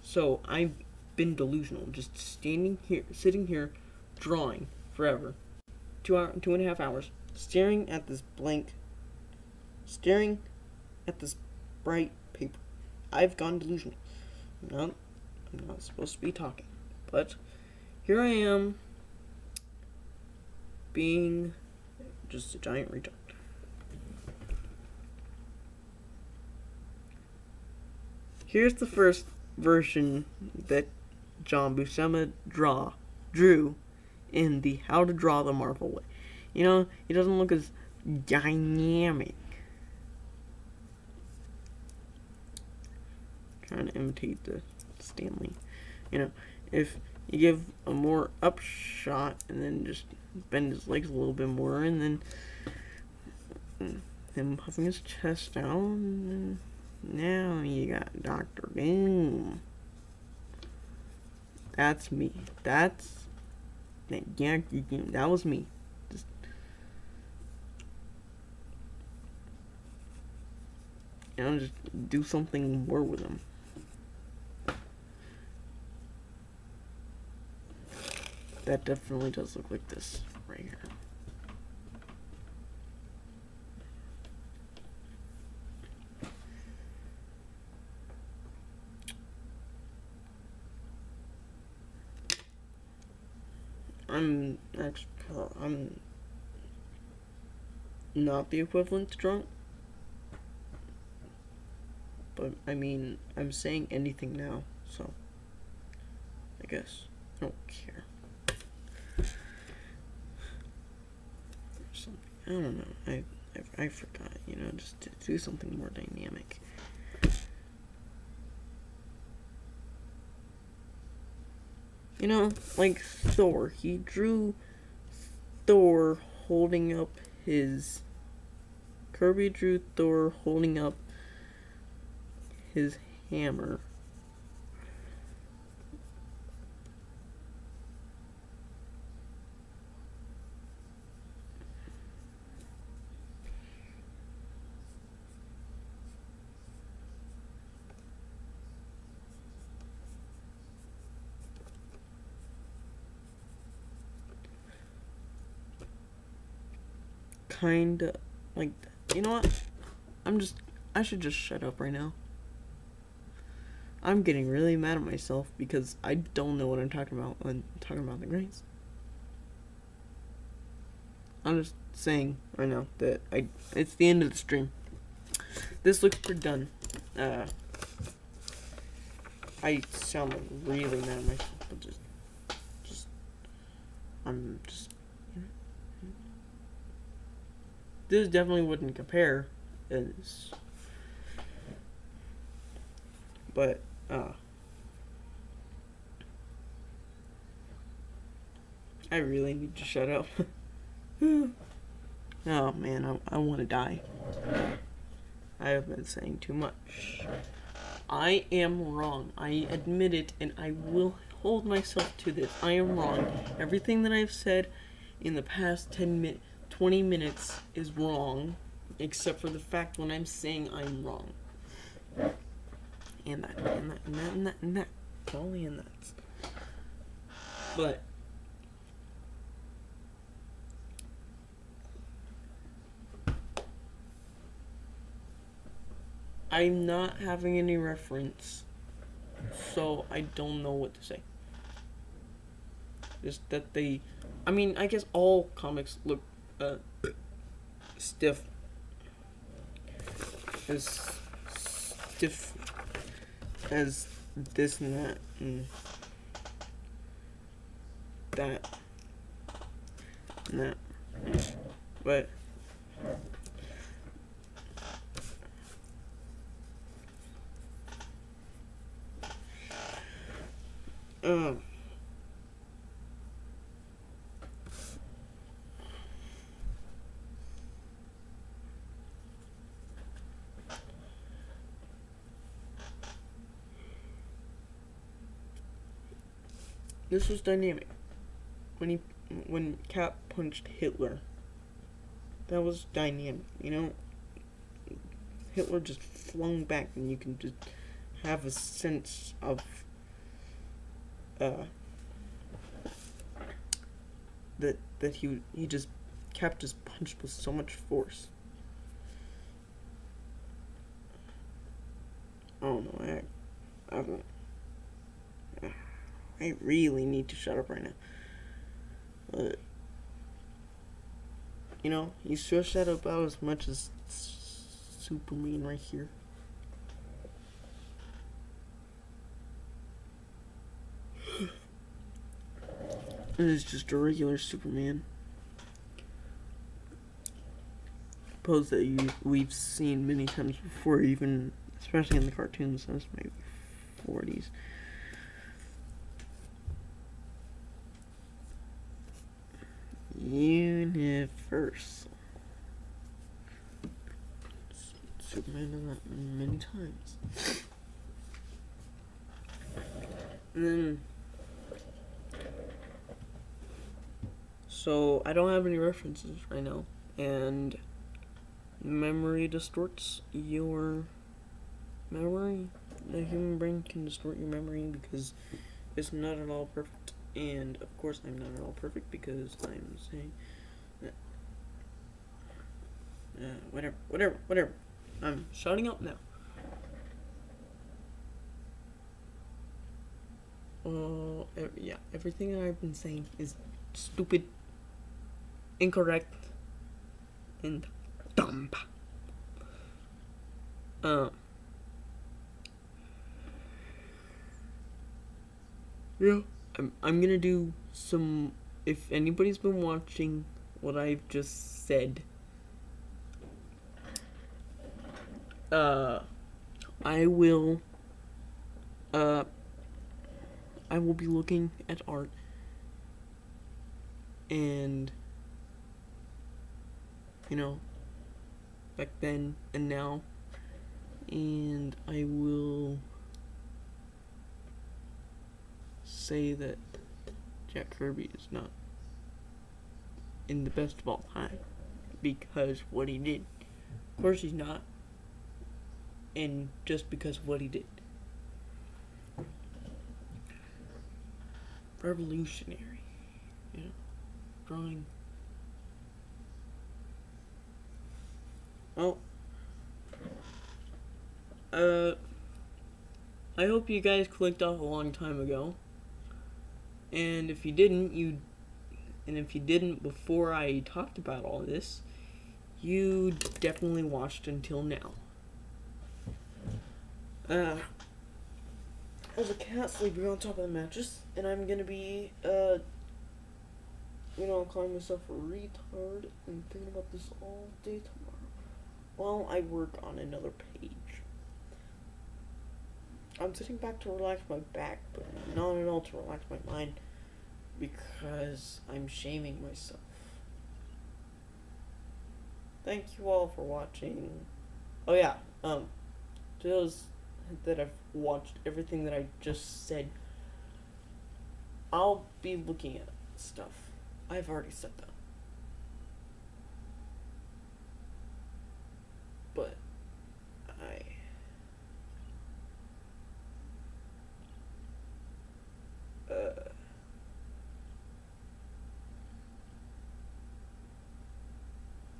So I've been delusional, just sitting here, drawing forever. 2.5 hours, staring at this bright paper. I've gone delusional. I'm not supposed to be talking. But here I am, being just a giant retard. Here's the first version that John Buscema drew in the How to Draw the Marvel way. You know, he doesn't look as dynamic. Trying to imitate the Stanley. You know, if you give a more up shot and then just bend his legs a little bit more, and then him puffing his chest out, and now you got Dr. Doom. That's me. That was me. Just do something more with him. That definitely does look like this right here. I'm not the equivalent to drunk. But, I mean, I'm saying anything now, so I guess I don't care. Something, I don't know, I forgot, you know, just to do something more dynamic. You know, like Thor, he drew Thor holding up his... Kirby drew Thor holding up his hammer. Kinda like that. You know what? I should just shut up right now. I'm getting really mad at myself because I don't know what I'm talking about when talking about the grades. I'm just saying right now that it's the end of the stream. This looks pretty done. I sound like really mad at myself, but I'm just, you know. This definitely wouldn't compare, but I really need to shut up. Oh man, I want to die. I have been saying too much. I am wrong. I admit it, and I will hold myself to this. I am wrong. Everything that I've said in the past 20 minutes is wrong, except for the fact when I'm saying I'm wrong. And that. Only in that. But I'm not having any reference, so I don't know what to say. Just that I mean, I guess all comics look stiff. As stiff as this and that and that and that. But this was dynamic. When Cap punched Hitler, that was dynamic, you know? Hitler just flung back, and you can just have a sense of that he just Cap just punched with so much force. I don't know, I don't know. I really need to shut up right now. But, you know, you should shut up about as much as Superman right here. It is just a regular Superman. Pose that we've seen many times before, even especially in the cartoons since maybe 40s. Universe. Superman done that many times. And then, so I don't have any references right now, and memory distorts your memory. The human brain can distort your memory because it's not at all perfect. And of course I'm not at all perfect because I'm saying that whatever. I'm shutting up now. Yeah, everything that I've been saying is stupid, incorrect, and dumb. Yeah, I'm gonna do some, if anybody's been watching what I've just said, I will be looking at art and, you know, back then and now, and I will say that Jack Kirby is not in the best of all time because what he did. Of course he's not, and just because of what he did. Revolutionary, you know, drawing. Well, I hope you guys clicked off a long time ago. And if you didn't, before I talked about all this, you definitely watched until now. There's a cat sleeping on top of the mattress, and I'm gonna be, calling myself a retard and thinking about this all day tomorrow while I work on another page. I'm sitting back to relax my back, but not at all to relax my mind, because I'm shaming myself. Thank you all for watching. Oh yeah, to those that have watched everything that I just said, I'll be looking at stuff. I've already said that. But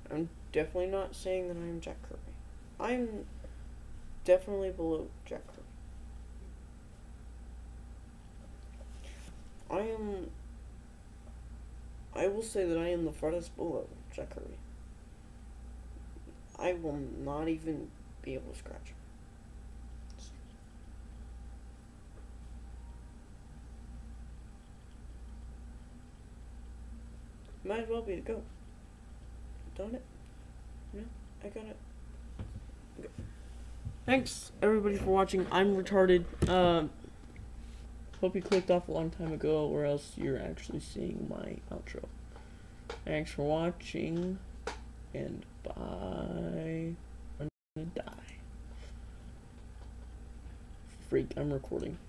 I'm definitely not saying that I'm Jack Kirby. I'm definitely below Jack Kirby. I will say that I am the farthest below Jack Kirby. I will not even be able to scratch him. Might as well be to go. Done it? Yeah, I got it. Okay. Thanks everybody for watching. I'm retarded. Hope you clicked off a long time ago, or else you're actually seeing my outro. Thanks for watching, and bye. I'm gonna die. Freak, I'm recording.